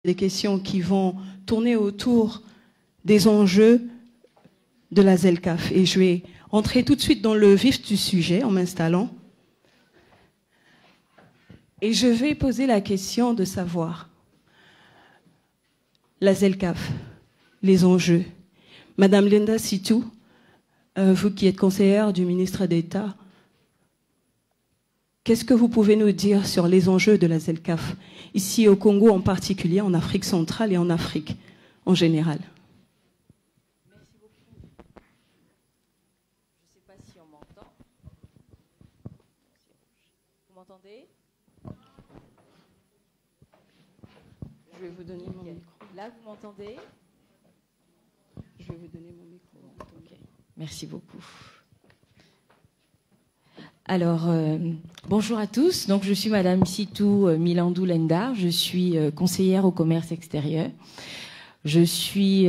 des questions qui vont tourner autour des enjeux de la ZLECAf. Et je vais entrer tout de suite dans le vif du sujet en m'installant. Et je vais poser la question de savoir, la ZLECAf, les enjeux. Madame Linda Sitou, vous qui êtes conseillère du ministre d'État, qu'est-ce que vous pouvez nous dire sur les enjeux de la ZLECAf, ici au Congo en particulier, en Afrique centrale et en Afrique en général? Merci beaucoup. Je ne sais pas si on m'entend. Vous m'entendez? Je vais vous donner mon micro. Là, vous m'entendez? Je vais vous donner mon micro. Okay. Merci beaucoup. Alors, bonjour à tous. Donc, je suis Madame Sitou Milandou Lenda. Je suis conseillère au commerce extérieur. Je suis...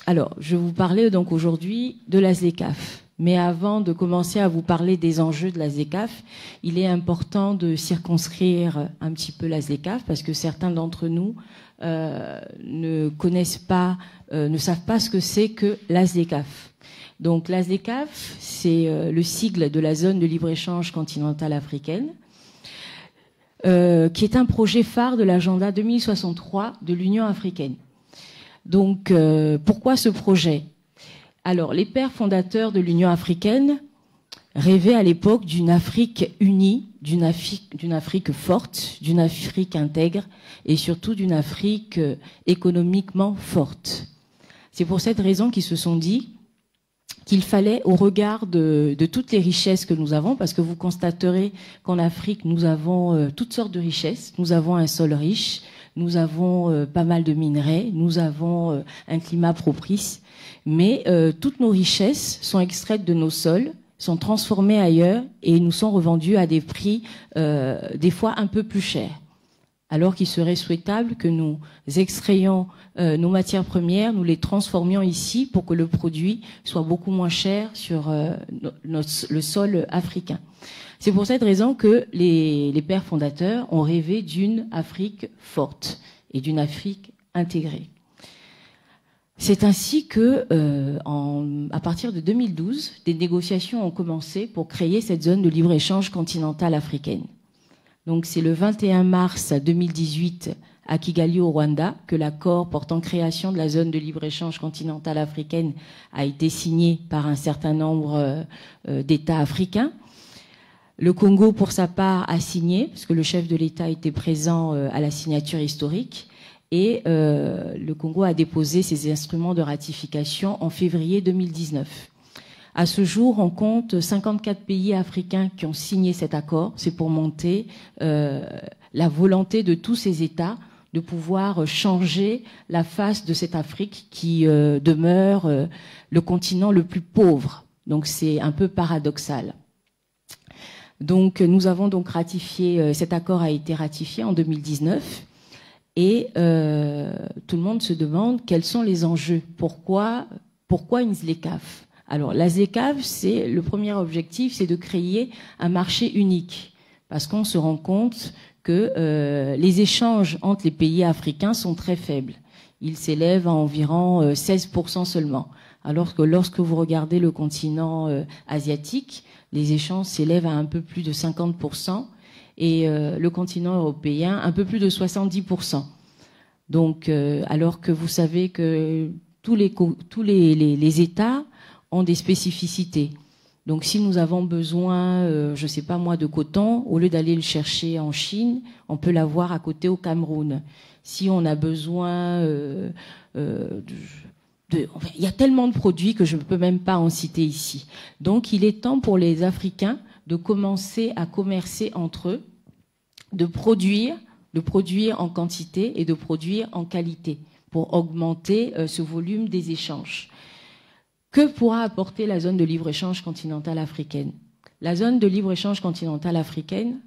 Alors, je vais vous parler donc aujourd'hui de la ZLECAf. Mais avant de commencer à vous parler des enjeux de la ZLECAf, il est important de circonscrire un petit peu la ZLECAf parce que certains d'entre nous ne connaissent pas, ne savent pas ce que c'est que la ZLECAf. Donc la ZLECAf, c'est le sigle de la zone de libre-échange continentale africaine, qui est un projet phare de l'agenda 2063 de l'Union africaine. Donc pourquoi ce projet ? Alors, les pères fondateurs de l'Union africaine rêvaient à l'époque d'une Afrique unie, d'une Afrique forte, d'une Afrique intègre et surtout d'une Afrique économiquement forte. C'est pour cette raison qu'ils se sont dit qu'il fallait, au regard de toutes les richesses que nous avons, parce que vous constaterez qu'en Afrique, nous avons toutes sortes de richesses. Nous avons un sol riche, nous avons pas mal de minerais, nous avons un climat propice. Mais toutes nos richesses sont extraites de nos sols, sont transformées ailleurs et nous sont revendues à des prix des fois un peu plus chers. Alors qu'il serait souhaitable que nous extrayions nos matières premières, nous les transformions ici pour que le produit soit beaucoup moins cher sur le sol africain. C'est pour cette raison que les pères fondateurs ont rêvé d'une Afrique forte et d'une Afrique intégrée. C'est ainsi que, à partir de 2012, des négociations ont commencé pour créer cette zone de libre-échange continentale africaine. Donc c'est le 21 mars 2018 à Kigali au Rwanda que l'accord portant création de la zone de libre-échange continentale africaine a été signé par un certain nombre d'États africains. Le Congo, pour sa part, a signé, parce que le chef de l'État était présent à la signature historique. Et le Congo a déposé ses instruments de ratification en février 2019. À ce jour, on compte 54 pays africains qui ont signé cet accord. C'est pour montrer la volonté de tous ces États de pouvoir changer la face de cette Afrique qui demeure le continent le plus pauvre. Donc c'est un peu paradoxal. Donc nous avons donc ratifié, cet accord a été ratifié en 2019. Et tout le monde se demande quels sont les enjeux. Pourquoi une ZLECAf? Alors la ZLECAf, c'est le premier objectif, c'est de créer un marché unique, parce qu'on se rend compte que les échanges entre les pays africains sont très faibles. Ils s'élèvent à environ 16% seulement, alors que lorsque vous regardez le continent asiatique, les échanges s'élèvent à un peu plus de 50%. Et le continent européen, un peu plus de 70%. Donc, alors que vous savez que tous les États ont des spécificités. Donc, si nous avons besoin, je ne sais pas moi, de coton, au lieu d'aller le chercher en Chine, on peut l'avoir à côté au Cameroun. Si on a besoin il y a tellement de produits que je ne peux même pas en citer ici. Donc, il est temps pour les Africains de commencer à commercer entre eux, de produire en quantité et de produire en qualité pour augmenter ce volume des échanges. Que pourra apporter la zone de libre-échange continentale africaine? La zone de libre-échange continentale africaine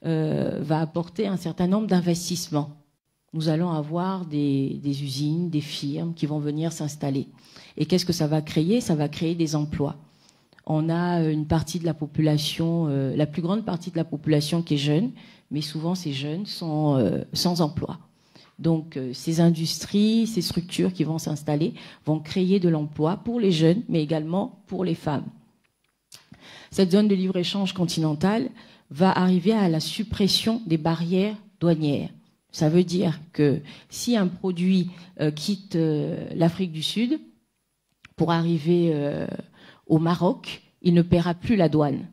va apporter un certain nombre d'investissements. Nous allons avoir des usines, des firmes qui vont venir s'installer. Et qu'est-ce que ça va créer? Ça va créer des emplois. on a une partie de la population, la plus grande partie de la population qui est jeune, mais souvent ces jeunes sont sans emploi. Donc ces industries, ces structures qui vont s'installer vont créer de l'emploi pour les jeunes, mais également pour les femmes. Cette zone de libre-échange continentale va arriver à la suppression des barrières douanières. Ça veut dire que si un produit quitte l'Afrique du Sud pour arriver au Maroc, il ne paiera plus la douane.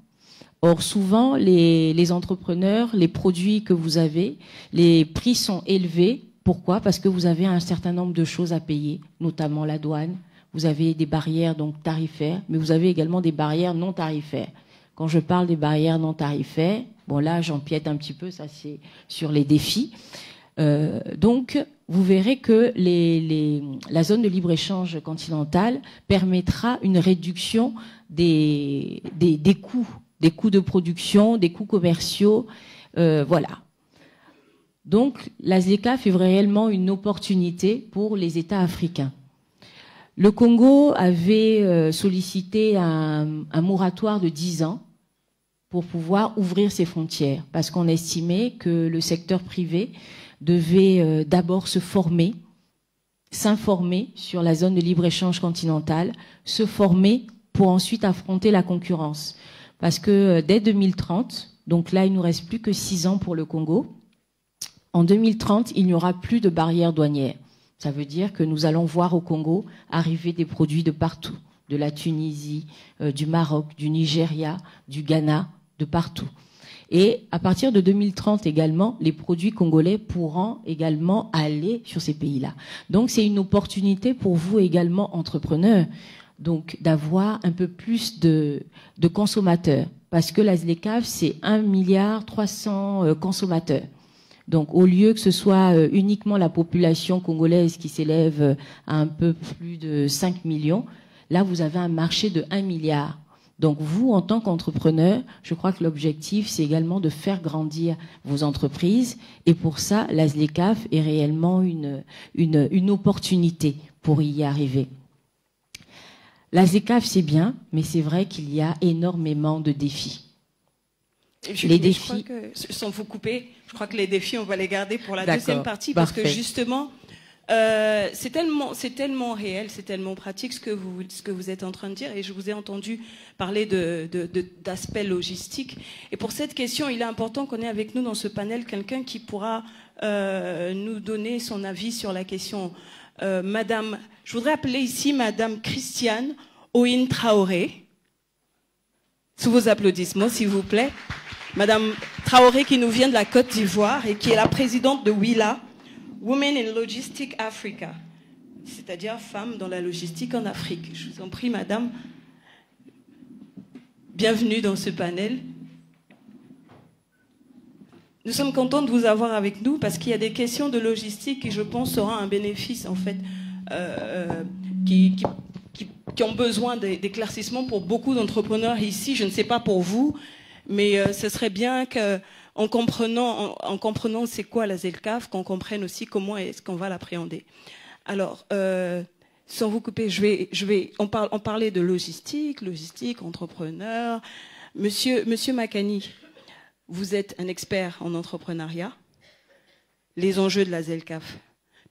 Or, souvent, les entrepreneurs, les produits que vous avez, les prix sont élevés. Pourquoi? Parce que vous avez un certain nombre de choses à payer, notamment la douane. Vous avez des barrières donc tarifaires, mais vous avez également des barrières non tarifaires. Quand je parle des barrières non tarifaires, bon là, j'empiète un petit peu, ça c'est sur les défis. Donc, vous verrez que la zone de libre-échange continentale permettra une réduction des coûts de production, des coûts commerciaux, voilà. Donc, la ZLECAf est réellement une opportunité pour les États africains. Le Congo avait sollicité un moratoire de 10 ans pour pouvoir ouvrir ses frontières, parce qu'on estimait que le secteur privé devait d'abord se former, s'informer sur la zone de libre-échange continentale, se former pour ensuite affronter la concurrence. Parce que dès 2030, donc là il nous reste plus que 6 ans pour le Congo, en 2030 il n'y aura plus de barrières douanières. Ça veut dire que nous allons voir au Congo arriver des produits de partout, de la Tunisie, du Maroc, du Nigeria, du Ghana, de partout. Et à partir de 2030 également, les produits congolais pourront également aller sur ces pays-là. Donc c'est une opportunité pour vous également, entrepreneurs, donc d'avoir un peu plus de consommateurs. Parce que la ZLECAf, c'est 1,3 milliard consommateurs. Donc au lieu que ce soit uniquement la population congolaise qui s'élève à un peu plus de 5 millions, là vous avez un marché de 1 milliard. Donc vous, en tant qu'entrepreneur, je crois que l'objectif, c'est également de faire grandir vos entreprises. Et pour ça, la ZLECAf est réellement une opportunité pour y arriver. La ZLECAf, c'est bien, mais c'est vrai qu'il y a énormément de défis. Les défis, je crois que, sans vous couper, je crois que les défis, on va les garder pour la deuxième partie, parce que justement, c'est tellement réel, c'est tellement pratique ce que vous êtes en train de dire, et je vous ai entendu parler d'aspects logistiques. Et pour cette question, il est important qu'on ait avec nous dans ce panel quelqu'un qui pourra nous donner son avis sur la question. Madame, je voudrais appeler ici Madame Christiane Oin Traoré. Sous vos applaudissements, s'il vous plaît. Madame Traoré qui nous vient de la Côte d'Ivoire et qui est la présidente de WILA, Women in Logistics Africa, c'est-à-dire femmes dans la logistique en Afrique. Je vous en prie, madame. Bienvenue dans ce panel. Nous sommes contents de vous avoir avec nous parce qu'il y a des questions de logistique qui, je pense, seront un bénéfice, en fait, qui ont besoin d'éclaircissements pour beaucoup d'entrepreneurs ici. Je ne sais pas pour vous, mais ce serait bien qu'en comprenant c'est quoi la ZLECAf, qu'on comprenne aussi comment est-ce qu'on va l'appréhender. Alors, sans vous couper, on parlait de logistique, entrepreneur. Monsieur Makani, vous êtes un expert en entrepreneuriat, les enjeux de la ZLECAf.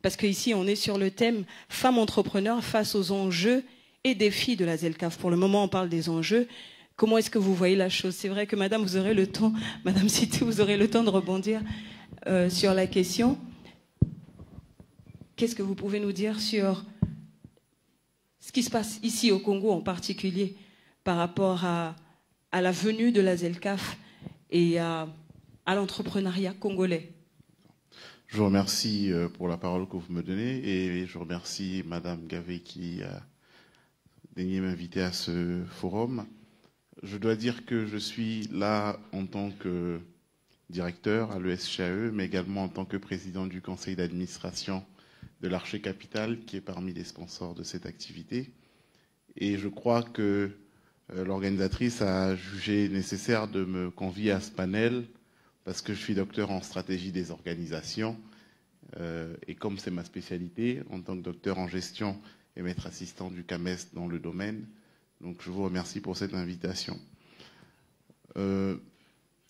Parce qu'ici, on est sur le thème femmes entrepreneurs face aux enjeux et défis de la ZLECAf. Pour le moment, on parle des enjeux. Comment est-ce que vous voyez la chose? C'est vrai que madame, vous aurez le temps, madame Sitou, vous aurez le temps de rebondir sur la question. Qu'est-ce que vous pouvez nous dire sur ce qui se passe ici au Congo en particulier par rapport à la venue de la ZLECAf et à l'entrepreneuriat congolais? Je vous remercie pour la parole que vous me donnez et je remercie madame Gavé qui a daigné m'inviter à ce forum. Je dois dire que je suis là en tant que directeur à l'ESCAE, mais également en tant que président du conseil d'administration de l'Archer Capital, qui est parmi les sponsors de cette activité. Et je crois que l'organisatrice a jugé nécessaire de me convier à ce panel parce que je suis docteur en stratégie des organisations. Et comme c'est ma spécialité, en tant que docteur en gestion et maître assistant du CAMES dans le domaine, Donc je vous remercie pour cette invitation.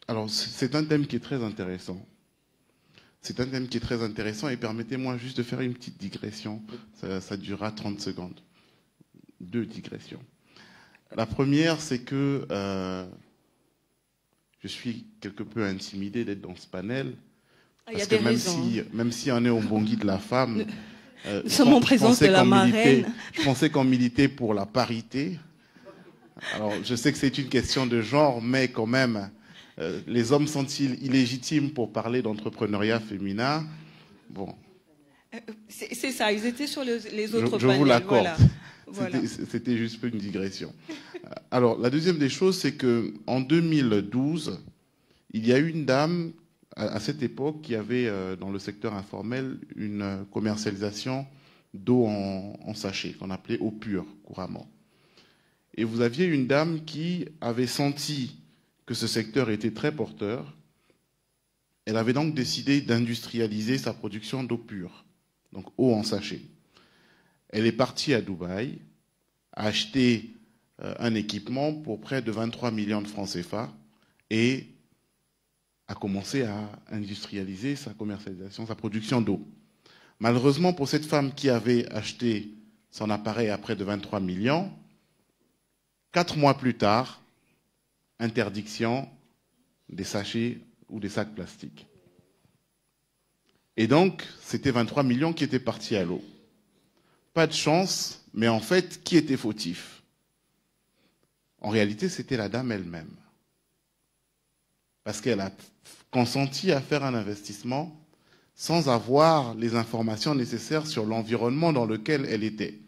Alors c'est un thème qui est très intéressant. C'est un thème qui est très intéressant et permettez-moi juste de faire une petite digression. Ça durera 30 secondes. 2 digressions. La première, c'est que je suis quelque peu intimidé d'être dans ce panel. Parce que même si on est au Mbongi de la femme, nous sommes en présence de la marraine. Je pensais qu'on militait pour la parité. Alors, je sais que c'est une question de genre, mais quand même, les hommes sont-ils illégitimes pour parler d'entrepreneuriat féminin? Bon. C'est ça, ils étaient sur les autres panels. Je vous l'accorde. Voilà. C'était juste une digression. Alors, la deuxième des choses, c'est qu'en 2012, il y a eu une dame, à cette époque, qui avait, dans le secteur informel, une commercialisation d'eau en sachet, qu'on appelait eau pure, couramment. Et vous aviez une dame qui avait senti que ce secteur était très porteur. Elle avait donc décidé d'industrialiser sa production d'eau pure, donc eau en sachet. Elle est partie à Dubaï, a acheté un équipement pour près de 23 millions de francs CFA et a commencé à industrialiser sa commercialisation, sa production d'eau. Malheureusement, pour cette femme qui avait acheté son appareil à près de 23 millions, 4 mois plus tard, interdiction des sachets ou des sacs plastiques. Et donc, c'était 23 millions qui étaient partis à l'eau. Pas de chance, mais en fait, qui était fautif? En réalité, c'était la dame elle-même. Parce qu'elle a consenti à faire un investissement sans avoir les informations nécessaires sur l'environnement dans lequel elle était.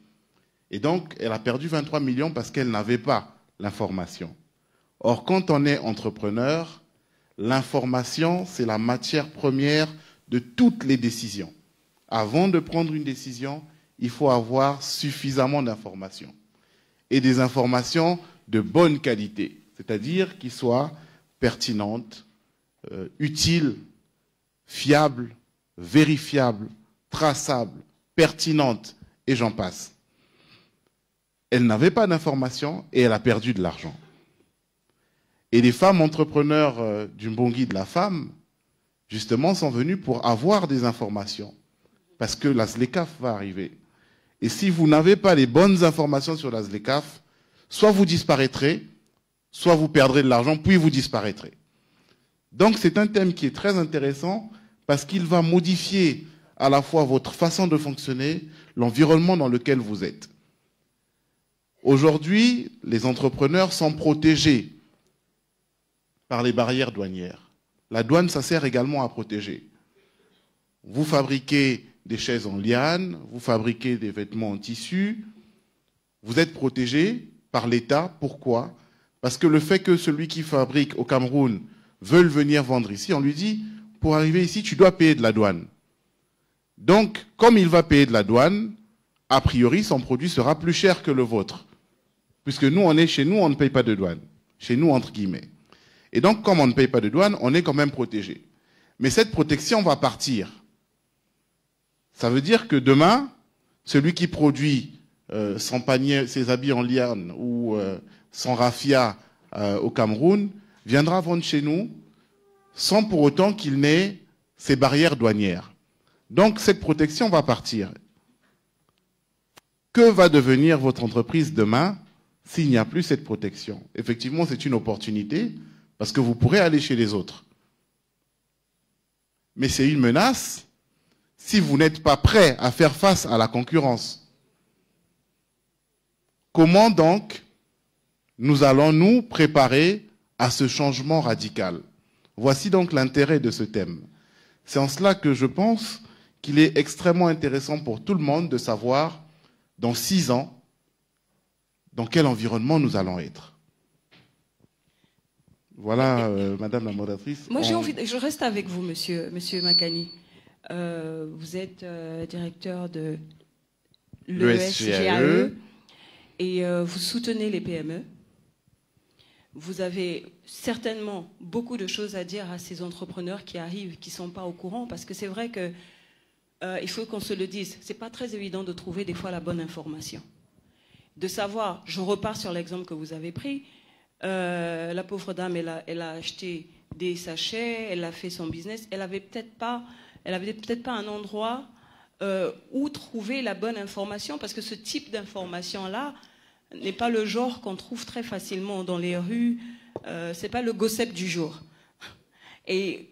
Et donc, elle a perdu 23 millions parce qu'elle n'avait pas l'information. Or, quand on est entrepreneur, l'information, c'est la matière première de toutes les décisions. Avant de prendre une décision, il faut avoir suffisamment d'informations. Et des informations de bonne qualité, c'est-à-dire qui soient pertinentes, utiles, fiables, vérifiables, traçables, pertinentes, et j'en passe. Elle n'avait pas d'informations et elle a perdu de l'argent. Et les femmes entrepreneurs du Mbongi de la femme, justement, sont venues pour avoir des informations. Parce que la ZLECAf va arriver. Et si vous n'avez pas les bonnes informations sur la ZLECAf, soit vous disparaîtrez, soit vous perdrez de l'argent, puis vous disparaîtrez. Donc c'est un thème qui est très intéressant parce qu'il va modifier à la fois votre façon de fonctionner, l'environnement dans lequel vous êtes. Aujourd'hui, les entrepreneurs sont protégés par les barrières douanières. La douane, ça sert également à protéger. Vous fabriquez des chaises en liane, vous fabriquez des vêtements en tissu, vous êtes protégé par l'État. Pourquoi? Parce que le fait que celui qui fabrique au Cameroun veuille venir vendre ici, on lui dit, pour arriver ici, tu dois payer de la douane. Donc, comme il va payer de la douane, a priori, son produit sera plus cher que le vôtre. Puisque nous, chez nous, on ne paye pas de douane. Chez nous, entre guillemets. Et donc, comme on ne paye pas de douane, on est quand même protégé. Mais cette protection va partir. Ça veut dire que demain, celui qui produit son panier, ses habits en liane ou son raffia au Cameroun, viendra vendre chez nous sans pour autant qu'il n'ait ces barrières douanières. Donc, cette protection va partir. Que va devenir votre entreprise demain s'il n'y a plus cette protection? Effectivement, c'est une opportunité parce que vous pourrez aller chez les autres. Mais c'est une menace si vous n'êtes pas prêt à faire face à la concurrence. Comment donc nous allons nous préparer à ce changement radical? Voici donc l'intérêt de ce thème. C'est en cela que je pense qu'il est extrêmement intéressant pour tout le monde de savoir, dans 6 ans, dans quel environnement nous allons être. Voilà, Madame la modératrice. Moi, je reste avec vous, Monsieur Makani. Vous êtes directeur de l'ESGAE et vous soutenez les PME. Vous avez certainement beaucoup de choses à dire à ces entrepreneurs qui arrivent, qui ne sont pas au courant, parce que c'est vrai que il faut qu'on se le dise, c'est pas très évident de trouver des fois la bonne information. de savoir, je repars sur l'exemple que vous avez pris, la pauvre dame, elle a acheté des sachets, elle a fait son business, elle avait peut-être pas un endroit où trouver la bonne information, parce que ce type d'information-là n'est pas le genre qu'on trouve très facilement dans les rues, c'est pas le gossip du jour. Et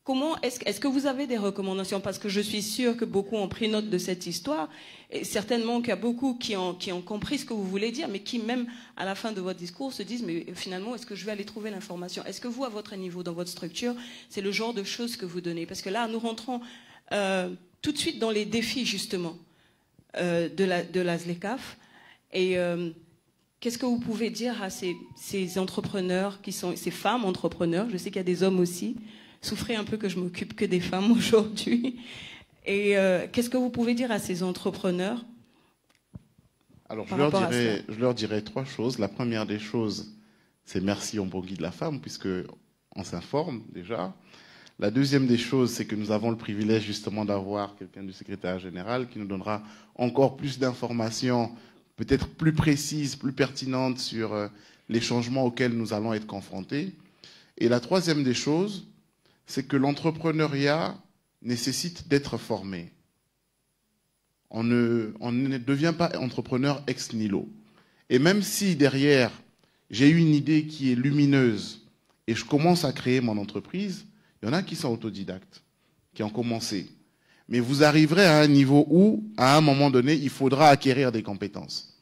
comment est-ce que vous avez des recommandations? Parce que je suis sûre que beaucoup ont pris note de cette histoire, et certainement qu'il y a beaucoup qui ont compris ce que vous voulez dire, mais qui, même à la fin de votre discours, se disent, mais finalement, est-ce que je vais aller trouver l'information? Est-ce que vous, à votre niveau, dans votre structure, c'est le genre de choses que vous donnez? Parce que là, nous rentrons tout de suite dans les défis, justement, de la ZLECAf. Et qu'est-ce que vous pouvez dire à ces entrepreneurs, ces femmes entrepreneurs? Je sais qu'il y a des hommes aussi. Souffrez un peu que je m'occupe que des femmes aujourd'hui. Et qu'est-ce que vous pouvez dire à ces entrepreneurs? Alors, je leur dirais 3 choses. La première des choses, c'est merci au bon Guy de la femme, puisqu'on s'informe déjà. La deuxième des choses, c'est que nous avons le privilège justement d'avoir quelqu'un du secrétariat général qui nous donnera encore plus d'informations, peut-être plus précises, plus pertinentes sur les changements auxquels nous allons être confrontés. Et la troisième des choses, c'est que l'entrepreneuriat nécessite d'être formé. On ne devient pas entrepreneur ex nihilo. Et même si derrière, j'ai une idée qui est lumineuse et je commence à créer mon entreprise, il y en a qui sont autodidactes, qui ont commencé. Mais vous arriverez à un niveau où, à un moment donné, il faudra acquérir des compétences.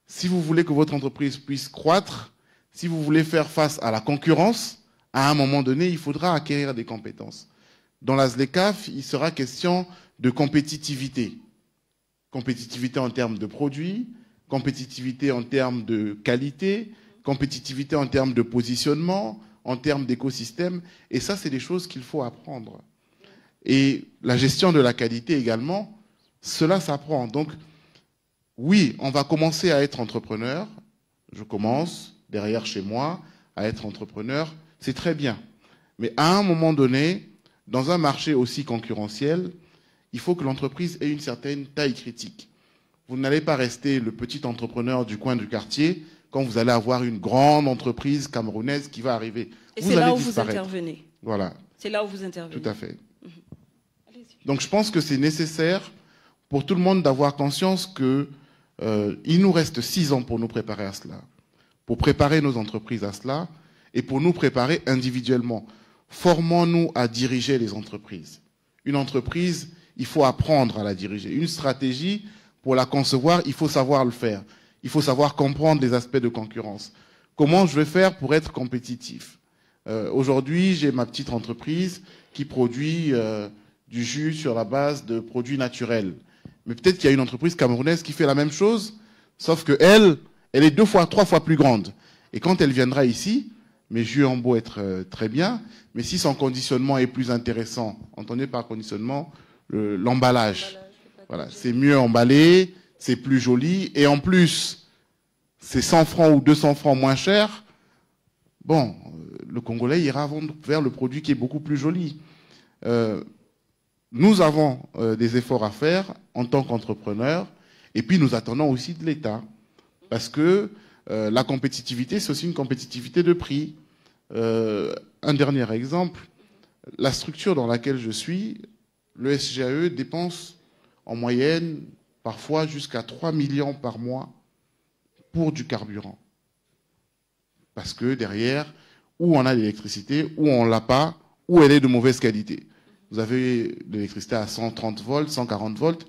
Si vous voulez que votre entreprise puisse croître, si vous voulez faire face à la concurrence, à un moment donné, il faudra acquérir des compétences. Dans la ZLECAf, il sera question de compétitivité. Compétitivité en termes de produits, compétitivité en termes de qualité, compétitivité en termes de positionnement, en termes d'écosystème. Et ça, c'est des choses qu'il faut apprendre. Et la gestion de la qualité également, cela s'apprend. Donc, oui, on va commencer à être entrepreneur. Je commence, derrière chez moi, à être entrepreneur. C'est très bien. Mais à un moment donné, dans un marché aussi concurrentiel, il faut que l'entreprise ait une certaine taille critique. Vous n'allez pas rester le petit entrepreneur du coin du quartier quand vous allez avoir une grande entreprise camerounaise qui va arriver. Et c'est là où vous intervenez. Voilà. C'est là où vous intervenez. Tout à fait. Donc je pense que c'est nécessaire pour tout le monde d'avoir conscience que il nous reste 6 ans pour nous préparer à cela, pour préparer nos entreprises à cela et pour nous préparer individuellement. Formons-nous à diriger les entreprises. Une entreprise, il faut apprendre à la diriger. Une stratégie, pour la concevoir, il faut savoir le faire. Il faut savoir comprendre les aspects de concurrence. Comment je vais faire pour être compétitif? Aujourd'hui, j'ai ma petite entreprise qui produit du jus sur la base de produits naturels. Mais peut-être qu'il y a une entreprise camerounaise qui fait la même chose, sauf que elle est 2 fois, 3 fois plus grande. Et quand elle viendra ici, mes jus ont beau être très bien, mais si son conditionnement est plus intéressant, entendez par conditionnement l'emballage. Voilà, c'est mieux emballé, c'est plus joli, et en plus, c'est 100 francs ou 200 francs moins cher. Bon, le Congolais ira vers le produit qui est beaucoup plus joli. Nous avons des efforts à faire en tant qu'entrepreneurs, et puis nous attendons aussi de l'État, parce que la compétitivité, c'est aussi une compétitivité de prix. Un dernier exemple, la structure dans laquelle je suis, le SGAE dépense en moyenne parfois jusqu'à 3 millions par mois pour du carburant. Parce que derrière, où on a l'électricité, où on l'a pas, où elle est de mauvaise qualité. Vous avez l'électricité à 130 volts, 140 volts.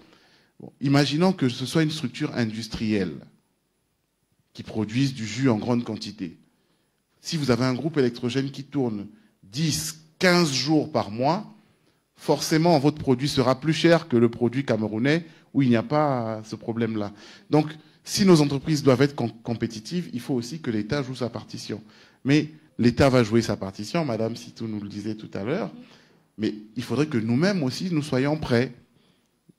Bon, imaginons que ce soit une structure industrielle qui produise du jus en grande quantité. Si vous avez un groupe électrogène qui tourne 10, 15 jours par mois, forcément votre produit sera plus cher que le produit camerounais où il n'y a pas ce problème-là. Donc, si nos entreprises doivent être compétitives, il faut aussi que l'État joue sa partition. Mais l'État va jouer sa partition, Madame Sitou nous le disait tout à l'heure, mais il faudrait que nous-mêmes aussi nous soyons prêts.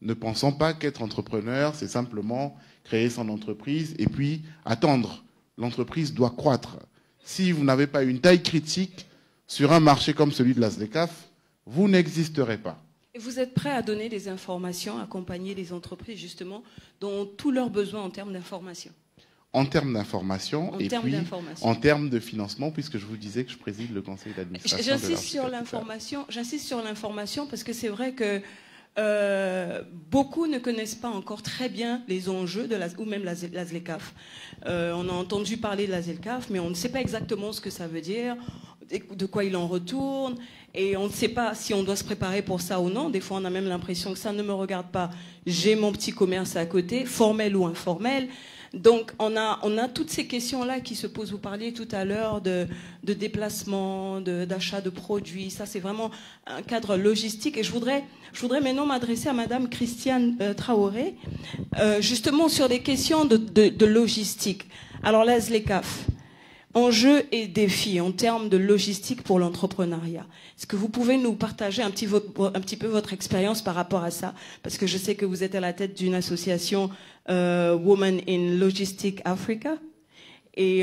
Ne pensons pas qu'être entrepreneur, c'est simplement créer son entreprise et puis attendre. L'entreprise doit croître. Si vous n'avez pas une taille critique sur un marché comme celui de la ZLECAf, vous n'existerez pas. Et vous êtes prêt à donner des informations, accompagner les entreprises justement dans tous leurs besoins en termes d'information? En termes d'information et puis en termes de financement, puisque je vous disais que je préside le conseil d'administration. J'insiste sur l'information parce que c'est vrai que beaucoup ne connaissent pas encore très bien les enjeux de ou même la ZLECAf. On a entendu parler de la ZLECAf, mais on ne sait pas exactement ce que ça veut dire, de quoi il en retourne, et on ne sait pas si on doit se préparer pour ça ou non. Des fois, on a même l'impression que ça ne me regarde pas. J'ai mon petit commerce à côté, formel ou informel. Donc, on a toutes ces questions-là qui se posent. Vous parliez tout à l'heure de déplacement, d'achat de produits. Ça, c'est vraiment un cadre logistique. Et je voudrais maintenant m'adresser à Madame Christiane Traoré, justement sur les questions de logistique. Alors, la ZLECAf, enjeux et défis en termes de logistique pour l'entrepreneuriat. Est-ce que vous pouvez nous partager un petit peu votre expérience par rapport à ça? Parce que je sais que vous êtes à la tête d'une association Women in Logistics Africa, et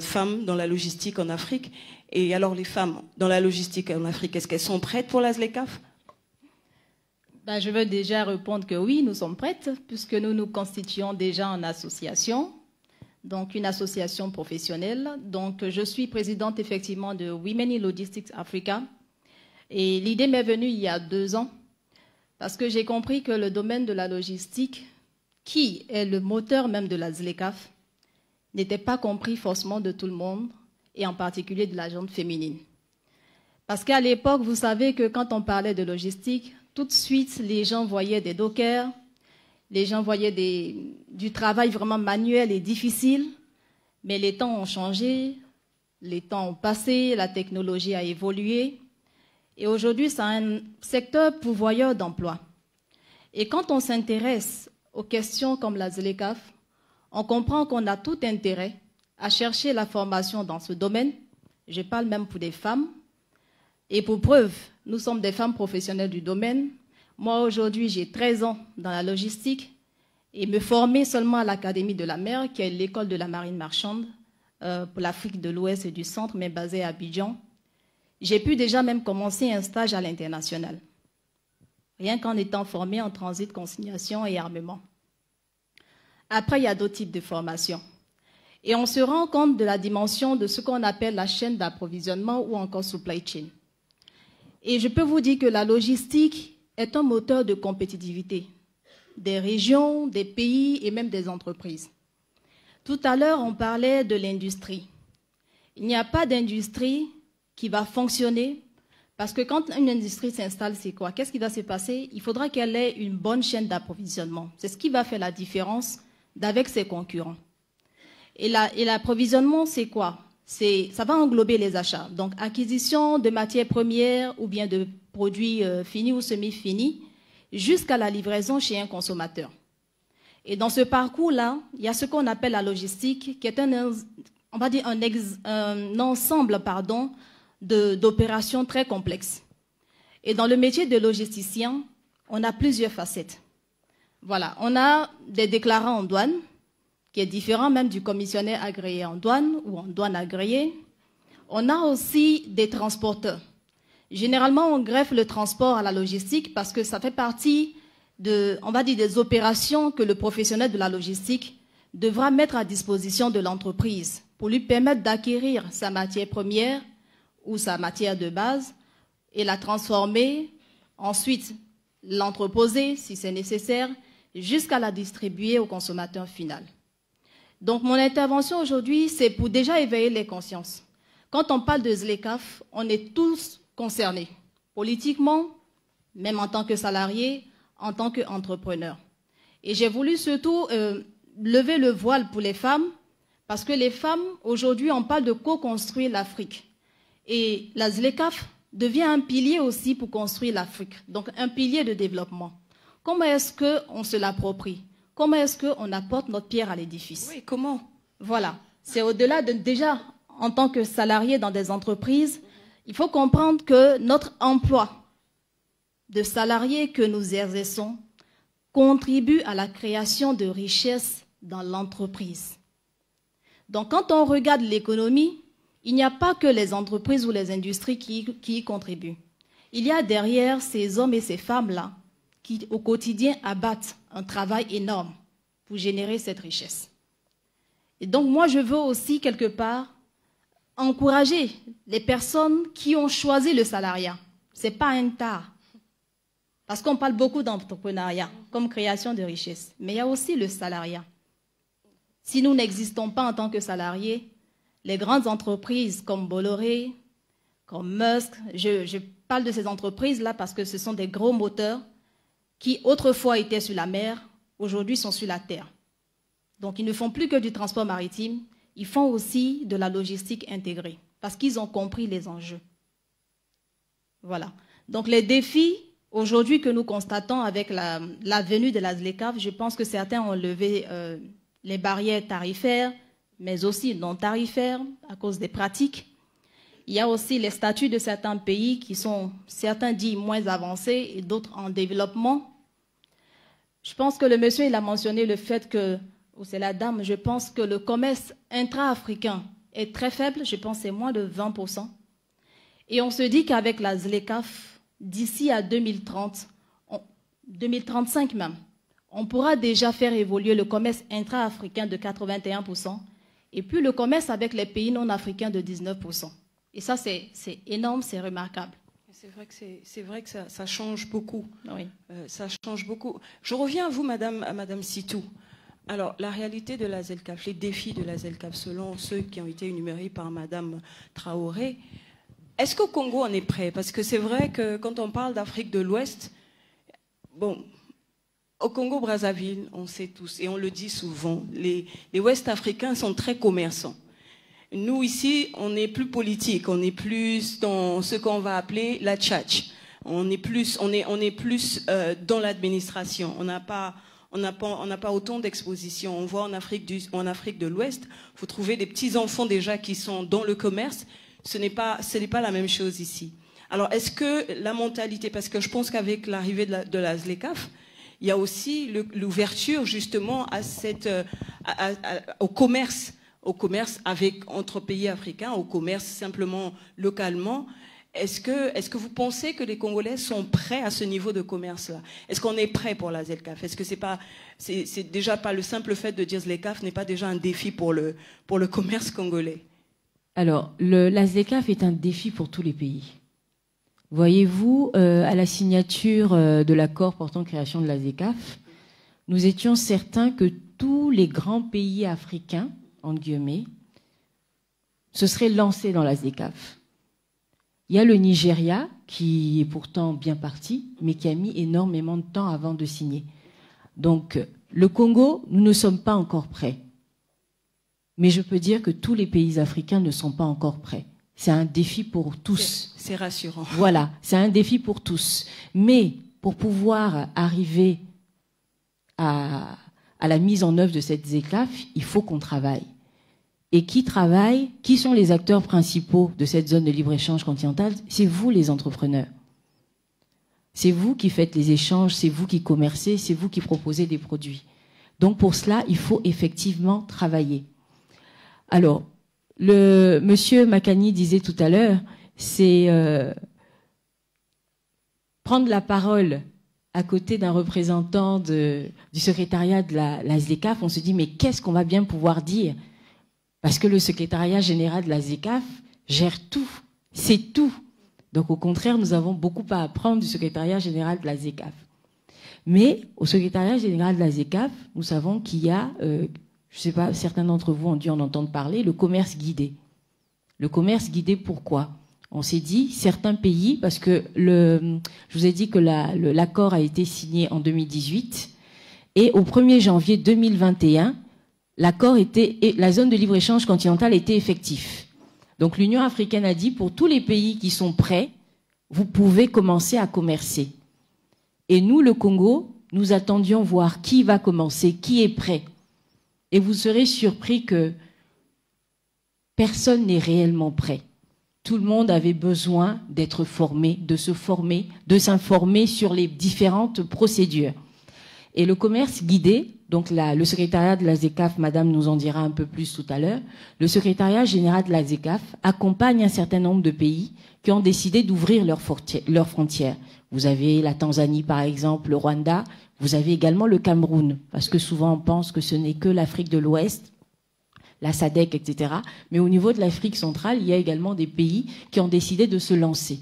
femmes dans la logistique en Afrique. Et alors les femmes dans la logistique en Afrique, est-ce qu'elles sont prêtes pour la ZLECAf? Ben, je veux déjà répondre que oui, nous sommes prêtes, puisque nous nous constituons déjà en association. Donc, une association professionnelle. Donc, je suis présidente effectivement de Women in Logistics Africa. Et l'idée m'est venue il y a 2 ans, parce que j'ai compris que le domaine de la logistique, qui est le moteur même de la ZLECAf, n'était pas compris forcément de tout le monde, et en particulier de la gente féminine. Parce qu'à l'époque, vous savez que quand on parlait de logistique, tout de suite, les gens voyaient des dockers, les gens voyaient du travail vraiment manuel et difficile, mais les temps ont changé, les temps ont passé, la technologie a évolué, et aujourd'hui, c'est un secteur pourvoyeur d'emplois. Et quand on s'intéresse aux questions comme la ZLECAf, on comprend qu'on a tout intérêt à chercher la formation dans ce domaine. Je parle même pour des femmes. Et pour preuve, nous sommes des femmes professionnelles du domaine. Moi, aujourd'hui, j'ai 13 ans dans la logistique et me former seulement à l'Académie de la mer, qui est l'école de la marine marchande pour l'Afrique de l'Ouest et du Centre, mais basée à Abidjan. J'ai pu déjà même commencer un stage à l'international, rien qu'en étant formée en transit, consignation et armement. Après, il y a d'autres types de formations. Et on se rend compte de la dimension de ce qu'on appelle la chaîne d'approvisionnement ou encore supply chain. Et je peux vous dire que la logistique est un moteur de compétitivité des régions, des pays et même des entreprises. Tout à l'heure, on parlait de l'industrie. Il n'y a pas d'industrie qui va fonctionner parce que quand une industrie s'installe, c'est quoi? Qu'est-ce qui va se passer? Il faudra qu'elle ait une bonne chaîne d'approvisionnement. C'est ce qui va faire la différence d'avec ses concurrents. Et l'approvisionnement, c'est quoi? Ça va englober les achats. Donc, acquisition de matières premières ou bien de produits finis ou semi-finis jusqu'à la livraison chez un consommateur. Et dans ce parcours-là, il y a ce qu'on appelle la logistique, qui est on va dire un ensemble d'opérations très complexes. Et dans le métier de logisticien, on a plusieurs facettes. Voilà, on a des déclarants en douane, qui est différent même du commissionnaire agréé en douane ou en douane agréée. On a aussi des transporteurs. Généralement, on greffe le transport à la logistique parce que ça fait partie on va dire, des opérations que le professionnel de la logistique devra mettre à disposition de l'entreprise pour lui permettre d'acquérir sa matière première ou sa matière de base et la transformer, ensuite l'entreposer si c'est nécessaire, jusqu'à la distribuer au consommateur final. Donc mon intervention aujourd'hui, c'est pour déjà éveiller les consciences. Quand on parle de ZLECAf, on est tous concernés, politiquement, même en tant que salarié, en tant qu'entrepreneur. Et j'ai voulu surtout lever le voile pour les femmes, parce que les femmes, aujourd'hui, on parle de co-construire l'Afrique. Et la ZLECAf devient un pilier aussi pour construire l'Afrique, donc un pilier de développement. Comment est-ce qu'on se l'approprie? Comment est-ce qu'on apporte notre pierre à l'édifice? Oui, comment? Voilà. C'est au-delà de, déjà, en tant que salarié dans des entreprises, il faut comprendre que notre emploi de salariés que nous exerçons contribue à la création de richesses dans l'entreprise. Donc, quand on regarde l'économie, il n'y a pas que les entreprises ou les industries qui y contribuent. il y a derrière ces hommes et ces femmes-là qui, au quotidien, abattent un travail énorme pour générer cette richesse. Et donc, moi, je veux aussi, quelque part, encourager les personnes qui ont choisi le salariat. Ce n'est pas un tard. Parce qu'on parle beaucoup d'entrepreneuriat comme création de richesse. Mais il y a aussi le salariat. Si nous n'existons pas en tant que salariés, les grandes entreprises comme Bolloré, comme Musk, je parle de ces entreprises-là parce que ce sont des gros moteurs qui autrefois étaient sur la mer, aujourd'hui sont sur la terre. Donc ils ne font plus que du transport maritime, ils font aussi de la logistique intégrée parce qu'ils ont compris les enjeux. Voilà. Donc les défis aujourd'hui que nous constatons avec la venue de la ZLECAf, je pense que certains ont levé les barrières tarifaires, mais aussi non tarifaires à cause des pratiques. Il y a aussi les statuts de certains pays qui sont, certains dits moins avancés et d'autres en développement. Je pense que le monsieur, il a mentionné le fait que, ou c'est la dame, je pense que le commerce intra-africain est très faible, je pense que c'est moins de 20%. Et on se dit qu'avec la ZLECAf, d'ici à 2030, 2035 même, on pourra déjà faire évoluer le commerce intra-africain de 81% et puis le commerce avec les pays non africains de 19%. Et ça, c'est énorme, c'est remarquable. C'est vrai que ça change beaucoup. Oui. Ça change beaucoup. Je reviens à vous, Madame Sitou. Alors, la réalité de la ZLECAf, les défis de la ZLECAf, selon ceux qui ont été énumérés par Madame Traoré, est-ce qu'au Congo, on est prêt? Parce que c'est vrai que quand on parle d'Afrique de l'Ouest, bon, au Congo-Brazzaville, on sait tous, et on le dit souvent, les Ouest-Africains sont très commerçants. Nous, ici, on n'est plus politique, on est plus dans ce qu'on va appeler la tchatch. On est plus dans l'administration. On n'a pas autant d'exposition. On voit en Afrique de l'Ouest, vous trouvez des petits-enfants déjà qui sont dans le commerce. Ce n'est pas la même chose ici. Alors, est-ce que la mentalité, parce que je pense qu'avec l'arrivée de la ZLECAf, il y a aussi l'ouverture justement à au commerce entre pays africains, au commerce simplement localement. Est-ce que vous pensez que les Congolais sont prêts à ce niveau de commerce-là? Est-ce qu'on est prêt pour la ZLECAf? Est-ce que c'est déjà pas le simple fait de dire ZLECAf n'est pas déjà un défi pour le commerce congolais? Alors, la ZLECAf est un défi pour tous les pays. Voyez-vous, à la signature de l'accord portant création de la ZLECAf, nous étions certains que tous les grands pays africains, entre guillemets, se seraient lancés dans la ZLECAf. Il y a le Nigeria, qui est pourtant bien parti, mais qui a mis énormément de temps avant de signer. Donc, le Congo, nous ne sommes pas encore prêts. Mais je peux dire que tous les pays africains ne sont pas encore prêts. C'est un défi pour tous. C'est rassurant. Voilà, c'est un défi pour tous. Mais pour pouvoir arriver à la mise en œuvre de cette ZLECAf, il faut qu'on travaille. Et qui travaille? Qui sont les acteurs principaux de cette zone de libre-échange continentale? C'est vous, les entrepreneurs. C'est vous qui faites les échanges, c'est vous qui commercez, c'est vous qui proposez des produits. Donc pour cela, il faut effectivement travailler. Alors, monsieur Makani disait tout à l'heure, c'est prendre la parole à côté d'un représentant du secrétariat de la ZLECAf. On se dit, mais qu'est-ce qu'on va bien pouvoir dire? Parce que le secrétariat général de la ZLECAf gère tout, c'est tout. Donc au contraire, nous avons beaucoup à apprendre du secrétariat général de la ZLECAf. Mais au secrétariat général de la ZLECAf, nous savons qu'il y a, je ne sais pas, certains d'entre vous ont dû en entendre parler, le commerce guidé. Le commerce guidé, pourquoi? On s'est dit, certains pays, parce que je vous ai dit que l'accord a été signé en 2018, et au 1er janvier 2021, la zone de libre-échange continentale était effective. Donc l'Union africaine a dit, pour tous les pays qui sont prêts, vous pouvez commencer à commercer. Et nous, le Congo, nous attendions voir qui va commencer, qui est prêt. Et vous serez surpris que personne n'est réellement prêt. Tout le monde avait besoin d'être formé, de se former, de s'informer sur les différentes procédures. Et le commerce guidé, donc le secrétariat de la ZECAf, madame nous en dira un peu plus tout à l'heure, le secrétariat général de la ZECAf accompagne un certain nombre de pays qui ont décidé d'ouvrir leurs frontières. Vous avez la Tanzanie, par exemple, le Rwanda, vous avez également le Cameroun, parce que souvent on pense que ce n'est que l'Afrique de l'Ouest, la SADC, etc. Mais au niveau de l'Afrique centrale, il y a également des pays qui ont décidé de se lancer.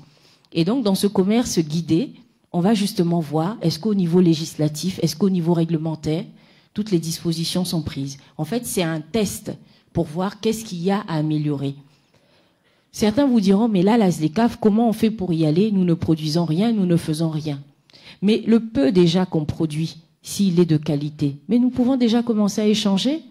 Et donc, dans ce commerce guidé, on va justement voir, est-ce qu'au niveau législatif, est-ce qu'au niveau réglementaire, toutes les dispositions sont prises. En fait, c'est un test pour voir qu'est-ce qu'il y a à améliorer. Certains vous diront, mais là, la ZECAf, comment on fait pour y aller? Nous ne produisons rien, nous ne faisons rien. Mais le peu déjà qu'on produit, s'il est de qualité, mais nous pouvons déjà commencer à échanger.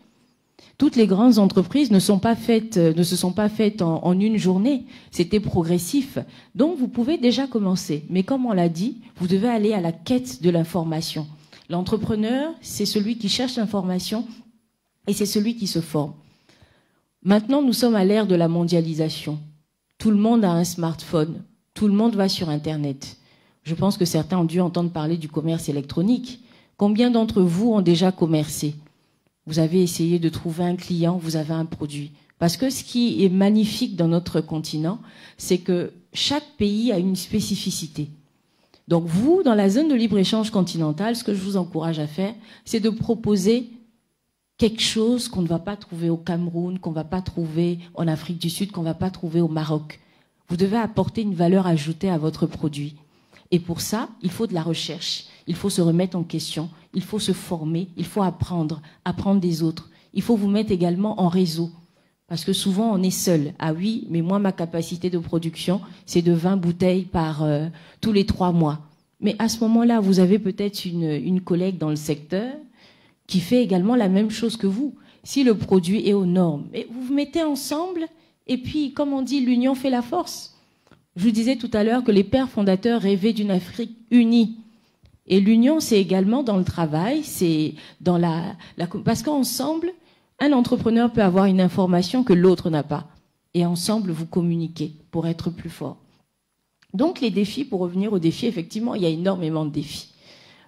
Toutes les grandes entreprises ne se sont pas faites en une journée. C'était progressif. Donc, vous pouvez déjà commencer. Mais comme on l'a dit, vous devez aller à la quête de l'information. L'entrepreneur, c'est celui qui cherche l'information et c'est celui qui se forme. Maintenant, nous sommes à l'ère de la mondialisation. Tout le monde a un smartphone. Tout le monde va sur Internet. Je pense que certains ont dû entendre parler du commerce électronique. Combien d'entre vous ont déjà commercé? Vous avez essayé de trouver un client, vous avez un produit. Parce que ce qui est magnifique dans notre continent, c'est que chaque pays a une spécificité. Donc vous, dans la zone de libre-échange continentale, ce que je vous encourage à faire, c'est de proposer quelque chose qu'on ne va pas trouver au Cameroun, qu'on ne va pas trouver en Afrique du Sud, qu'on ne va pas trouver au Maroc. Vous devez apporter une valeur ajoutée à votre produit. Et pour ça, il faut de la recherche, il faut se remettre en question, il faut se former, il faut apprendre des autres. Il faut vous mettre également en réseau. Parce que souvent, on est seul. Ah oui, mais moi, ma capacité de production, c'est de 20 bouteilles tous les 3 mois. Mais à ce moment-là, vous avez peut-être une collègue dans le secteur qui fait également la même chose que vous. Si le produit est aux normes, et vous vous mettez ensemble, et puis, comme on dit, l'union fait la force. Je vous disais tout à l'heure que les pères fondateurs rêvaient d'une Afrique unie. Et l'union, c'est également dans le travail, c'est dans parce qu'ensemble, un entrepreneur peut avoir une information que l'autre n'a pas. Et ensemble, vous communiquez pour être plus fort. Donc, les défis, pour revenir aux défis, effectivement, il y a énormément de défis.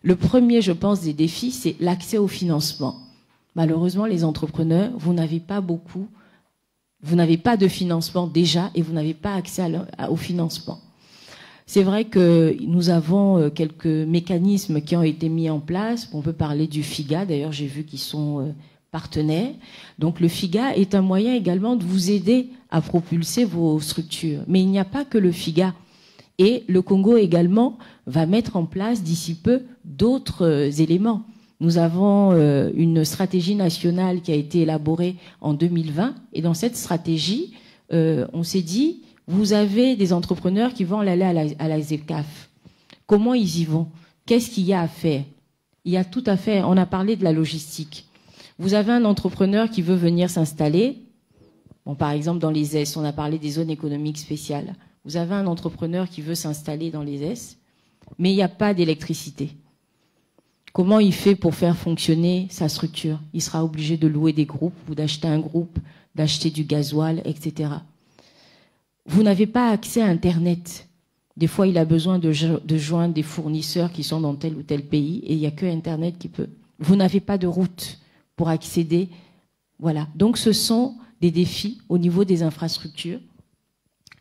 Le premier, je pense, des défis, c'est l'accès au financement. Malheureusement, les entrepreneurs, vous n'avez pas de financement déjà et vous n'avez pas accès au financement. C'est vrai que nous avons quelques mécanismes qui ont été mis en place. On peut parler du FIGA, d'ailleurs j'ai vu qu'ils sont partenaires. Donc le FIGA est un moyen également de vous aider à propulser vos structures. Mais il n'y a pas que le FIGA. Et le Congo également va mettre en place d'ici peu d'autres éléments. Nous avons une stratégie nationale qui a été élaborée en 2020. Et dans cette stratégie, on s'est dit, vous avez des entrepreneurs qui vont aller à la ZECAf. Comment ils y vont? Qu'est-ce qu'il y a à faire? Il y a tout à faire. On a parlé de la logistique. Vous avez un entrepreneur qui veut venir s'installer. Bon, par exemple, dans les ES, on a parlé des zones économiques spéciales. Vous avez un entrepreneur qui veut s'installer dans les ES, mais il n'y a pas d'électricité. Comment il fait pour faire fonctionner sa structure? Il sera obligé de louer des groupes ou d'acheter un groupe, d'acheter du gasoil, etc. Vous n'avez pas accès à Internet. Des fois, il a besoin de joindre des fournisseurs qui sont dans tel ou tel pays et il n'y a que Internet qui peut. Vous n'avez pas de route pour accéder. Voilà. Donc, ce sont des défis au niveau des infrastructures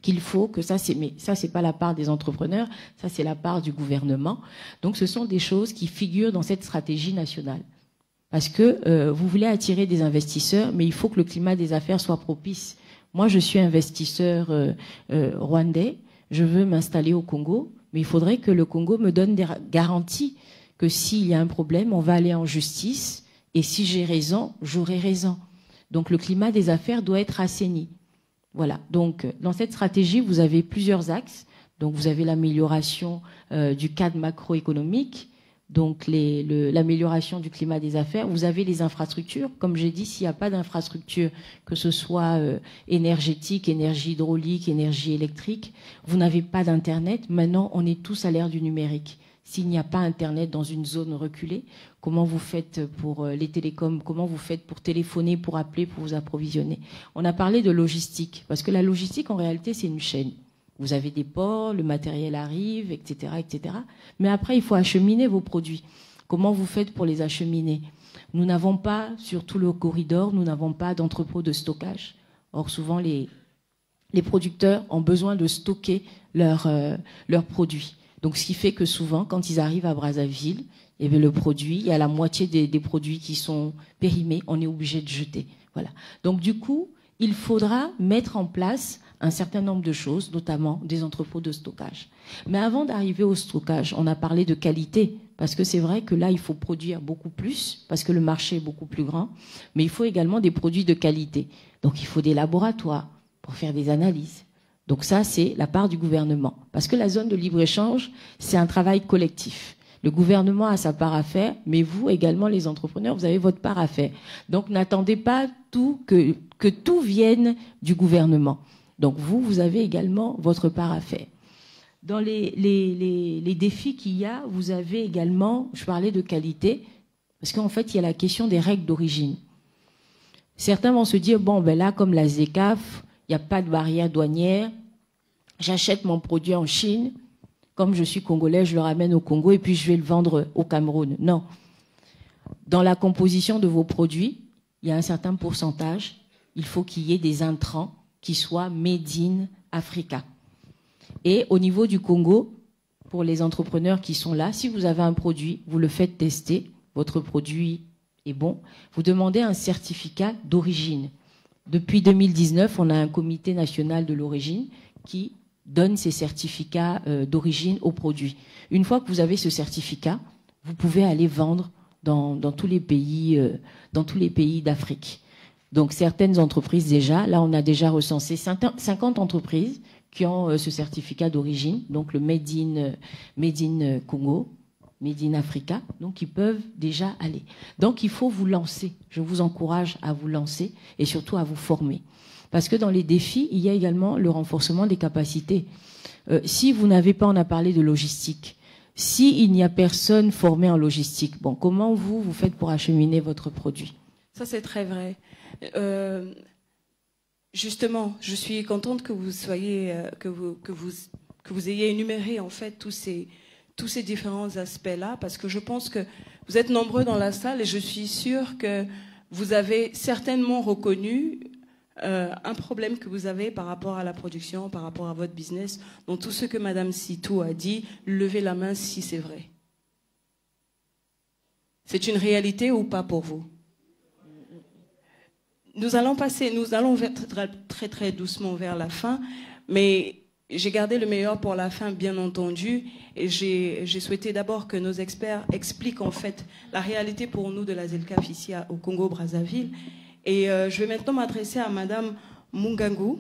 qu'il faut que mais ça, c'est pas la part des entrepreneurs, ça, c'est la part du gouvernement. Donc, ce sont des choses qui figurent dans cette stratégie nationale. Parce que vous voulez attirer des investisseurs, mais il faut que le climat des affaires soit propice. Moi, je suis investisseur rwandais, je veux m'installer au Congo, mais il faudrait que le Congo me donne des garanties que s'il y a un problème, on va aller en justice, et si j'ai raison, j'aurai raison. Donc, le climat des affaires doit être assaini. Voilà. Donc, dans cette stratégie, vous avez plusieurs axes. Donc, vous avez l'amélioration du cadre macroéconomique, donc l'amélioration du climat des affaires. Vous avez les infrastructures. Comme j'ai dit, s'il n'y a pas d'infrastructure, que ce soit énergétique, énergie hydraulique, énergie électrique, vous n'avez pas d'Internet. Maintenant, on est tous à l'ère du numérique. S'il n'y a pas Internet dans une zone reculée, comment vous faites pour les télécoms? Comment vous faites pour téléphoner, pour appeler, pour vous approvisionner? On a parlé de logistique, parce que la logistique, en réalité, c'est une chaîne. Vous avez des ports, le matériel arrive, etc., etc. Mais après, il faut acheminer vos produits. Comment vous faites pour les acheminer? Nous n'avons pas, sur tout le corridor, nous n'avons pas d'entrepôt de stockage. Or, souvent, les producteurs ont besoin de stocker leurs produits. Donc, ce qui fait que souvent, quand ils arrivent à Brazzaville, eh bien, le produit, il y a la moitié des produits qui sont périmés, on est obligé de jeter. Voilà. Donc, du coup, il faudra mettre en place un certain nombre de choses, notamment des entrepôts de stockage. Mais avant d'arriver au stockage, on a parlé de qualité, parce que c'est vrai que là, il faut produire beaucoup plus, parce que le marché est beaucoup plus grand, mais il faut également des produits de qualité. Donc, il faut des laboratoires pour faire des analyses. Donc ça, c'est la part du gouvernement. Parce que la zone de libre-échange, c'est un travail collectif. Le gouvernement a sa part à faire, mais vous également, les entrepreneurs, vous avez votre part à faire. Donc n'attendez pas que tout vienne du gouvernement. Donc vous avez également votre part à faire. Dans les défis qu'il y a, vous avez également, je parlais de qualité, parce qu'en fait, il y a la question des règles d'origine. Certains vont se dire, bon, ben là, comme la ZLECAf, il n'y a pas de barrière douanière, j'achète mon produit en Chine, comme je suis congolais, je le ramène au Congo et puis je vais le vendre au Cameroun. Non. Dans la composition de vos produits, il y a un certain pourcentage, il faut qu'il y ait des intrants qui soient made in Africa. Et au niveau du Congo, pour les entrepreneurs qui sont là, si vous avez un produit, vous le faites tester, votre produit est bon, vous demandez un certificat d'origine. Depuis 2019, on a un comité national de l'origine qui donne ces certificats d'origine aux produits. Une fois que vous avez ce certificat, vous pouvez aller vendre dans tous les pays d'Afrique. Donc certaines entreprises déjà, là on a déjà recensé 50 entreprises qui ont ce certificat d'origine, donc le Made in Congo, Made in Africa, donc ils peuvent déjà aller. Donc il faut vous lancer. Je vous encourage à vous lancer et surtout à vous former. Parce que dans les défis, il y a également le renforcement des capacités. Si vous n'avez pas, on a parlé de logistique, s'il n'y a personne formé en logistique, bon, comment vous faites pour acheminer votre produit? Ça, c'est très vrai. Justement, je suis contente que vous soyez, que vous ayez énuméré en fait tous ces différents aspects-là, parce que je pense que vous êtes nombreux dans la salle et je suis sûre que vous avez certainement reconnu un problème que vous avez par rapport à la production, par rapport à votre business. Donc tout ce que Madame Sitou a dit, levez la main si c'est vrai. C'est une réalité ou pas pour vous? Nous allons très très doucement vers la fin, mais j'ai gardé le meilleur pour la fin, bien entendu, et j'ai souhaité d'abord que nos experts expliquent en fait la réalité pour nous de la ZLECAf ici au Congo-Brazzaville. Et je vais maintenant m'adresser à Madame Mungangu.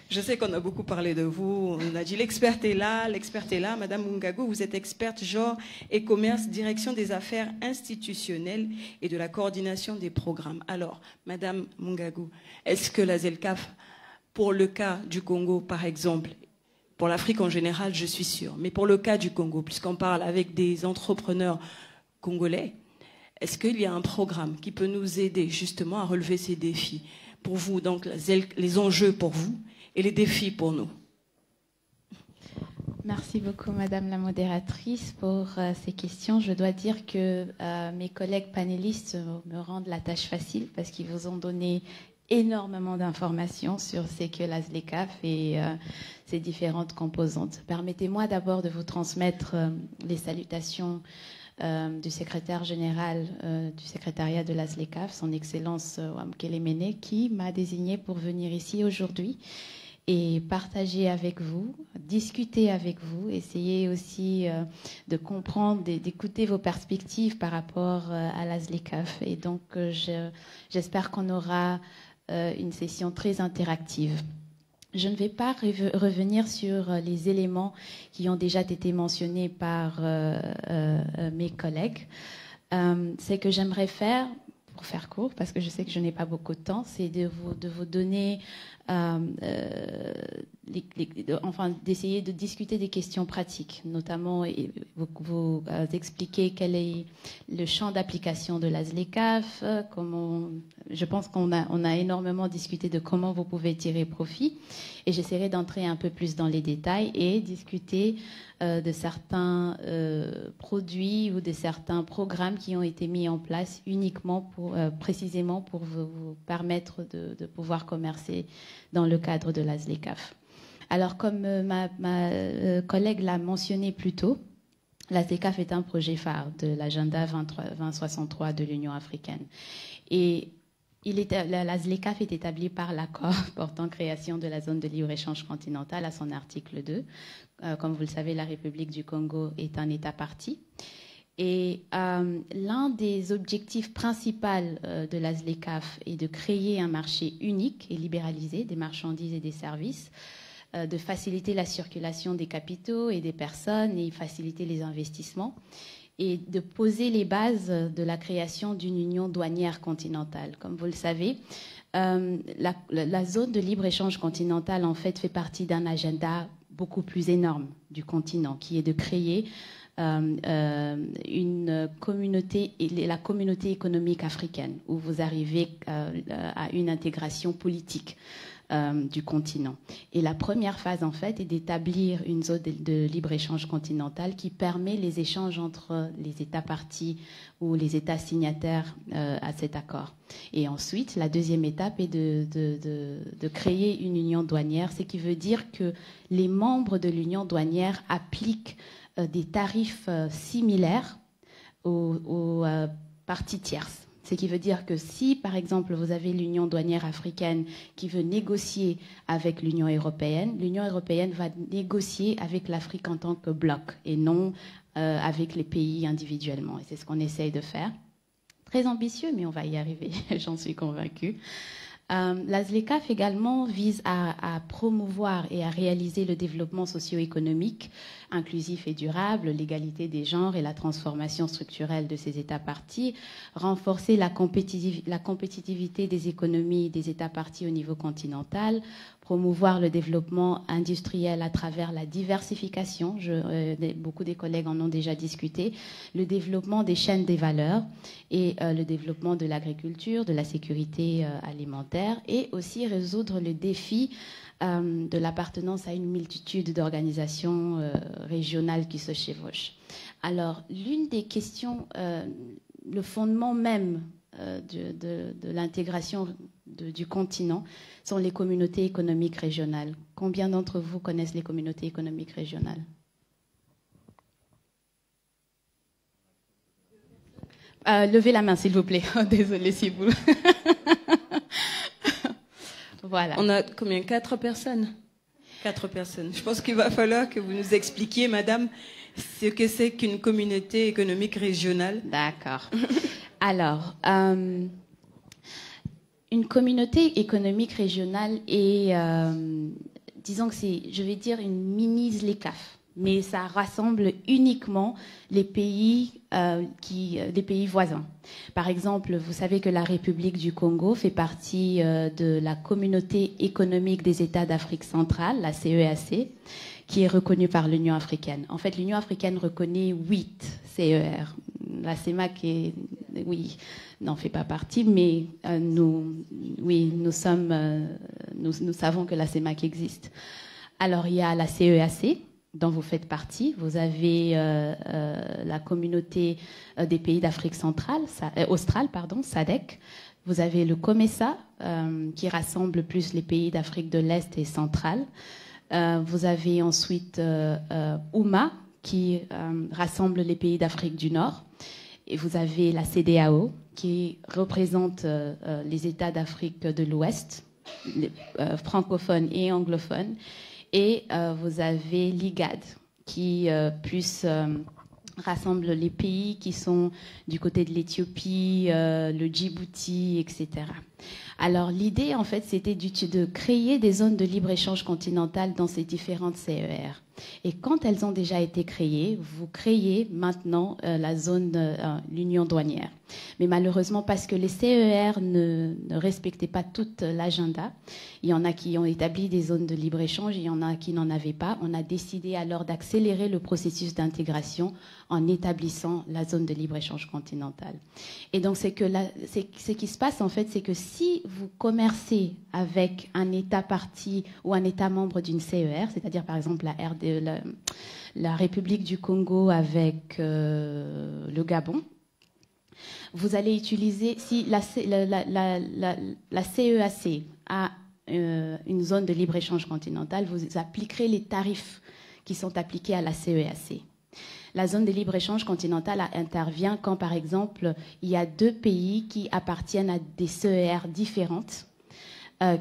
Je sais qu'on a beaucoup parlé de vous. On a dit l'experte est là. Madame Mungangu, vous êtes experte genre et commerce, direction des affaires institutionnelles et de la coordination des programmes. Alors, Madame Mungangu, est-ce que la ZLECAf, pour le cas du Congo par exemple, pour l'Afrique en général, je suis sûre, mais pour le cas du Congo, puisqu'on parle avec des entrepreneurs congolais, est-ce qu'il y a un programme qui peut nous aider justement à relever ces défis pour vous, donc les enjeux pour vous et les défis pour nous? Merci beaucoup, Madame la modératrice, pour ces questions. Je dois dire que mes collègues panélistes me rendent la tâche facile parce qu'ils vous ont donné énormément d'informations sur ce que la ZLECAf et ses différentes composantes. Permettez-moi d'abord de vous transmettre les salutations du secrétaire général du secrétariat de la ZLECAf, son Excellence Wamkele Mene, qui m'a désigné pour venir ici aujourd'hui et partager avec vous, discuter avec vous, essayer aussi de comprendre, d'écouter vos perspectives par rapport à la ZLECAf. Et donc, j'espère qu'on aura une session très interactive. Je ne vais pas revenir sur les éléments qui ont déjà été mentionnés par mes collègues. Ce que j'aimerais faire, pour faire court, parce que je sais que je n'ai pas beaucoup de temps, c'est de vous donner d'essayer de discuter des questions pratiques, notamment vous expliquer quel est le champ d'application de la ZLECAf, je pense qu'on a énormément discuté de comment vous pouvez tirer profit, et j'essaierai d'entrer un peu plus dans les détails et discuter de certains produits ou de certains programmes qui ont été mis en place uniquement précisément pour vous permettre de pouvoir commercer dans le cadre de la ZLECAf. Alors, comme ma collègue l'a mentionné plus tôt, la ZLECAf est un projet phare de l'agenda 2063 de l'Union africaine. Et la ZLECAf est établie par l'accord portant création de la zone de libre-échange continentale à son article 2. Comme vous le savez, la République du Congo est un État partie. Et l'un des objectifs principaux de la ZLECAf est de créer un marché unique et libéralisé des marchandises et des services, de faciliter la circulation des capitaux et des personnes et faciliter les investissements, et de poser les bases de la création d'une union douanière continentale. Comme vous le savez, la zone de libre-échange continentale, en fait, fait partie d'un agenda beaucoup plus énorme du continent, qui est de créer une communauté, la communauté économique africaine, où vous arrivez à une intégration politique du continent. Et la première phase, en fait, est d'établir une zone de libre-échange continentale qui permet les échanges entre les États parties ou les États signataires à cet accord. Et ensuite, la deuxième étape est de créer une union douanière, ce qui veut dire que les membres de l'union douanière appliquent des tarifs similaires aux parties tierces. Ce qui veut dire que si, par exemple, vous avez l'Union douanière africaine qui veut négocier avec l'Union européenne va négocier avec l'Afrique en tant que bloc et non avec les pays individuellement. Et c'est ce qu'on essaye de faire. Très ambitieux, mais on va y arriver, j'en suis convaincue. La ZLECAf également vise à promouvoir et à réaliser le développement socio-économique inclusif et durable, l'égalité des genres et la transformation structurelle de ces États parties, renforcer la compétitivité des économies des États parties au niveau continental, promouvoir le développement industriel à travers la diversification, beaucoup des collègues en ont déjà discuté, le développement des chaînes des valeurs et le développement de l'agriculture, de la sécurité alimentaire, et aussi résoudre le défi de l'appartenance à une multitude d'organisations régionales qui se chevauchent. Alors, l'une des questions, le fondement même de l'intégration du continent sont les communautés économiques régionales. Combien d'entre vous connaissent les communautés économiques régionales? Levez la main, s'il vous plaît. Désolée si vous... Voilà. On a combien? 4 personnes? 4 personnes. Je pense qu'il va falloir que vous nous expliquiez, madame, ce que c'est qu'une communauté économique régionale. D'accord. Alors, une communauté économique régionale est, disons que c'est, je vais dire, une mini ZLECAf, mais ça rassemble uniquement les pays voisins. Par exemple, vous savez que la République du Congo fait partie de la communauté économique des États d'Afrique centrale, la CEAC, qui est reconnue par l'Union africaine. En fait, l'Union africaine reconnaît 8 CER. La CEMAC n'en fait pas partie, mais nous savons que la CEMAC existe. Alors, il y a la CEAC, dont vous faites partie. Vous avez la communauté des pays d'Afrique australe, SADC. Vous avez le COMESA, qui rassemble plus les pays d'Afrique de l'Est et centrale. Vous avez ensuite UMA, qui rassemble les pays d'Afrique du Nord. Et vous avez la CEDEAO, qui représente les États d'Afrique de l'Ouest, francophones et anglophones. Et vous avez l'IGAD, qui rassemble les pays qui sont du côté de l'Éthiopie, le Djibouti, etc. Alors l'idée, en fait, c'était de créer des zones de libre-échange continental dans ces différentes CER. Et quand elles ont déjà été créées, vous créez maintenant la zone, l'union douanière. Mais malheureusement, parce que les CER ne respectaient pas toute l'agenda, il y en a qui ont établi des zones de libre-échange, il y en a qui n'en avaient pas. On a décidé alors d'accélérer le processus d'intégration en établissant la zone de libre-échange continentale. Et donc, ce qui se passe, en fait, c'est que si vous commercez avec un État partie ou un État membre d'une CER, c'est-à-dire, par exemple, la République du Congo avec le Gabon, vous allez utiliser, si la CEAC a une zone de libre-échange continentale, vous appliquerez les tarifs qui sont appliqués à la CEAC. La zone de libre-échange continentale intervient quand, par exemple, il y a deux pays qui appartiennent à des CER différentes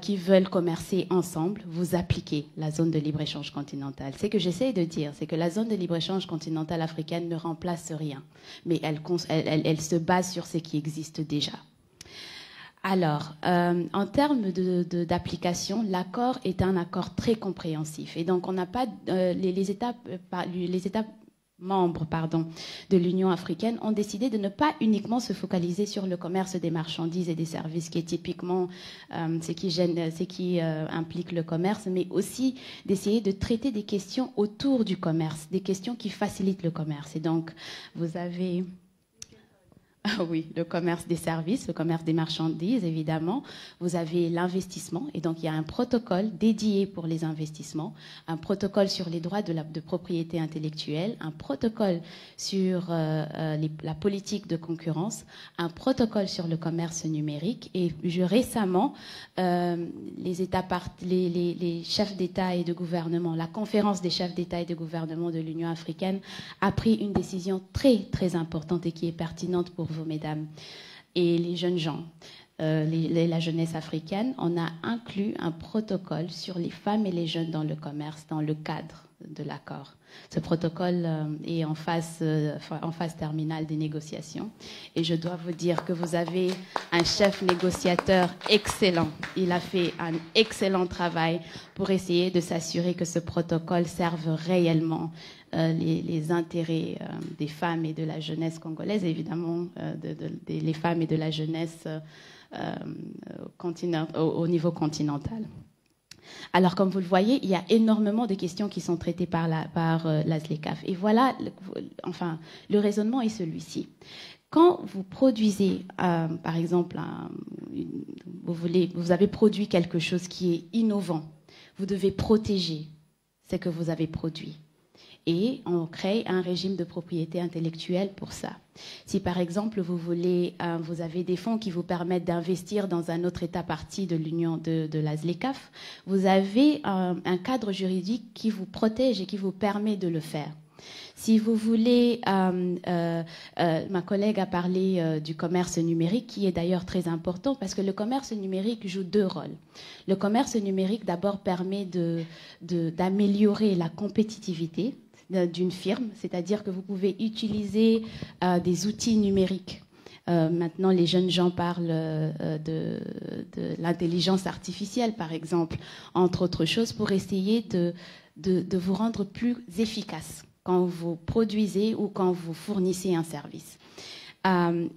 qui veulent commercer ensemble, vous appliquez la zone de libre-échange continentale. Ce que j'essaie de dire, c'est que la zone de libre-échange continentale africaine ne remplace rien, mais elle se base sur ce qui existe déjà. Alors, en termes d'application, l'accord est un accord très compréhensif. Et donc, on n'a pas les États membres de l'Union africaine ont décidé de ne pas uniquement se focaliser sur le commerce des marchandises et des services, qui est typiquement ce qui implique le commerce, mais aussi d'essayer de traiter des questions autour du commerce, des questions qui facilitent le commerce. Et donc, vous avez... oui, le commerce des services, le commerce des marchandises, évidemment. Vous avez l'investissement, et donc il y a un protocole dédié pour les investissements, un protocole sur les droits de propriété intellectuelle, un protocole sur la politique de concurrence, un protocole sur le commerce numérique. Et récemment, les chefs d'État et de gouvernement, la conférence des chefs d'État et de gouvernement de l'Union africaine a pris une décision très, très importante et qui est pertinente pour vous, mesdames, et les jeunes gens, la jeunesse africaine. On a inclus un protocole sur les femmes et les jeunes dans le commerce, dans le cadre de l'accord. Ce protocole est en phase terminale des négociations. Et je dois vous dire que vous avez un chef négociateur excellent. Il a fait un excellent travail pour essayer de s'assurer que ce protocole serve réellement les intérêts des femmes et de la jeunesse congolaise, évidemment les femmes et de la jeunesse au niveau continental. Alors, comme vous le voyez, il y a énormément de questions qui sont traitées par la ZLECAf. Et voilà, le raisonnement est celui-ci. Quand vous produisez, par exemple, vous avez produit quelque chose qui est innovant, vous devez protéger ce que vous avez produit. Et on crée un régime de propriété intellectuelle pour ça. Si par exemple vous avez des fonds qui vous permettent d'investir dans un autre État partie de l'Union de la ZLECAf, vous avez un cadre juridique qui vous protège et qui vous permet de le faire. Si vous voulez, ma collègue a parlé du commerce numérique, qui est d'ailleurs très important parce que le commerce numérique joue deux rôles. Le commerce numérique d'abord permet d'améliorer la compétitivité d'une firme, c'est-à-dire que vous pouvez utiliser des outils numériques. Maintenant, les jeunes gens parlent de l'intelligence artificielle, par exemple, entre autres choses, pour essayer de vous rendre plus efficace quand vous produisez ou quand vous fournissez un service.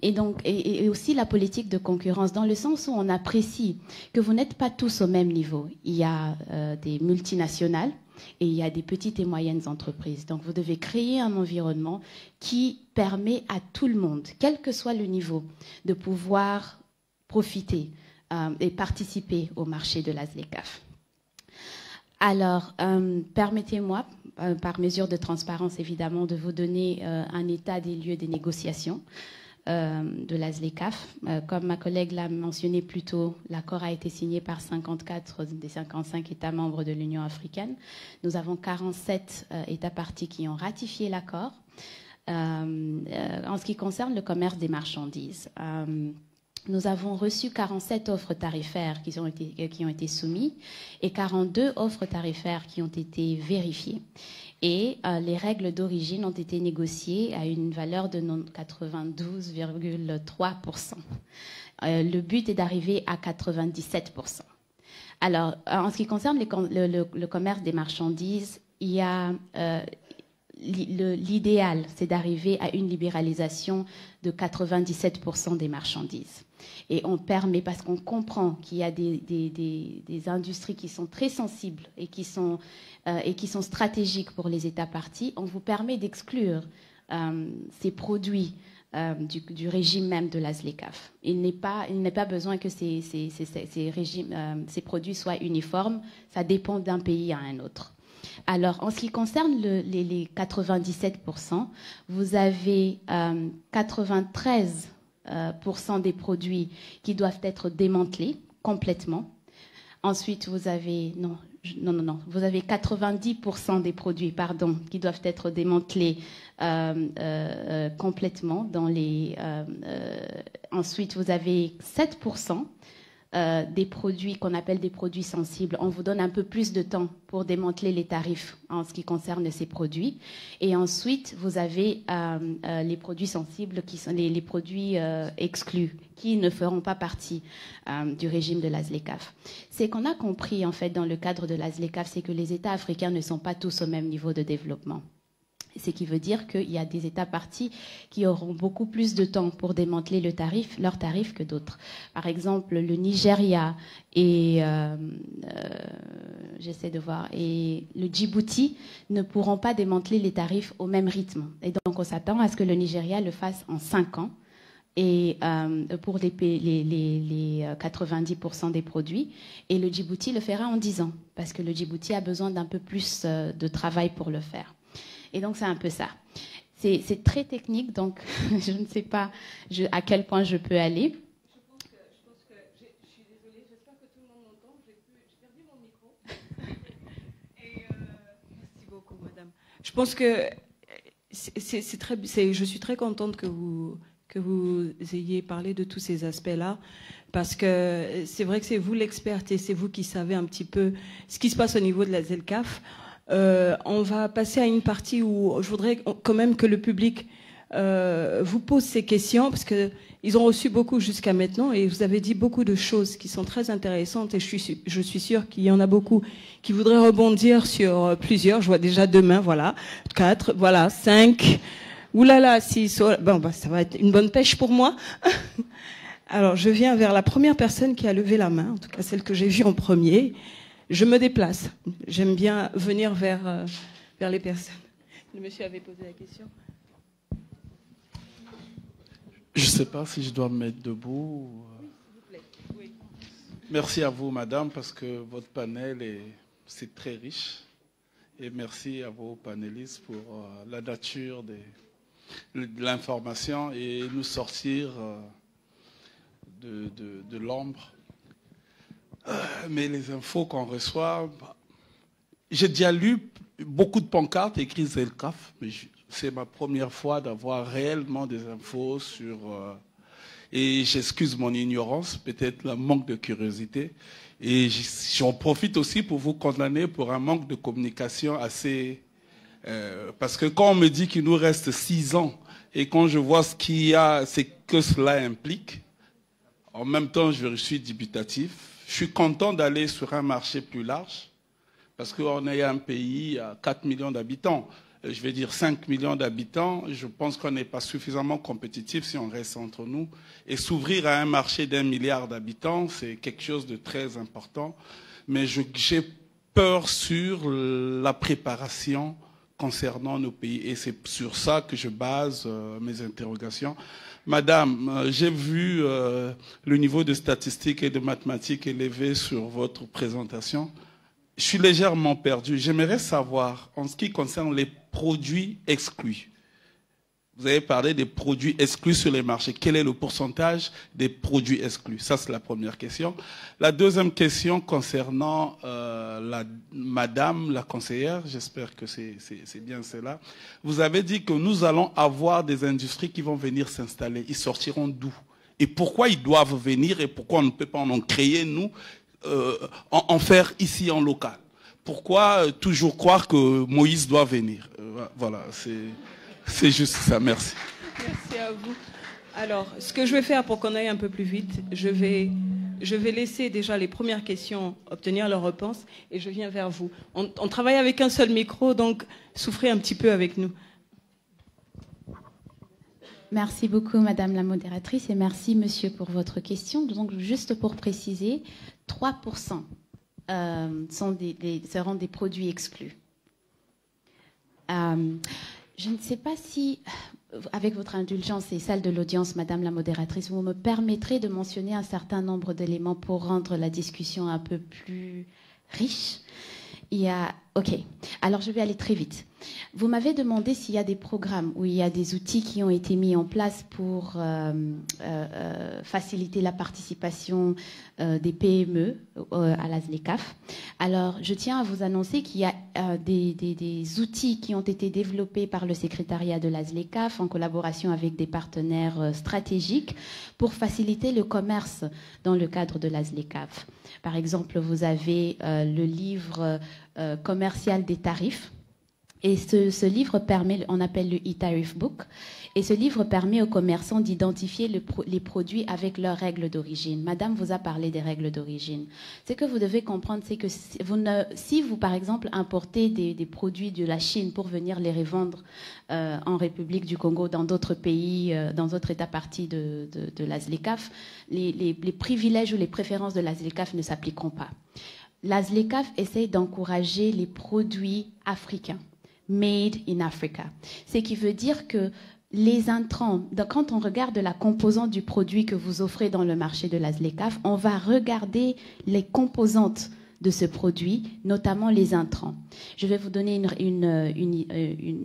Et aussi la politique de concurrence, dans le sens où on apprécie que vous n'êtes pas tous au même niveau. Il y a des multinationales et il y a des petites et moyennes entreprises. Donc vous devez créer un environnement qui permet à tout le monde, quel que soit le niveau, de pouvoir profiter et participer au marché de la ZLECAf. Alors, permettez-moi, par mesure de transparence évidemment, de vous donner un état des lieux des négociations de la ZLECAf. Comme ma collègue l'a mentionné plus tôt, l'accord a été signé par 54 des 55 États membres de l'Union africaine. Nous avons 47 États parties qui ont ratifié l'accord. En ce qui concerne le commerce des marchandises, nous avons reçu 47 offres tarifaires qui ont été soumises et 42 offres tarifaires qui ont été vérifiées. Et les règles d'origine ont été négociées à une valeur de 92,3%. Le but est d'arriver à 97%. Alors, en ce qui concerne le commerce des marchandises, il y a l'idéal, c'est d'arriver à une libéralisation de 97% des marchandises. Et on permet, parce qu'on comprend qu'il y a des industries qui sont très sensibles et qui sont stratégiques pour les États parties, on vous permet d'exclure ces produits du régime même de la ZLECAf. Il n'est pas besoin que ces produits soient uniformes, ça dépend d'un pays à un autre. Alors, en ce qui concerne les 97%, vous avez 93% des produits qui doivent être démantelés complètement. Ensuite, vous avez... vous avez 90% des produits, qui doivent être démantelés complètement. Ensuite, vous avez 7% des produits qu'on appelle des produits sensibles. On vous donne un peu plus de temps pour démanteler les tarifs en ce qui concerne ces produits. Et ensuite, vous avez les produits sensibles qui sont les produits exclus, qui ne feront pas partie du régime de la ZLECAf. C'est qu'on a compris, en fait, dans le cadre de la ZLECAf, c'est que les États africains ne sont pas tous au même niveau de développement. Ce qui veut dire qu'il y a des États parties qui auront beaucoup plus de temps pour démanteler leurs tarifs que d'autres. Par exemple, le Nigeria et j'essaie de voir, et le Djibouti ne pourront pas démanteler les tarifs au même rythme. Et donc, on s'attend à ce que le Nigeria le fasse en 5 ans. Et pour les 90% des produits. Et le Djibouti le fera en 10 ans, parce que le Djibouti a besoin d'un peu plus de travail pour le faire. Et donc, c'est un peu ça. C'est très technique, donc je ne sais pas à quel point je peux aller. Je suis désolée, j'espère que tout le monde m'entend. J'ai perdu mon micro. Merci beaucoup, madame. Je pense que je suis très contente que vous ayez parlé de tous ces aspects-là, parce que c'est vrai que c'est vous l'experte et c'est vous qui savez un petit peu ce qui se passe au niveau de la ZLECAf. On va passer à une partie où je voudrais quand même que le public vous pose ces questions, parce qu'ils ont reçu beaucoup jusqu'à maintenant et vous avez dit beaucoup de choses qui sont très intéressantes, et je suis sûre qu'il y en a beaucoup qui voudraient rebondir sur plusieurs. Je vois déjà 2 mains, voilà, 4, voilà, 5... Ouh là là, 6, bon, ça va être une bonne pêche pour moi. Alors, je viens vers la première personne qui a levé la main, en tout cas celle que j'ai vue en premier. Je me déplace. J'aime bien venir vers les personnes. Le monsieur avait posé la question. Je ne sais pas si je dois me mettre debout. Oui, s'il vous plaît. Oui. Merci à vous, madame, parce que votre panel, c'est très riche. Et merci à vos panélistes pour la nature de l'information et nous sortir de l'ombre. Mais les infos qu'on reçoit, j'ai déjà lu beaucoup de pancartes écrites ZLECAf, mais c'est ma première fois d'avoir réellement des infos sur... et j'excuse mon ignorance, peut-être le manque de curiosité. Et j'en profite aussi pour vous condamner pour un manque de communication assez... parce que quand on me dit qu'il nous reste 6 ans, et quand je vois ce qu'il y a, c'est que cela implique, en même temps je suis dubitatif. Je suis content d'aller sur un marché plus large, parce qu'on est un pays à 4 millions d'habitants. Je vais dire 5 millions d'habitants. Je pense qu'on n'est pas suffisamment compétitif si on reste entre nous. Et s'ouvrir à un marché d'1 milliard d'habitants, c'est quelque chose de très important. Mais j'ai peur sur la préparation concernant nos pays. Et c'est sur ça que je base mes interrogations. Madame, j'ai vu le niveau de statistiques et de mathématiques élevé sur votre présentation. Je suis légèrement perdu. J'aimerais savoir, en ce qui concerne les produits exclus, vous avez parlé des produits exclus sur les marchés. Quel est le pourcentage des produits exclus? Ça, c'est la première question. La deuxième question concernant madame la conseillère, j'espère que c'est bien cela. Vous avez dit que nous allons avoir des industries qui vont venir s'installer. Ils sortiront d'où? Et pourquoi ils doivent venir et pourquoi on ne peut pas en créer, nous, en faire ici en local? Pourquoi toujours croire que Moïse doit venir? Voilà, c'est juste ça, merci. Merci à vous. Alors, ce que je vais faire pour qu'on aille un peu plus vite, je vais Je vais laisser déjà les premières questions obtenir leur réponse et je viens vers vous. On travaille avec un seul micro, donc souffrez un petit peu avec nous. Merci beaucoup, Madame la modératrice, et merci, Monsieur, pour votre question. Donc, juste pour préciser, 3% seront des produits exclus. Je ne sais pas si, avec votre indulgence et celle de l'audience, Madame la modératrice, vous me permettrez de mentionner un certain nombre d'éléments pour rendre la discussion un peu plus riche. Ok, alors je vais aller très vite. Vous m'avez demandé s'il y a des programmes ou il y a des outils qui ont été mis en place pour faciliter la participation des PME à la ZLECAf. Alors, je tiens à vous annoncer qu'il y a des outils qui ont été développés par le secrétariat de la ZLECAf en collaboration avec des partenaires stratégiques pour faciliter le commerce dans le cadre de la ZLECAf. Par exemple, vous avez le livre commercial des tarifs. Et ce livre permet, on appelle le e-Tariff Book, et ce livre permet aux commerçants d'identifier les produits avec leurs règles d'origine. Madame vous a parlé des règles d'origine. Ce que vous devez comprendre, c'est que si vous, par exemple, importez des produits de la Chine pour venir les revendre en République du Congo, dans d'autres pays, dans d'autres États parties de la ZLECAf, les privilèges ou les préférences de la ZLECAf ne s'appliqueront pas. La ZLECAf essaie d'encourager les produits africains. Made in Africa. Ce qui veut dire que les intrants, quand on regarde la composante du produit que vous offrez dans le marché de la ZLECAf, on va regarder les composantes de ce produit, notamment les intrants. Je vais vous donner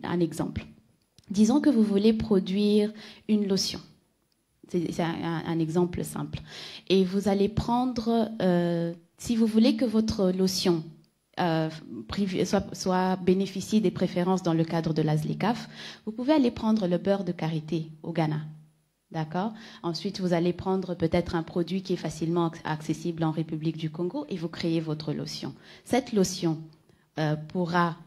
un exemple. Disons que vous voulez produire une lotion. C'est un exemple simple. Et vous allez prendre, si vous voulez que votre lotion soit bénéficier des préférences dans le cadre de la ZLECAf, vous pouvez aller prendre le beurre de karité au Ghana. D'accord ? Ensuite, vous allez prendre peut-être un produit qui est facilement accessible en République du Congo et vous créez votre lotion. Cette lotion pourra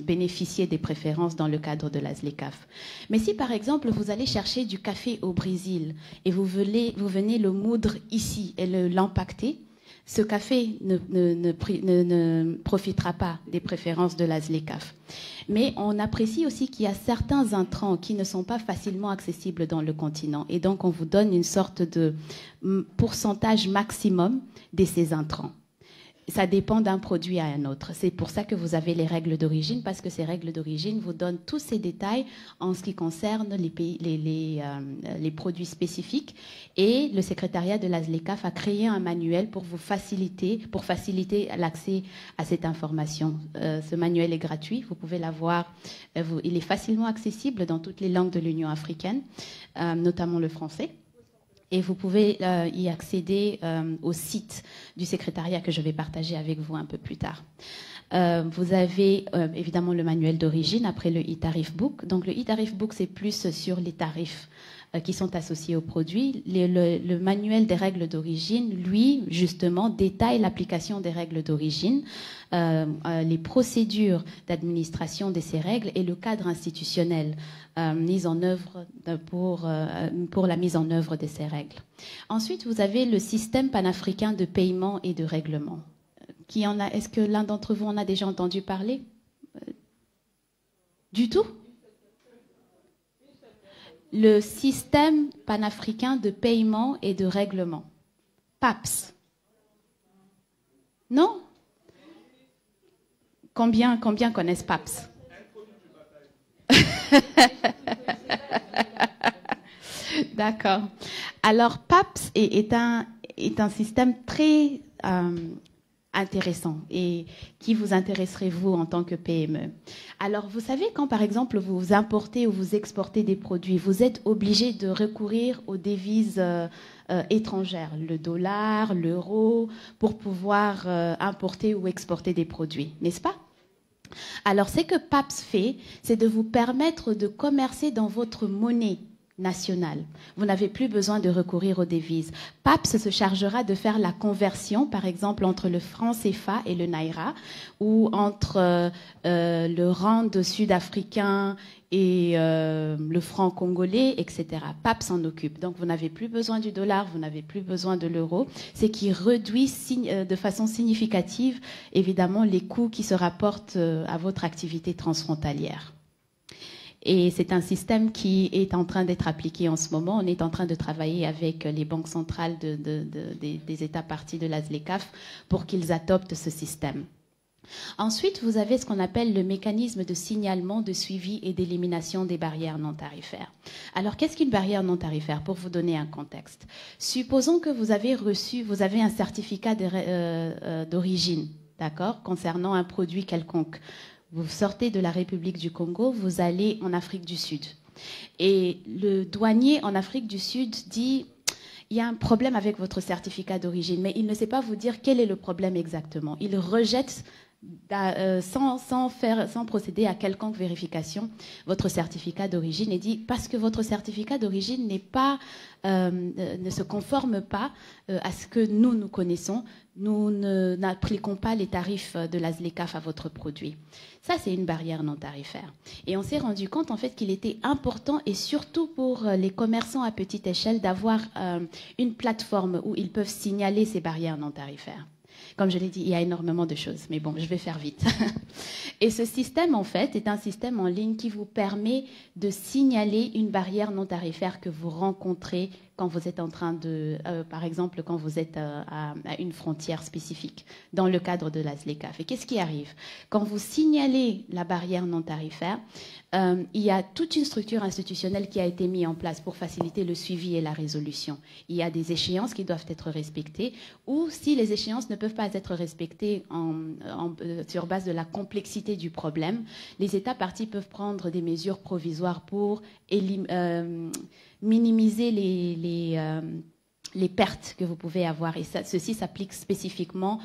bénéficier des préférences dans le cadre de la ZLECAf. Mais si, par exemple, vous allez chercher du café au Brésil et vous venez le moudre ici et l'empacter, ce café ne profitera pas des préférences de la ZLECAf. Mais on apprécie aussi qu'il y a certains intrants qui ne sont pas facilement accessibles dans le continent. Et donc, on vous donne une sorte de pourcentage maximum de ces intrants. Ça dépend d'un produit à un autre. C'est pour ça que vous avez les règles d'origine, parce que ces règles d'origine vous donnent tous ces détails en ce qui concerne les produits spécifiques. Et le secrétariat de la ZLECAf a créé un manuel pour faciliter l'accès à cette information. Ce manuel est gratuit, vous pouvez l'avoir. Il est facilement accessible dans toutes les langues de l'Union africaine, notamment le français. Et vous pouvez y accéder au site du secrétariat que je vais partager avec vous un peu plus tard. Vous avez évidemment le manuel d'origine après le e-Tariff Book. Donc le e-Tariff Book, c'est plus sur les tarifs qui sont associés aux produits. Le manuel des règles d'origine, lui, justement, détaille l'application des règles d'origine, les procédures d'administration de ces règles et le cadre institutionnel mis en œuvre pour la mise en œuvre de ces règles. Ensuite, vous avez le système panafricain de paiement et de règlement. Est-ce que l'un d'entre vous en a déjà entendu parler? Du tout? Le système panafricain de paiement et de règlement. PAPS. Non? Combien connaissent PAPS? D'accord. Alors, PAPS est un système très intéressant et qui vous intéresserait, vous, en tant que PME. Alors, vous savez, quand, par exemple, vous importez ou vous exportez des produits, vous êtes obligé de recourir aux devises étrangères, le dollar, l'euro, pour pouvoir importer ou exporter des produits, n'est-ce pas? Alors, ce que PAPS fait, c'est de vous permettre de commercer dans votre monnaie national. Vous n'avez plus besoin de recourir aux devises. PAPS se chargera de faire la conversion, par exemple, entre le franc CFA et le Naira, ou entre le rand sud-africain et le franc congolais, etc. PAPS s'en occupe. Donc, vous n'avez plus besoin du dollar, vous n'avez plus besoin de l'euro. C'est qui réduit de façon significative, évidemment, les coûts qui se rapportent à votre activité transfrontalière. Et c'est un système qui est en train d'être appliqué en ce moment. On est en train de travailler avec les banques centrales des États parties de la ZLECAf pour qu'ils adoptent ce système. Ensuite, vous avez ce qu'on appelle le mécanisme de signalement, de suivi et d'élimination des barrières non tarifaires. Alors, qu'est-ce qu'une barrière non tarifaire? Pour vous donner un contexte. Supposons que vous avez un certificat d'origine, d'accord, concernant un produit quelconque. Vous sortez de la République du Congo, vous allez en Afrique du Sud. Et le douanier en Afrique du Sud dit, il y a un problème avec votre certificat d'origine, mais il ne sait pas vous dire quel est le problème exactement. Il rejette, sans procéder à quelconque vérification, votre certificat d'origine et dit, parce que votre certificat d'origine ne se conforme pas à ce que nous connaissons, nous n'appliquons pas les tarifs de la ZLECAf à votre produit. Ça, c'est une barrière non tarifaire. Et on s'est rendu compte, en fait, qu'il était important, et surtout pour les commerçants à petite échelle, d'avoir une plateforme où ils peuvent signaler ces barrières non tarifaires. Comme je l'ai dit, il y a énormément de choses, mais bon, je vais faire vite. Et ce système, en fait, est un système en ligne qui vous permet de signaler une barrière non tarifaire que vous rencontrez quand vous êtes en train de, par exemple, quand vous êtes à une frontière spécifique, dans le cadre de la ZLECAf. Et qu'est-ce qui arrive? Quand vous signalez la barrière non tarifaire, il y a toute une structure institutionnelle qui a été mise en place pour faciliter le suivi et la résolution. Il y a des échéances qui doivent être respectées, ou si les échéances ne peuvent pas être respectées sur base de la complexité du problème, les États parties peuvent prendre des mesures provisoires pour minimiser les pertes que vous pouvez avoir. Et ceci s'applique spécifiquement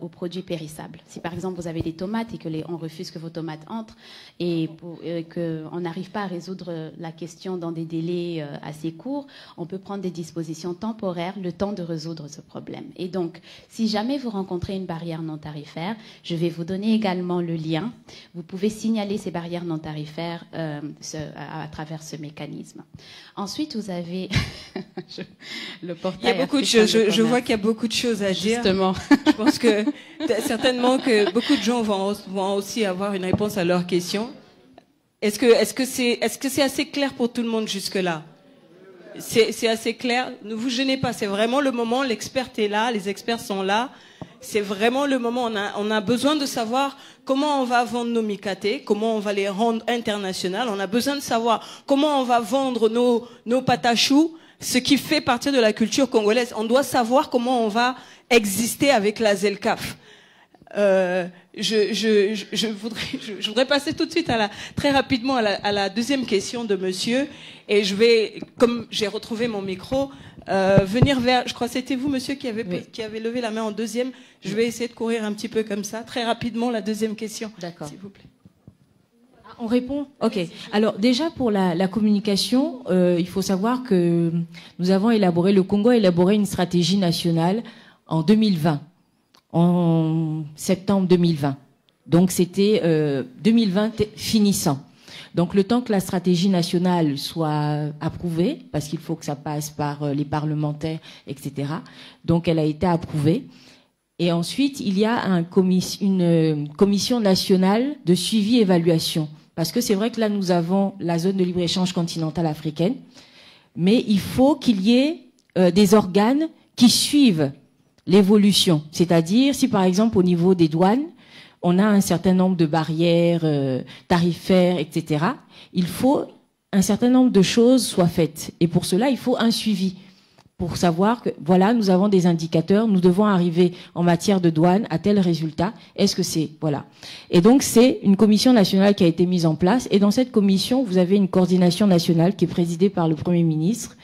aux produits périssables. Si par exemple vous avez des tomates et qu'on refuse que vos tomates entrent et qu'on n'arrive pas à résoudre la question dans des délais assez courts, on peut prendre des dispositions temporaires le temps de résoudre ce problème. Et donc, si jamais vous rencontrez une barrière non tarifaire, je vais vous donner également le lien. Vous pouvez signaler ces barrières non tarifaires à travers ce mécanisme. Ensuite, vous avez le portail. Il y a beaucoup de choses. Je vois qu'il y a beaucoup de choses à dire. Justement. Je pense que certainement que beaucoup de gens vont aussi avoir une réponse à leurs questions. Est-ce que c'est assez clair pour tout le monde jusque-là? C'est assez clair. Ne vous gênez pas. C'est vraiment le moment. L'expert est là. Les experts sont là. C'est vraiment le moment. On a besoin de savoir comment on va vendre nos micatés, comment on va les rendre internationales. On a besoin de savoir comment on va vendre nos patachous, ce qui fait partie de la culture congolaise. On doit savoir comment on va exister avec la ZLECAf. Je voudrais passer tout de suite très rapidement à la deuxième question de monsieur, et je vais, comme j'ai retrouvé mon micro, venir vers, je crois que c'était vous, monsieur, qui avait levé la main en deuxième. Je vais essayer de courir un petit peu comme ça, très rapidement, la deuxième question. D'accord. S'il vous plaît. On répond? Ok. Alors déjà pour la communication, il faut savoir que nous avons élaboré, le Congo a élaboré une stratégie nationale en 2020, en septembre 2020. Donc c'était 2020 finissant. Donc le temps que la stratégie nationale soit approuvée, parce qu'il faut que ça passe par les parlementaires, etc. Donc elle a été approuvée. Et ensuite, il y a une commission nationale de suivi-évaluation. Parce que c'est vrai que là, nous avons la zone de libre-échange continentale africaine, mais il faut qu'il y ait des organes qui suivent l'évolution. C'est-à-dire, si par exemple, au niveau des douanes, on a un certain nombre de barrières tarifaires, etc., il faut un certain nombre de choses soient faites. Et pour cela, il faut un suivi. Pour savoir que, voilà, nous avons des indicateurs, nous devons arriver en matière de douane à tel résultat. Est-ce que c'est, voilà. Et donc, c'est une commission nationale qui a été mise en place. Et dans cette commission, vous avez une coordination nationale qui est présidée par le Premier ministre,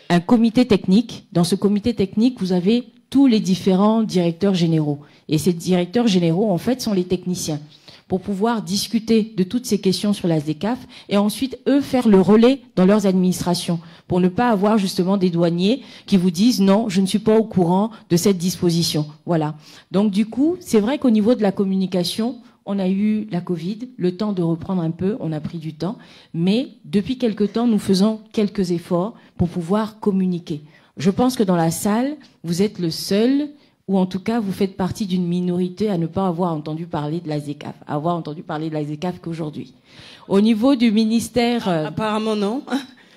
un comité technique. Dans ce comité technique, vous avez tous les différents directeurs généraux. Et ces directeurs généraux, en fait, sont les techniciens. pour pouvoir discuter de toutes ces questions sur la ZECAF et ensuite, eux, faire le relais dans leurs administrations pour ne pas avoir justement des douaniers qui vous disent non, je ne suis pas au courant de cette disposition. Voilà. Donc du coup, c'est vrai qu'au niveau de la communication, on a eu la Covid, le temps de reprendre un peu, on a pris du temps, mais depuis quelque temps, nous faisons quelques efforts pour pouvoir communiquer. Je pense que dans la salle, vous êtes le seul, ou en tout cas, vous faites partie d'une minorité à ne pas avoir entendu parler de la ZECAF, à avoir entendu parler de la ZECAF qu'aujourd'hui. Au niveau du ministère... Apparemment non.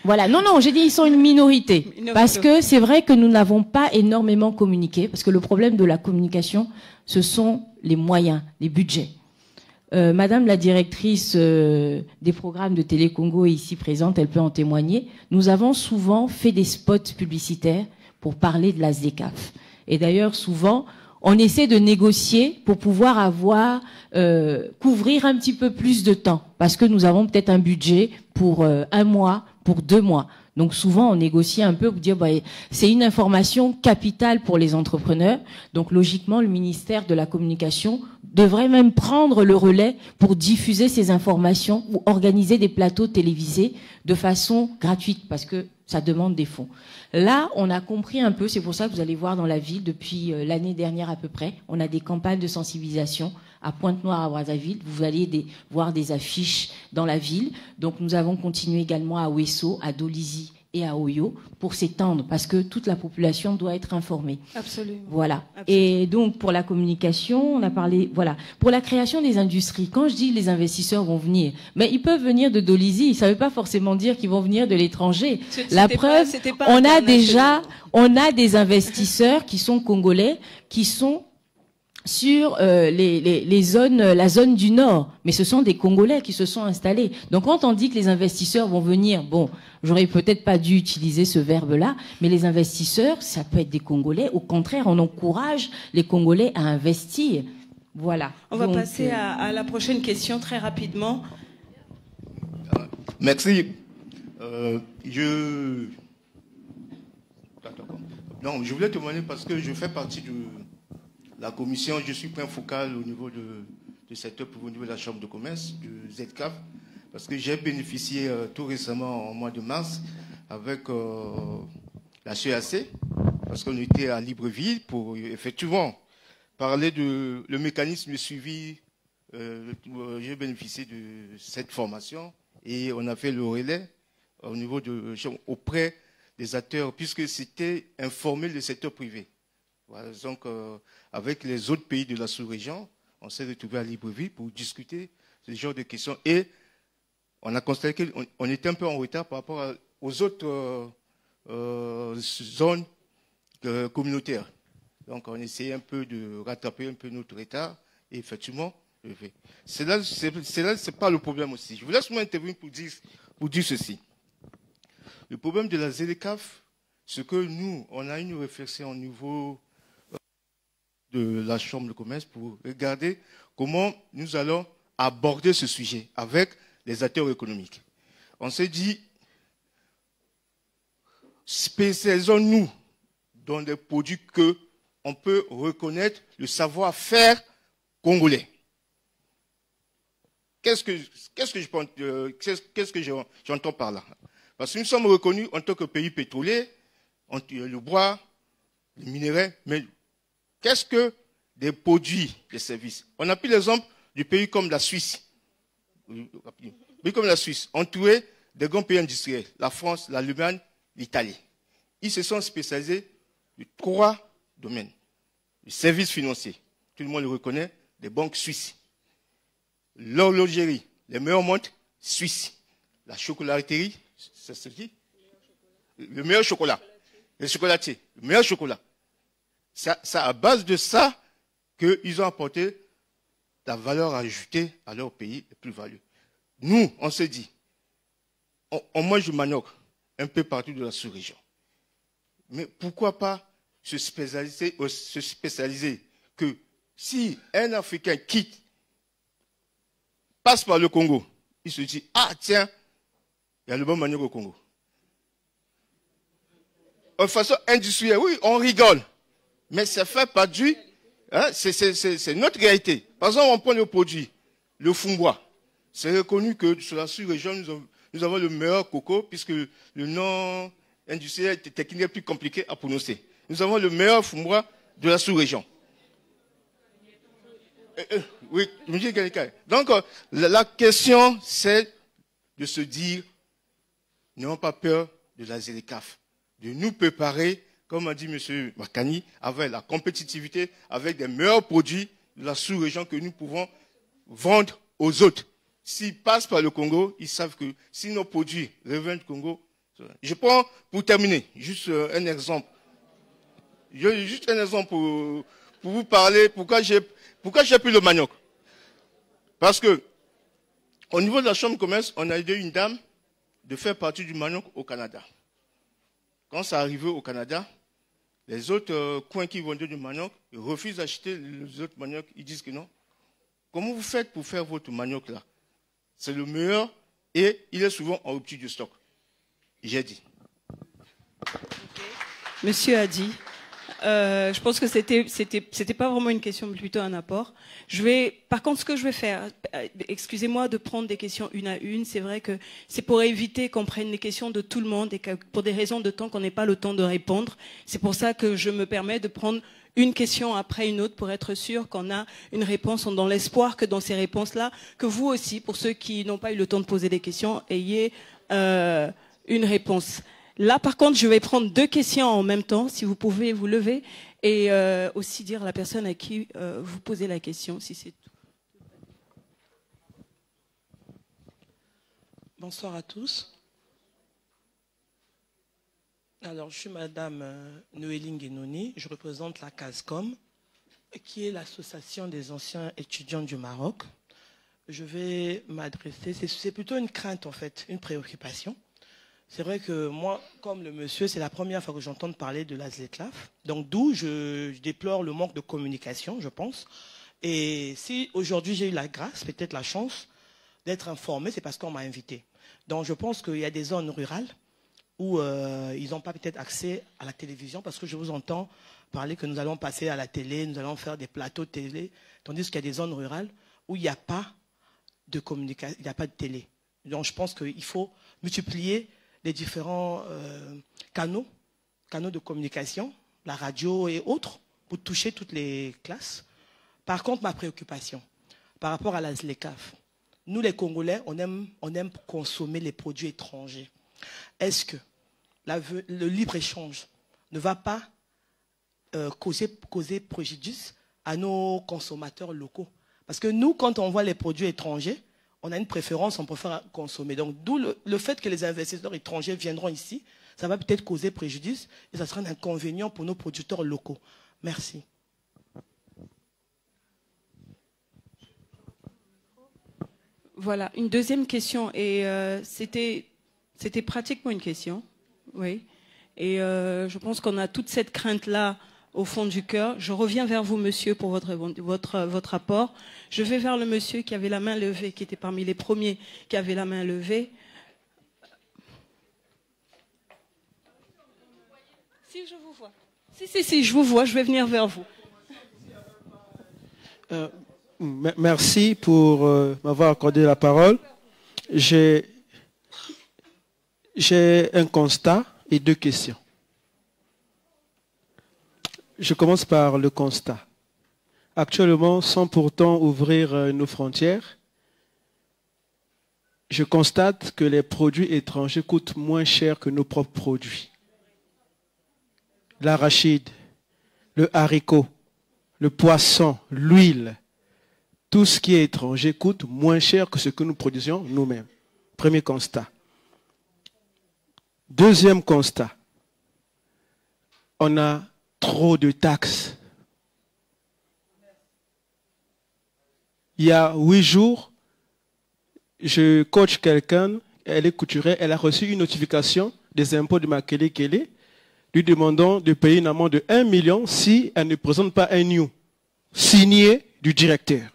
Voilà, non, j'ai dit ils sont une minorité. Parce que c'est vrai que nous n'avons pas énormément communiqué, parce que le problème de la communication, ce sont les moyens, les budgets. Madame la directrice des programmes de Télé Congo est ici présente, elle peut en témoigner. Nous avons souvent fait des spots publicitaires pour parler de la ZECAF. Et d'ailleurs, souvent, on essaie de négocier pour pouvoir avoir couvrir un petit peu plus de temps, parce que nous avons peut-être un budget pour 1 mois, pour 2 mois. Donc souvent, on négocie un peu pour dire c'est une information capitale pour les entrepreneurs. Donc logiquement, le ministère de la Communication devrait même prendre le relais pour diffuser ces informations ou organiser des plateaux télévisés de façon gratuite, parce que ça demande des fonds. Là, on a compris un peu, c'est pour ça que vous allez voir dans la ville, depuis l'année dernière à peu près, on a des campagnes de sensibilisation à Pointe-Noire, à Brazzaville. Vous allez voir des affiches dans la ville. Donc nous avons continué également à Ouesso, à Dolisie et à Oyo pour s'étendre, parce que toute la population doit être informée. Absolument. Voilà. Absolument. Et donc pour la communication, on a parlé, voilà. Pour la création des industries, quand je dis les investisseurs vont venir, mais ils peuvent venir de Dolisie, ça ne veut pas forcément dire qu'ils vont venir de l'étranger. La preuve, on a des investisseurs qui sont congolais, qui sont sur les zones, la zone du Nord, mais ce sont des Congolais qui se sont installés. Donc quand on dit que les investisseurs vont venir, bon, j'aurais peut-être pas dû utiliser ce verbe-là, mais les investisseurs, ça peut être des Congolais. Au contraire, on encourage les Congolais à investir. Voilà. On va passer à la prochaine question très rapidement. Merci. Non, je voulais témoigner parce que je fais partie de la commission, je suis point focal au niveau du secteur privé, au niveau de la Chambre de commerce, du ZECAF, parce que j'ai bénéficié tout récemment, en mois de mars, avec la CEAC, parce qu'on était à Libreville pour effectivement parler de le mécanisme de suivi. J'ai bénéficié de cette formation et on a fait le relais au niveau auprès des acteurs, puisque c'était informer le secteur privé. Voilà, donc, avec les autres pays de la sous-région, on s'est retrouvés à Libreville pour discuter ce genre de questions. Et on a constaté qu'on était un peu en retard par rapport aux autres zones communautaires. Donc, on essayait un peu de rattraper un peu notre retard. Et effectivement, c'est pas le problème aussi. Je vous laisse m'intervenir pour dire ceci. Le problème de la ZECAF, c'est que nous, on a une réflexion au niveau de la Chambre de commerce pour regarder comment nous allons aborder ce sujet avec les acteurs économiques. On s'est dit, spécialisons-nous dans des produits que on peut reconnaître le savoir-faire congolais. Qu'est-ce que j'entends par là? Parce que nous sommes reconnus en tant que pays pétrolier, le bois, les minéraux, mais qu'est-ce que des produits, des services? On a pris l'exemple du pays comme la Suisse. Pays comme la Suisse, entouré des grands pays industriels, la France, l'Allemagne, l'Italie. Ils se sont spécialisés dans 3 domaines. Les services financiers, tout le monde le reconnaît, des banques suisses. L'horlogerie, les meilleures montres suisses. La chocolaterie, c'est ce qui? Le meilleur chocolat. Les chocolatiers, le meilleur chocolat. C'est à base de ça qu'ils ont apporté la valeur ajoutée à leur pays, les plus-values. Nous, on s'est dit, on mange du manioc un peu partout de la sous-région. Mais pourquoi pas se spécialiser que si un Africain passe par le Congo, il se dit, ah tiens, il y a le bon manioc au Congo. De façon industrielle, oui, on rigole. Mais ça fait pas du... Hein, c'est notre réalité. Par exemple, on prend le produit. le Fumbois. C'est reconnu que sur la sous-région, nous avons le meilleur coco, puisque le nom industriel technique est plus compliqué à prononcer. Nous avons le meilleur Fumbois de la sous-région. Oui, donc la question, c'est de se dire, n'ayons pas peur de la ZLECAf, de nous préparer, comme a dit M. Makani, avec la compétitivité, avec des meilleurs produits de la sous-région que nous pouvons vendre aux autres. S'ils passent par le Congo, ils savent que si nos produits reviennent du Congo, je prends pour terminer, juste un exemple. Juste un exemple pour vous parler, pourquoi j'ai pris le manioc. Parce que, au niveau de la Chambre de commerce, on a aidé une dame de faire partie du manioc au Canada. Quand ça arrivé au Canada, les autres coins qui vendaient du manioc, ils refusent d'acheter les autres maniocs, ils disent que non. Comment vous faites pour faire votre manioc là? C'est le meilleur et il est souvent en rupture du stock. J'ai dit. Monsieur a dit. Je pense que c'était pas vraiment une question, mais plutôt un apport. Par contre, ce que je vais faire, excusez-moi de prendre des questions une à une. C'est vrai que c'est pour éviter qu'on prenne les questions de tout le monde et que pour des raisons de temps qu'on n'ait pas le temps de répondre. C'est pour ça que je me permets de prendre une question après une autre pour être sûr qu'on a une réponse, dans l'espoir que dans ces réponses-là, que vous aussi, pour ceux qui n'ont pas eu le temps de poser des questions, ayez une réponse. Là, par contre, je vais prendre deux questions en même temps, si vous pouvez vous lever, et aussi dire à la personne à qui vous posez la question, si c'est tout. Bonsoir à tous. Alors, je suis Madame Noéline Guénoni, je représente la CASCOM, qui est l'association des anciens étudiants du Maroc. Je vais m'adresser, c'est plutôt une crainte en fait, une préoccupation. C'est vrai que moi, comme le monsieur, c'est la première fois que j'entends parler de la ZLECAf. Donc d'où je déplore le manque de communication, je pense. Et si aujourd'hui j'ai eu la grâce, peut-être la chance d'être informé, c'est parce qu'on m'a invité. Donc je pense qu'il y a des zones rurales où ils n'ont pas peut-être accès à la télévision, parce que je vous entends parler que nous allons passer à la télé, nous allons faire des plateaux de télé, tandis qu'il y a des zones rurales où il n'y a pas de communication, il n'y a pas de télé. Donc je pense qu'il faut multiplier les différents canaux de communication, la radio et autres, pour toucher toutes les classes. Par contre, ma préoccupation, par rapport à la ZLECAf, nous les Congolais, on aime consommer les produits étrangers. Est-ce que le libre-échange ne va pas causer préjudice à nos consommateurs locaux? Parce que nous, quand on voit les produits étrangers, on a une préférence, on préfère consommer. Donc, d'où le fait que les investisseurs étrangers viendront ici, ça va peut-être causer préjudice et ça sera un inconvénient pour nos producteurs locaux. Merci. Voilà, une deuxième question. Et c'était pratiquement une question, oui. Et je pense qu'on a toute cette crainte-là au fond du cœur. Je reviens vers vous, monsieur, pour votre apport. Je vais vers le monsieur qui avait la main levée, qui était parmi les premiers qui avaient la main levée. Si, je vous vois. Si, je vous vois, je vais venir vers vous. Merci pour m'avoir accordé la parole. J'ai un constat et deux questions. Je commence par le constat. Actuellement, sans pourtant ouvrir nos frontières, je constate que les produits étrangers coûtent moins cher que nos propres produits. L'arachide, le haricot, le poisson, l'huile, tout ce qui est étranger coûte moins cher que ce que nous produisions nous-mêmes. Premier constat. Deuxième constat. On a trop de taxes. Il y a 8 jours, je coach quelqu'un, elle est couturière, elle a reçu une notification des impôts de Makele-Kele, lui demandant de payer une amende de 1 million si elle ne présente pas un new signé du directeur.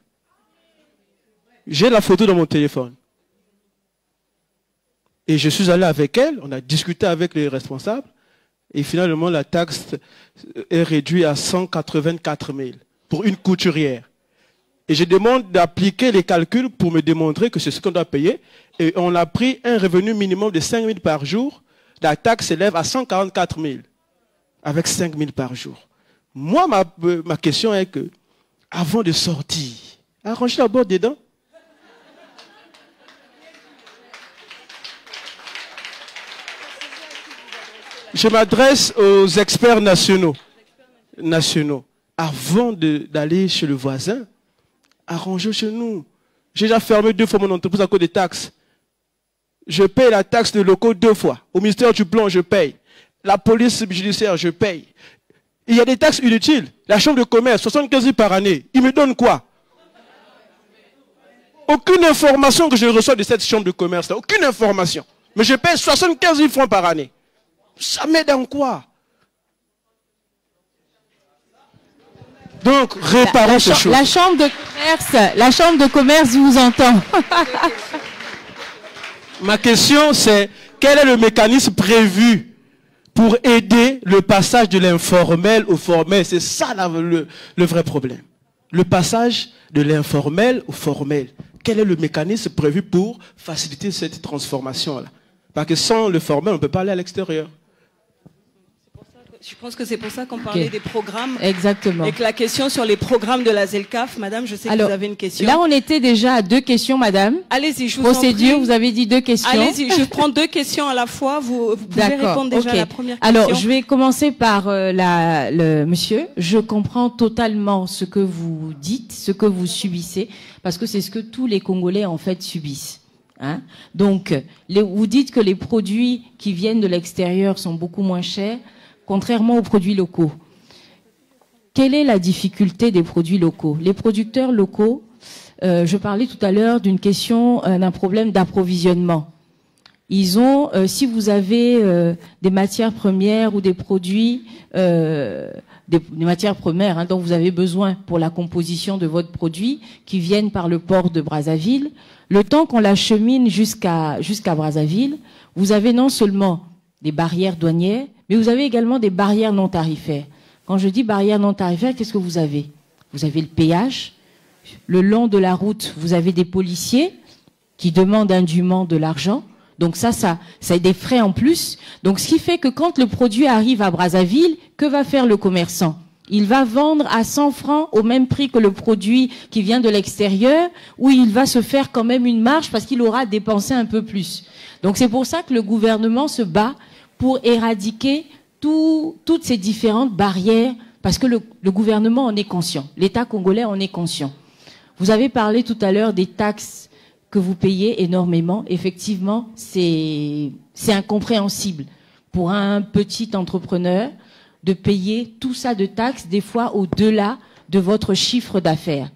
J'ai la photo dans mon téléphone. Et je suis allé avec elle, on a discuté avec les responsables, et finalement la taxe est réduite à 184 000 pour une couturière. Et je demande d'appliquer les calculs pour me démontrer que c'est ce qu'on doit payer. Et on a pris un revenu minimum de 5 000 par jour. La taxe s'élève à 144 000 avec 5 000 par jour. Moi, ma question est que, avant de sortir, arrangez d'abord des dents. Je m'adresse aux experts nationaux. Avant d'aller chez le voisin, arrangez chez nous. J'ai déjà fermé 2 fois mon entreprise à cause des taxes. Je paye la taxe de locaux 2 fois. Au ministère du Plan, je paye. La police judiciaire, je paye. Il y a des taxes inutiles. La chambre de commerce, 75 000 par année. Ils me donnent quoi? Aucune information que je reçois de cette chambre de commerce. Aucune information. Mais je paye 75 000 francs par année. Ça m'aide en quoi? Donc, réparons ces choses. La chambre de commerce vous entend. Ma question, c'est quel est le mécanisme prévu pour aider le passage de l'informel au formel? C'est ça le vrai problème. Le passage de l'informel au formel. Quel est le mécanisme prévu pour faciliter cette transformation-là? Parce que sans le formel, on ne peut pas aller à l'extérieur. Je pense que c'est pour ça qu'on parlait des programmes. Exactement. Et que la question sur les programmes de la ZELCAF, madame, je sais que vous avez une question. Là, on était déjà à 2 questions, madame. Allez-y, je vous en prie. Procédure, vous avez dit 2 questions. Allez-y, je prends 2 questions à la fois. Vous pouvez répondre déjà à la première question. Alors, je vais commencer par le monsieur. Je comprends totalement ce que vous dites, ce que vous subissez, parce que c'est ce que tous les Congolais, en fait, subissent. Hein? Donc, vous dites que les produits qui viennent de l'extérieur sont beaucoup moins chers, contrairement aux produits locaux. Quelle est la difficulté des produits locaux? Les producteurs locaux, je parlais tout à l'heure d'une question, d'un problème d'approvisionnement. Ils ont, si vous avez des matières premières ou des produits, des matières premières dont vous avez besoin pour la composition de votre produit, qui viennent par le port de Brazzaville, le temps qu'on l'achemine jusqu'à Brazzaville, vous avez non seulement des barrières douanières, mais vous avez également des barrières non tarifaires. Quand je dis barrières non tarifaires, qu'est-ce que vous avez? Vous avez le péage. Le long de la route, vous avez des policiers qui demandent indûment de l'argent. Donc ça a des frais en plus. Donc ce qui fait que quand le produit arrive à Brazzaville, que va faire le commerçant? Il va vendre à 100 francs au même prix que le produit qui vient de l'extérieur, où il va se faire quand même une marge parce qu'il aura dépensé un peu plus. Donc c'est pour ça que le gouvernement se bat pour éradiquer toutes ces différentes barrières, parce que le gouvernement en est conscient, l'État congolais en est conscient. Vous avez parlé tout à l'heure des taxes que vous payez énormément. Effectivement, c'est incompréhensible pour un petit entrepreneur de payer tout ça de taxes, des fois au-delà de votre chiffre d'affaires.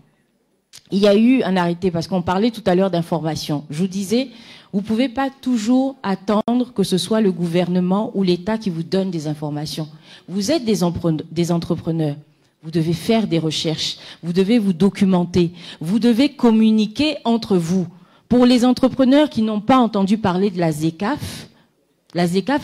Il y a eu un arrêté, parce qu'on parlait tout à l'heure d'information. Je vous disais, vous ne pouvez pas toujours attendre que ce soit le gouvernement ou l'État qui vous donne des informations. Vous êtes des entrepreneurs. Vous devez faire des recherches. Vous devez vous documenter. Vous devez communiquer entre vous. Pour les entrepreneurs qui n'ont pas entendu parler de la ZECAF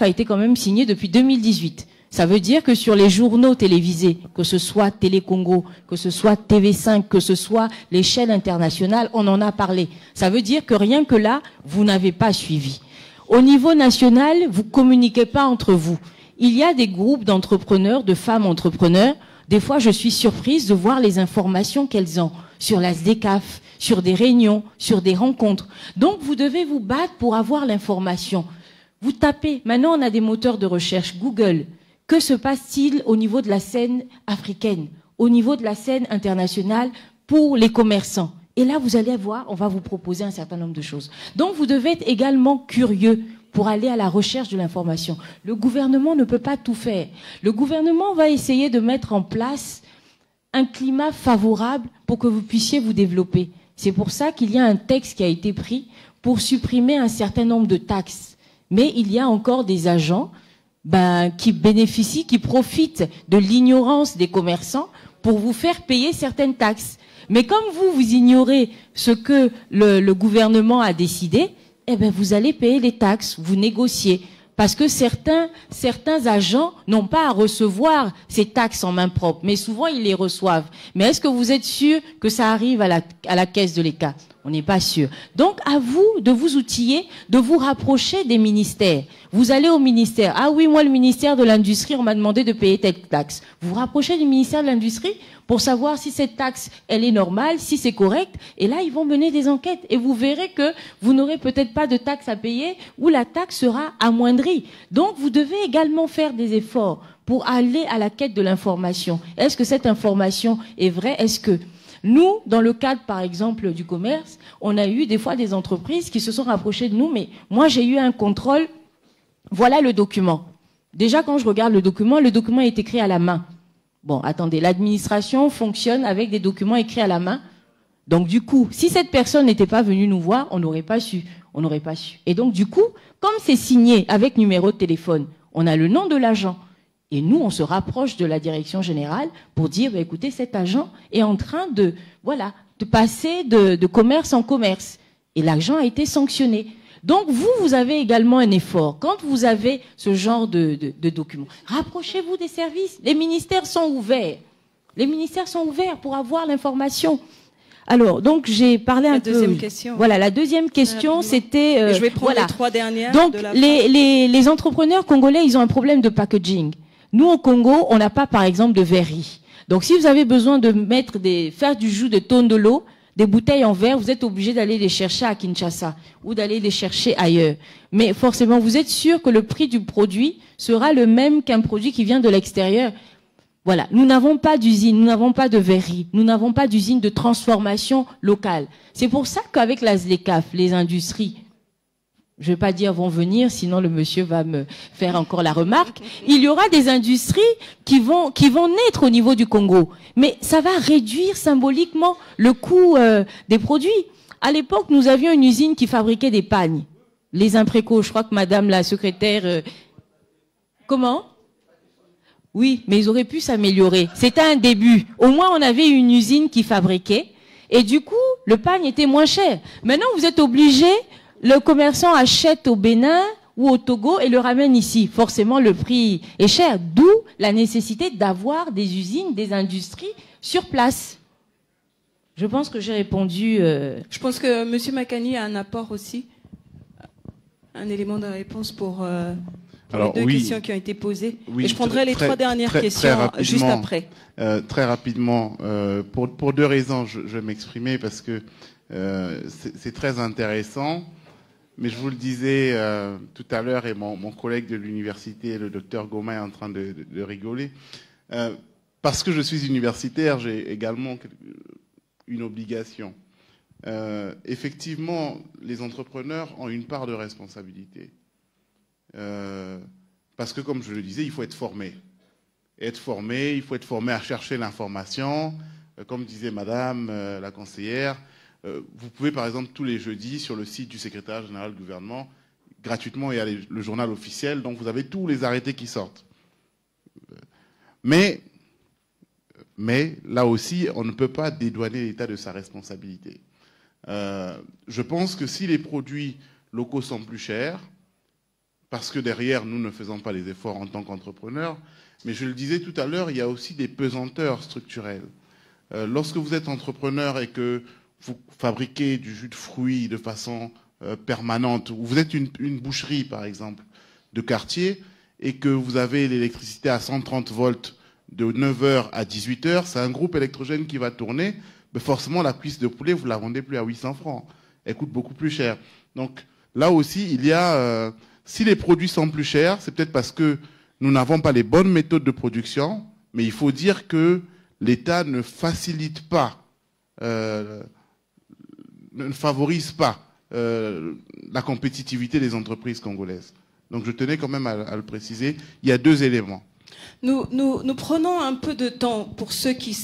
a été quand même signée depuis 2018. Ça veut dire que sur les journaux télévisés, que ce soit Télé Congo, que ce soit TV5, que ce soit les chaînes internationales, on en a parlé. Ça veut dire que rien que là, vous n'avez pas suivi. Au niveau national, vous communiquez pas entre vous. Il y a des groupes d'entrepreneurs, de femmes entrepreneurs. Des fois, je suis surprise de voir les informations qu'elles ont sur la ZECAF, sur des réunions, sur des rencontres. Donc, vous devez vous battre pour avoir l'information. Vous tapez. Maintenant, on a des moteurs de recherche. Google. Que se passe-t-il au niveau de la scène africaine, au niveau de la scène internationale pour les commerçants? Et là, vous allez voir, on va vous proposer un certain nombre de choses. Donc, vous devez être également curieux pour aller à la recherche de l'information. Le gouvernement ne peut pas tout faire. Le gouvernement va essayer de mettre en place un climat favorable pour que vous puissiez vous développer. C'est pour ça qu'il y a un texte qui a été pris pour supprimer un certain nombre de taxes. Mais il y a encore des agents qui bénéficient, qui profitent de l'ignorance des commerçants pour vous faire payer certaines taxes. Mais comme vous ignorez ce que le gouvernement a décidé, eh ben vous allez payer les taxes, vous négociez. Parce que certains agents n'ont pas à recevoir ces taxes en main propre, mais souvent ils les reçoivent. Mais est-ce que vous êtes sûr que ça arrive à la caisse de l'État? On n'est pas sûr. Donc, à vous de vous outiller, de vous rapprocher des ministères. Vous allez au ministère. Ah oui, moi, le ministère de l'Industrie, on m'a demandé de payer telle taxe. Vous vous rapprochez du ministère de l'Industrie pour savoir si cette taxe, elle est normale, si c'est correct. Et là, ils vont mener des enquêtes. Et vous verrez que vous n'aurez peut-être pas de taxe à payer ou la taxe sera amoindrie. Donc, vous devez également faire des efforts pour aller à la quête de l'information. Est-ce que cette information est vraie? Est-ce que nous, dans le cadre, par exemple, du commerce, on a eu des fois des entreprises qui se sont rapprochées de nous, mais moi, j'ai eu un contrôle. Voilà le document. Déjà, quand je regarde le document est écrit à la main. Bon, attendez, l'administration fonctionne avec des documents écrits à la main. Donc, du coup, si cette personne n'était pas venue nous voir, on n'aurait pas su. On n'aurait pas su. Et donc, du coup, comme c'est signé avec numéro de téléphone, on a le nom de l'agent. Et nous, on se rapproche de la direction générale pour dire, bah, écoutez, cet agent est en train de passer de commerce en commerce. Et l'agent a été sanctionné. Donc, vous avez également un effort. Quand vous avez ce genre de documents, rapprochez-vous des services. Les ministères sont ouverts. Les ministères sont ouverts pour avoir l'information. Alors, donc, j'ai parlé un peu... La deuxième question. Voilà, la deuxième question, c'était... je vais prendre les trois dernières. Donc, les entrepreneurs congolais, ils ont un problème de packaging. Nous, au Congo, on n'a pas, par exemple, de verrerie. Donc, si vous avez besoin de faire du jus de tonne de l'eau, des bouteilles en verre, vous êtes obligé d'aller les chercher à Kinshasa ou d'aller les chercher ailleurs. Mais forcément, vous êtes sûr que le prix du produit sera le même qu'un produit qui vient de l'extérieur. Voilà. Nous n'avons pas d'usine, nous n'avons pas de verrerie, nous n'avons pas d'usine de transformation locale. C'est pour ça qu'avec la ZLECAf, les industries, je ne vais pas dire vont venir, sinon le monsieur va me faire encore la remarque. Il y aura des industries qui vont naître au niveau du Congo. Mais ça va réduire symboliquement le coût des produits. À l'époque, nous avions une usine qui fabriquait des pagnes. Les Impréco, je crois que madame la secrétaire... Comment? Oui, mais ils auraient pu s'améliorer. C'était un début. Au moins, on avait une usine qui fabriquait. Et du coup, le pagne était moins cher. Maintenant, vous êtes obligés... Le commerçant achète au Bénin ou au Togo et le ramène ici. Forcément, le prix est cher. D'où la nécessité d'avoir des usines, des industries sur place. Je pense que j'ai répondu... Je pense que M. Makani a un apport aussi, un élément de réponse pour les deux questions qui ont été posées. Et je prendrai les trois dernières questions juste après. Très rapidement, pour deux raisons, je vais m'exprimer parce que c'est très intéressant. Mais je vous le disais tout à l'heure, et mon collègue de l'université, le docteur Goma, est en train de rigoler. Parce que je suis universitaire, j'ai également une obligation. Effectivement, les entrepreneurs ont une part de responsabilité. Parce que, comme je le disais, il faut être formé. Il faut être formé à chercher l'information. Comme disait madame la conseillère, vous pouvez, par exemple, tous les jeudis, sur le site du secrétariat général du gouvernement, gratuitement, il y a le journal officiel, donc vous avez tous les arrêtés qui sortent. Mais là aussi, on ne peut pas dédouaner l'État de sa responsabilité. Je pense que si les produits locaux sont plus chers, parce que derrière, nous ne faisons pas les efforts en tant qu'entrepreneurs, mais je le disais tout à l'heure, il y a aussi des pesanteurs structurelles. Lorsque vous êtes entrepreneur et que vous fabriquez du jus de fruits de façon permanente, ou vous êtes une boucherie, par exemple, de quartier, et que vous avez l'électricité à 130 volts de 9h à 18h, c'est un groupe électrogène qui va tourner, mais forcément, la cuisse de poulet, vous ne la vendez plus à 800 francs. Elle coûte beaucoup plus cher. Donc, là aussi, il y a... si les produits sont plus chers, c'est peut-être parce que nous n'avons pas les bonnes méthodes de production, mais il faut dire que l'État ne facilite pas, ne favorise pas la compétitivité des entreprises congolaises. Donc je tenais quand même à le préciser. Il y a deux éléments. Nous prenons un peu de temps pour ceux qui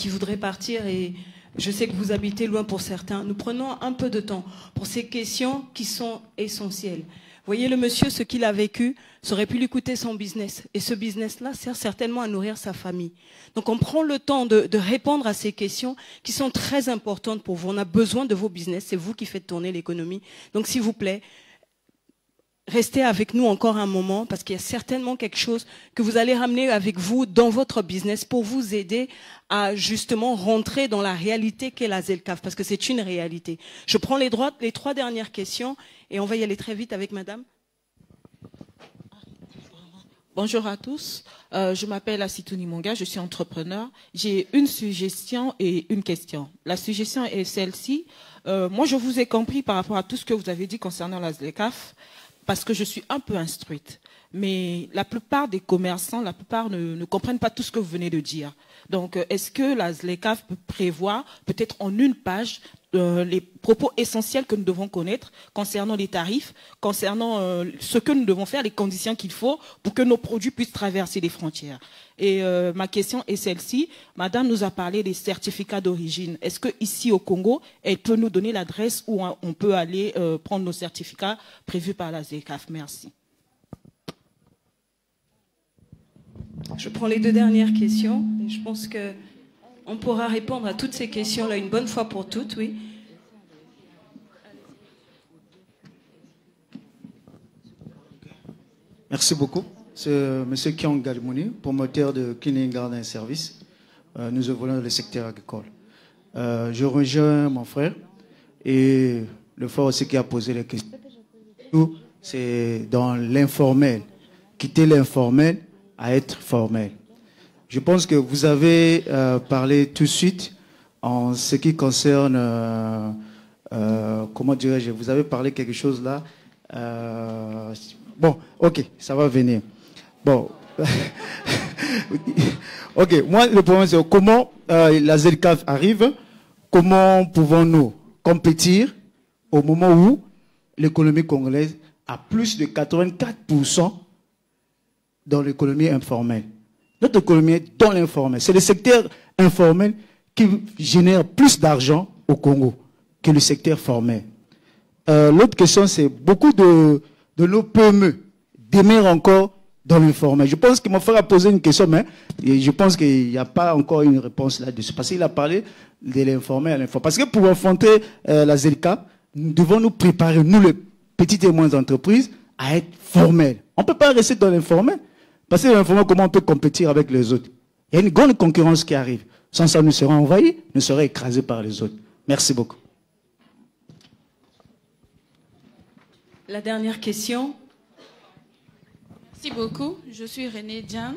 voudraient partir, et je sais que vous habitez loin pour certains. Nous prenons un peu de temps pour ces questions qui sont essentielles. Vous voyez, le monsieur, ce qu'il a vécu, ça aurait pu lui coûter son business. Et ce business-là sert certainement à nourrir sa famille. Donc on prend le temps de répondre à ces questions qui sont très importantes pour vous. On a besoin de vos business, c'est vous qui faites tourner l'économie. Donc s'il vous plaît, rester avec nous encore un moment parce qu'il y a certainement quelque chose que vous allez ramener avec vous dans votre business pour vous aider à justement rentrer dans la réalité qu'est la ZLECAf, parce que c'est une réalité. Je prends les 3 dernières questions et on va y aller très vite avec madame. Bonjour à tous, je m'appelle Asitouni Monga, je suis entrepreneur. J'ai une suggestion et une question. La suggestion est celle-ci. Moi, je vous ai compris par rapport à tout ce que vous avez dit concernant la ZLECAf, parce que je suis un peu instruite. Mais la plupart des commerçants, la plupart ne comprennent pas tout ce que vous venez de dire. Donc, est-ce que la ZLECAf peut prévoir, peut-être en une page, les propos essentiels que nous devons connaître concernant les tarifs, concernant ce que nous devons faire, les conditions qu'il faut pour que nos produits puissent traverser les frontières. Et ma question est celle-ci. Madame nous a parlé des certificats d'origine. Est-ce qu'ici au Congo, elle peut nous donner l'adresse où on peut aller prendre nos certificats prévus par la ZLECAf? Merci. Je prends les 2 dernières questions. Et je pense qu'on pourra répondre à toutes ces questions-là une bonne fois pour toutes, oui. Merci beaucoup. C'est M. Kiang Galmouni, promoteur de Cleaning Garden Service. Nous évoluons dans le secteur agricole. Je rejoins mon frère et le frère aussi qui a posé les questions. C'est dans l'informel. Quitter l'informel à être formel. Je pense que vous avez parlé tout de suite en ce qui concerne, comment dirais-je, vous avez parlé quelque chose là. Bon, ok, ça va venir. Bon, ok, moi le problème c'est comment la ZLECAf arrive, comment pouvons-nous compétir au moment où l'économie congolaise a plus de 84% dans l'économie informelle. Notre économie est dans l'informel. C'est le secteur informel qui génère plus d'argent au Congo que le secteur formel. L'autre question, c'est beaucoup de nos PME demeurent encore dans l'informel. Je pense que mon frère a posé une question, mais je pense qu'il n'y a pas encore une réponse là-dessus. Parce qu'il a parlé de l'informel à l'informel. Parce que pour affronter la ZLECAf, nous devons nous préparer, nous les petites et moyennes entreprises, à être formels. On ne peut pas rester dans l'informel. Parce que l'informel, comment on peut compétir avec les autres? Il y a une grande concurrence qui arrive. Sans ça, nous serons envahis, nous serons écrasés par les autres. Merci beaucoup. La dernière question. Merci beaucoup. Je suis René Diane,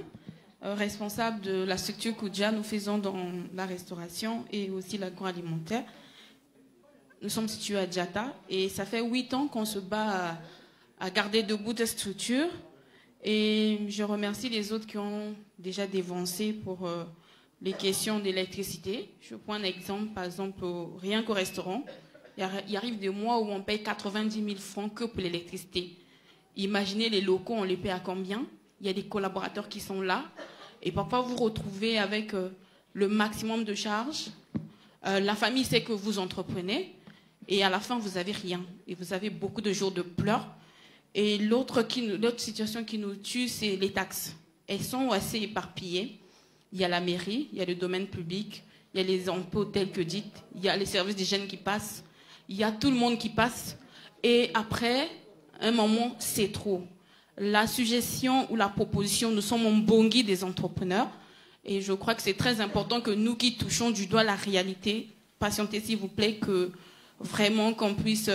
responsable de la structure Koudia. Nous faisons dans la restauration et aussi l'agroalimentaire. Nous sommes situés à Djata et ça fait 8 ans qu'on se bat à garder debout cette structure. Et je remercie les autres qui ont déjà dévancé pour les questions d'électricité. Je prends un exemple, par exemple, rien qu'au restaurant. Il arrive des mois où on paye 90 000 francs que pour l'électricité. Imaginez les locaux, on les paie à combien? Il y a des collaborateurs qui sont là. Et parfois, vous vous retrouvez avec le maximum de charges. La famille sait que vous entreprenez. Et à la fin, vous n'avez rien. Et vous avez beaucoup de jours de pleurs. Et l'autre situation qui nous tue, c'est les taxes. Elles sont assez éparpillées. Il y a la mairie, il y a le domaine public, il y a les impôts tels que dites, il y a les services d'hygiène qui passent, il y a tout le monde qui passe. Et après, un moment, c'est trop. La suggestion ou la proposition, nous sommes en Bongi des entrepreneurs. Et je crois que c'est très important que nous qui touchons du doigt la réalité, patientez s'il vous plaît, que vraiment qu'on puisse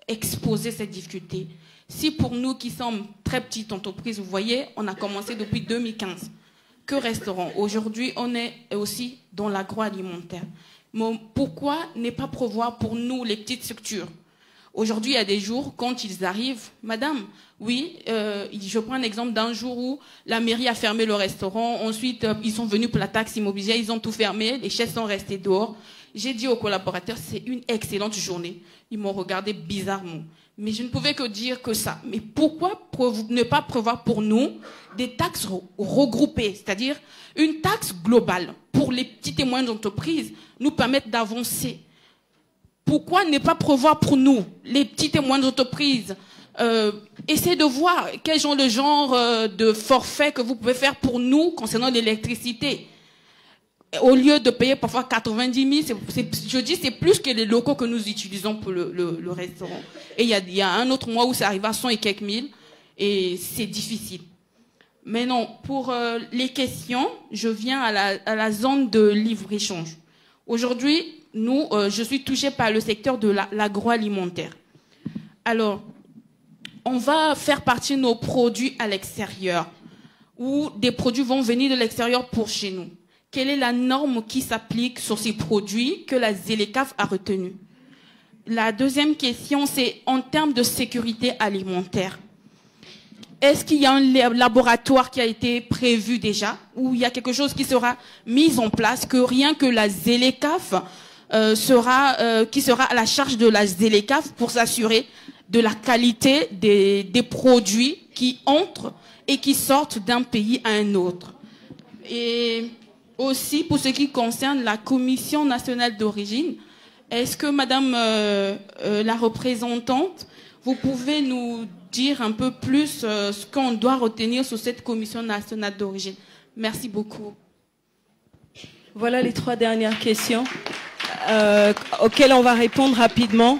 exposer cette difficulté. Si pour nous qui sommes très petites entreprises, vous voyez, on a commencé depuis 2015, que restaurant. Aujourd'hui, on est aussi dans l'agroalimentaire. Mais pourquoi ne pas prévoir pour nous les petites structures? Aujourd'hui, il y a des jours, quand ils arrivent, madame, oui, je prends un exemple d'un jour où la mairie a fermé le restaurant, ensuite ils sont venus pour la taxe immobilière, ils ont tout fermé, les chefs sont restés dehors. J'ai dit aux collaborateurs, c'est une excellente journée. Ils m'ont regardé bizarrement. Mais je ne pouvais que dire que ça. Mais pourquoi ne pas prévoir pour nous des taxes regroupées, c'est-à-dire une taxe globale pour les petites et moyennes entreprises nous permettre d'avancer? Pourquoi ne pas prévoir pour nous, les petites et moyennes entreprises, essayer de voir quel genre de forfait que vous pouvez faire pour nous concernant l'électricité? au lieu de payer parfois 90 000, je dis c'est plus que les locaux que nous utilisons pour le restaurant. Et il y a un autre mois où ça arrive à 100 et quelques mille, et c'est difficile. Mais non, pour les questions, je viens à la zone de livre-échange. Aujourd'hui, je suis touchée par le secteur de l'agroalimentaire. Alors, on va faire partir nos produits à l'extérieur, ou des produits vont venir de l'extérieur pour chez nous. Quelle est la norme qui s'applique sur ces produits que la ZLECAf a retenue? La deuxième question, c'est en termes de sécurité alimentaire. Est-ce qu'il y a un laboratoire qui a été prévu déjà, ou il y a quelque chose qui sera mis en place, que rien que la ZLECAf qui sera à la charge de la ZLECAf pour s'assurer de la qualité des produits qui entrent et qui sortent d'un pays à un autre? Et aussi, pour ce qui concerne la Commission nationale d'origine, est-ce que, Madame la représentante, vous pouvez nous dire un peu plus ce qu'on doit retenir sur cette Commission nationale d'origine? Merci beaucoup. Voilà les 3 dernières questions auxquelles on va répondre rapidement.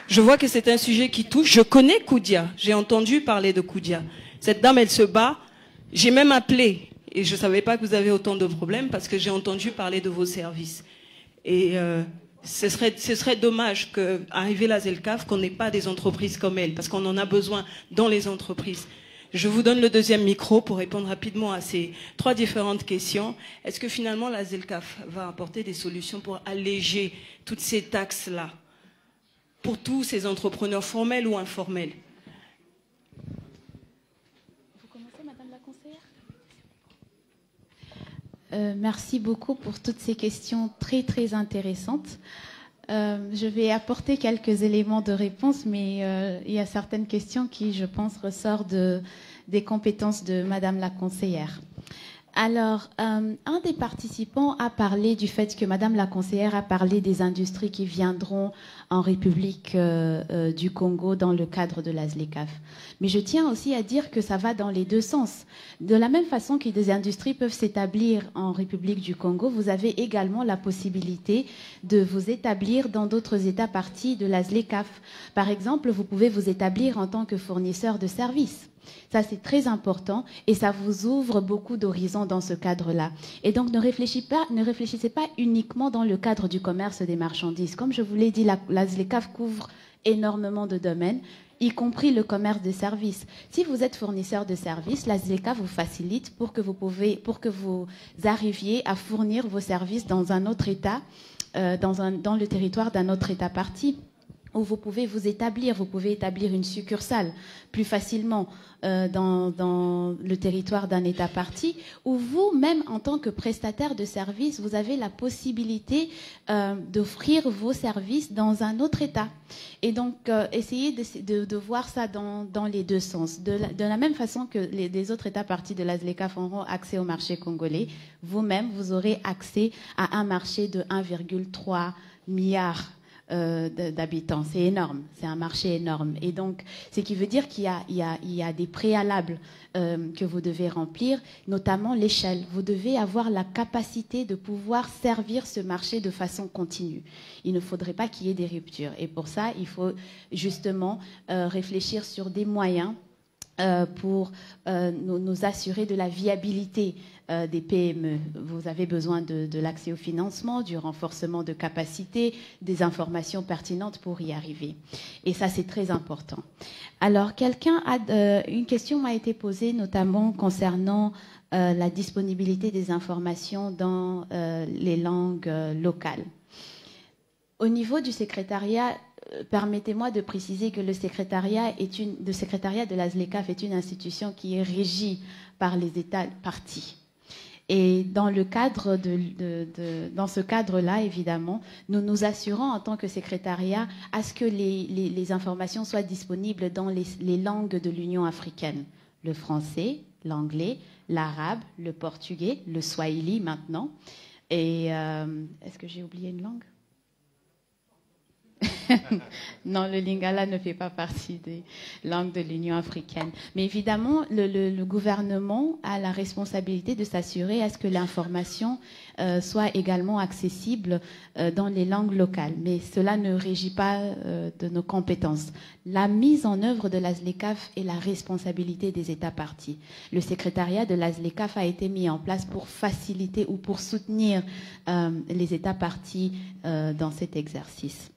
Je vois que c'est un sujet qui touche. Je connais Koudia. J'ai entendu parler de Koudia. Cette dame, elle se bat. J'ai même appelé. Et je ne savais pas que vous avez autant de problèmes parce que j'ai entendu parler de vos services. Et ce serait dommage qu'arrivé la ZLECAf, qu'on n'ait pas des entreprises comme elle, parce qu'on en a besoin dans les entreprises. Je vous donne le deuxième micro pour répondre rapidement à ces 3 différentes questions. Est-ce que finalement la ZLECAf va apporter des solutions pour alléger toutes ces taxes-là pour tous ces entrepreneurs formels ou informels? Vous commencez, Madame la conseillère. Merci beaucoup pour toutes ces questions très, très intéressantes. Je vais apporter quelques éléments de réponse, mais il y a certaines questions qui, je pense, ressortent des compétences de Madame la conseillère. Alors, un des participants a parlé du fait que Madame la conseillère a parlé des industries qui viendront en République du Congo dans le cadre de la ZLECAf. Mais je tiens aussi à dire que ça va dans les deux sens. De la même façon que des industries peuvent s'établir en République du Congo, vous avez également la possibilité de vous établir dans d'autres États parties de la ZLECAf. Par exemple, vous pouvez vous établir en tant que fournisseur de services. Ça, c'est très important et ça vous ouvre beaucoup d'horizons dans ce cadre-là. Et donc, ne réfléchissez pas uniquement dans le cadre du commerce des marchandises. Comme je vous l'ai dit, la ZLECAf couvre énormément de domaines, y compris le commerce de services. Si vous êtes fournisseur de services, la ZLECAf vous facilite pour que vous arriviez à fournir vos services dans un autre État, dans le territoire d'un autre État parti, où vous pouvez vous établir. Vous pouvez établir une succursale plus facilement dans le territoire d'un État parti, où vous-même, en tant que prestataire de services, vous avez la possibilité d'offrir vos services dans un autre État. Et donc, essayez de voir ça dans les deux sens. De la même façon que les autres États partis de la ZLECAf auront accès au marché congolais, vous-même, vous aurez accès à un marché de 1,3 milliard d'habitants. C'est énorme, c'est un marché énorme. Et donc, ce qui veut dire qu'il y a des préalables que vous devez remplir, notamment l'échelle. Vous devez avoir la capacité de pouvoir servir ce marché de façon continue. Il ne faudrait pas qu'il y ait des ruptures. Et pour ça, il faut justement réfléchir sur des moyens pour nous assurer de la viabilité des PME. Vous avez besoin de l'accès au financement, du renforcement de capacité, des informations pertinentes pour y arriver. Et ça, c'est très important. Alors, une question m'a été posée, notamment concernant la disponibilité des informations dans les langues locales. Au niveau du secrétariat, permettez-moi de préciser que le secrétariat de la ZLECAf est une institution qui est régie par les États partis. Et dans ce cadre-là, évidemment, nous nous assurons en tant que secrétariat à ce que les informations soient disponibles dans les langues de l'Union africaine. Le français, l'anglais, l'arabe, le portugais, le swahili maintenant. Et est-ce que j'ai oublié une langue ? Non, le lingala ne fait pas partie des langues de l'Union africaine. Mais évidemment, le gouvernement a la responsabilité de s'assurer à ce que l'information soit également accessible dans les langues locales. Mais cela ne régit pas de nos compétences. La mise en œuvre de la ZLECAf est la responsabilité des États parties. Le secrétariat de la ZLECAf a été mis en place pour faciliter ou pour soutenir les États parties dans cet exercice.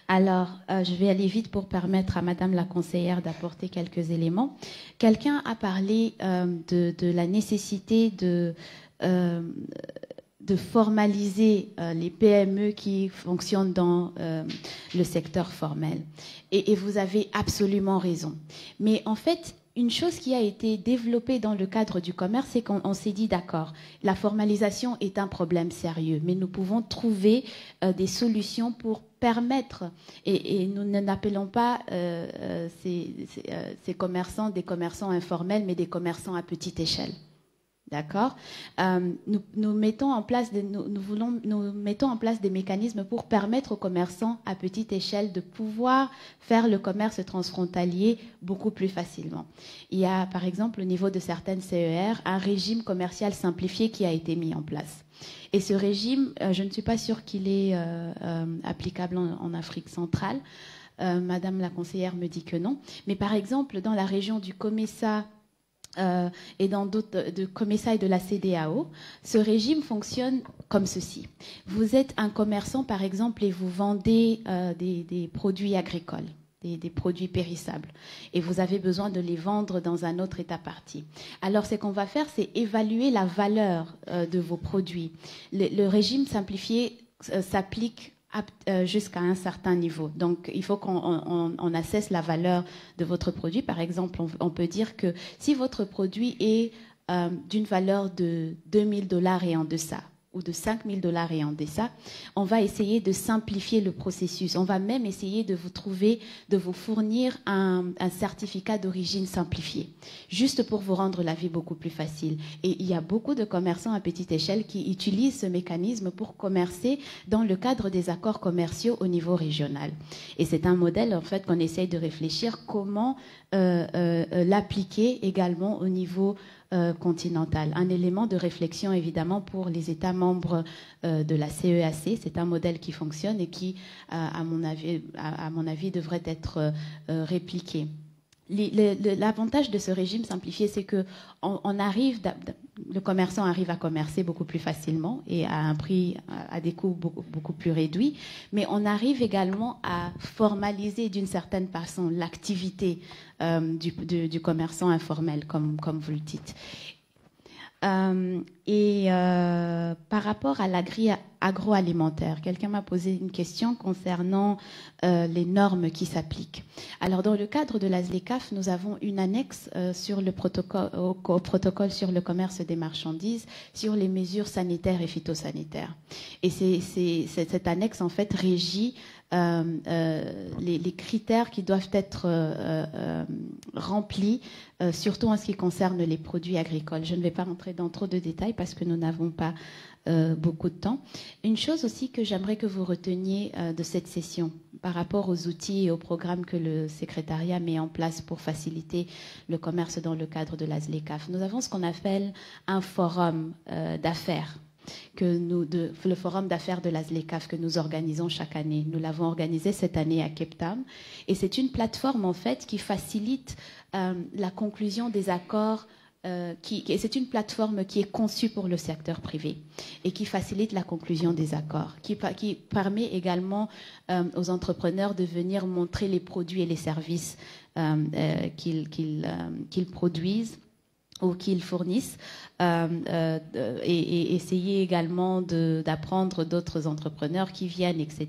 Alors, je vais aller vite pour permettre à Madame la conseillère d'apporter quelques éléments. Quelqu'un a parlé de la nécessité de formaliser les PME qui fonctionnent dans le secteur formel. Et vous avez absolument raison. Mais en fait, une chose qui a été développée dans le cadre du commerce, c'est qu'on s'est dit, d'accord, la formalisation est un problème sérieux, mais nous pouvons trouver des solutions pour permettre, et nous n'appelons pas ces commerçants des commerçants informels, mais des commerçants à petite échelle. D'accord. Nous mettons en place des mécanismes pour permettre aux commerçants à petite échelle de pouvoir faire le commerce transfrontalier beaucoup plus facilement. Il y a, par exemple, au niveau de certaines CER, un régime commercial simplifié qui a été mis en place. Et ce régime, je ne suis pas sûre qu'il est applicable en Afrique centrale. Madame la conseillère me dit que non. Mais par exemple, dans la région du COMESA, et dans d'autres de COMESA et de la CEDEAO, ce régime fonctionne comme ceci. Vous êtes un commerçant, par exemple, et vous vendez des produits agricoles, des produits périssables, et vous avez besoin de les vendre dans un autre État partie. Alors, ce qu'on va faire, c'est évaluer la valeur de vos produits. Le régime simplifié s'applique jusqu'à un certain niveau. Donc, il faut qu'on assesse la valeur de votre produit. Par exemple, on peut dire que si votre produit est d'une valeur de $2 000 et en deçà, ou de $5 000 et en deçà, on va essayer de simplifier le processus. On va même essayer de vous fournir un certificat d'origine simplifié, juste pour vous rendre la vie beaucoup plus facile. Et il y a beaucoup de commerçants à petite échelle qui utilisent ce mécanisme pour commercer dans le cadre des accords commerciaux au niveau régional. Et c'est un modèle, en fait, qu'on essaye de réfléchir comment l'appliquer également au niveau continental. Un élément de réflexion, évidemment, pour les États membres de la CEAC. C'est un modèle qui fonctionne et qui, à mon avis, devrait être répliqué. L'avantage de ce régime simplifié, c'est que le commerçant arrive à commercer beaucoup plus facilement et à un prix, à des coûts beaucoup plus réduits, mais on arrive également à formaliser d'une certaine façon l'activité du commerçant informel, comme vous le dites. Par rapport à l'agroalimentaire, quelqu'un m'a posé une question concernant les normes qui s'appliquent. Alors, dans le cadre de la ZLECAf, nous avons une annexe sur le protocole, au protocole sur le commerce des marchandises, sur les mesures sanitaires et phytosanitaires. Et cette annexe, en fait, régit les critères qui doivent être remplis, surtout en ce qui concerne les produits agricoles. Je ne vais pas rentrer dans trop de détails parce que nous n'avons pas beaucoup de temps. Une chose aussi que j'aimerais que vous reteniez de cette session par rapport aux outils et aux programmes que le secrétariat met en place pour faciliter le commerce dans le cadre de la ZLECAf. Nous avons ce qu'on appelle un forum d'affaires. Le forum d'affaires de la ZLECAf que nous organisons chaque année. Nous l'avons organisé cette année à Cape Town. Et c'est une plateforme, en fait, qui facilite la conclusion des accords. C'est une plateforme qui est conçue pour le secteur privé et qui facilite la conclusion des accords, qui permet également aux entrepreneurs de venir montrer les produits et les services qu'ils produisent ou qu'ils fournissent, et essayer également d'apprendre d'autres entrepreneurs qui viennent, etc.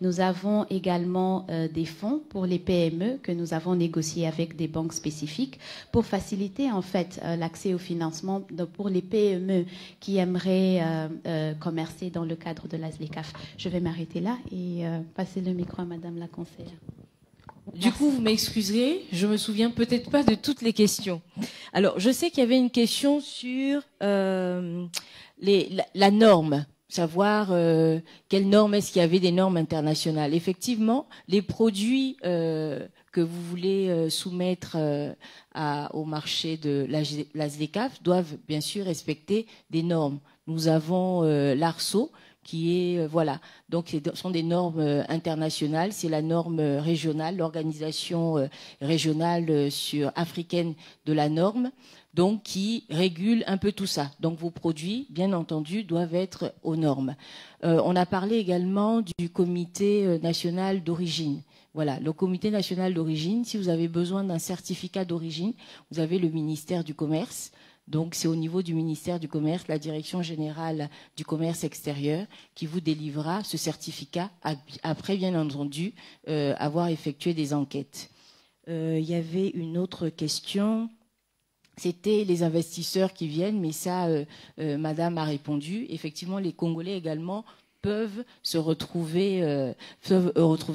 Nous avons également des fonds pour les PME que nous avons négociés avec des banques spécifiques pour faciliter en fait l'accès au financement pour les PME qui aimeraient commercer dans le cadre de la ZLECAf. Je vais m'arrêter là et passer le micro à Madame la conseillère. Du coup, vous m'excuserez, je me souviens peut-être pas de toutes les questions. Alors, je sais qu'il y avait une question sur la norme savoir quelles normes, est-ce qu'il y avait des normes internationales. Effectivement, les produits que vous voulez soumettre au marché de la ZLECAf doivent bien sûr respecter des normes. Nous avons l'ARSO qui est, voilà, donc ce sont des normes internationales, c'est la norme régionale, l'organisation régionale africaine de la norme, donc qui régule un peu tout ça. Donc vos produits, bien entendu, doivent être aux normes. On a parlé également du comité national d'origine. Voilà, le comité national d'origine, si vous avez besoin d'un certificat d'origine, vous avez le ministère du Commerce. Donc c'est au niveau du ministère du Commerce, la Direction générale du commerce extérieur, qui vous délivrera ce certificat après, bien entendu, avoir effectué des enquêtes. Il y avait une autre question. C'était les investisseurs qui viennent, mais ça, Madame a répondu. Effectivement, les Congolais également peuvent se retrouver,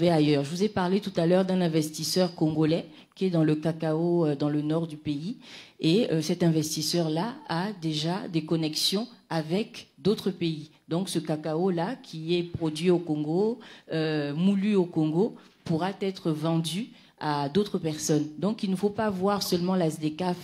ailleurs. Je vous ai parlé tout à l'heure d'un investisseur congolais qui est dans le cacao dans le nord du pays. Et cet investisseur-là a déjà des connexions avec d'autres pays. Donc ce cacao-là, qui est produit au Congo, moulu au Congo, pourra être vendu à d'autres personnes. Donc il ne faut pas voir seulement la ZLECAf,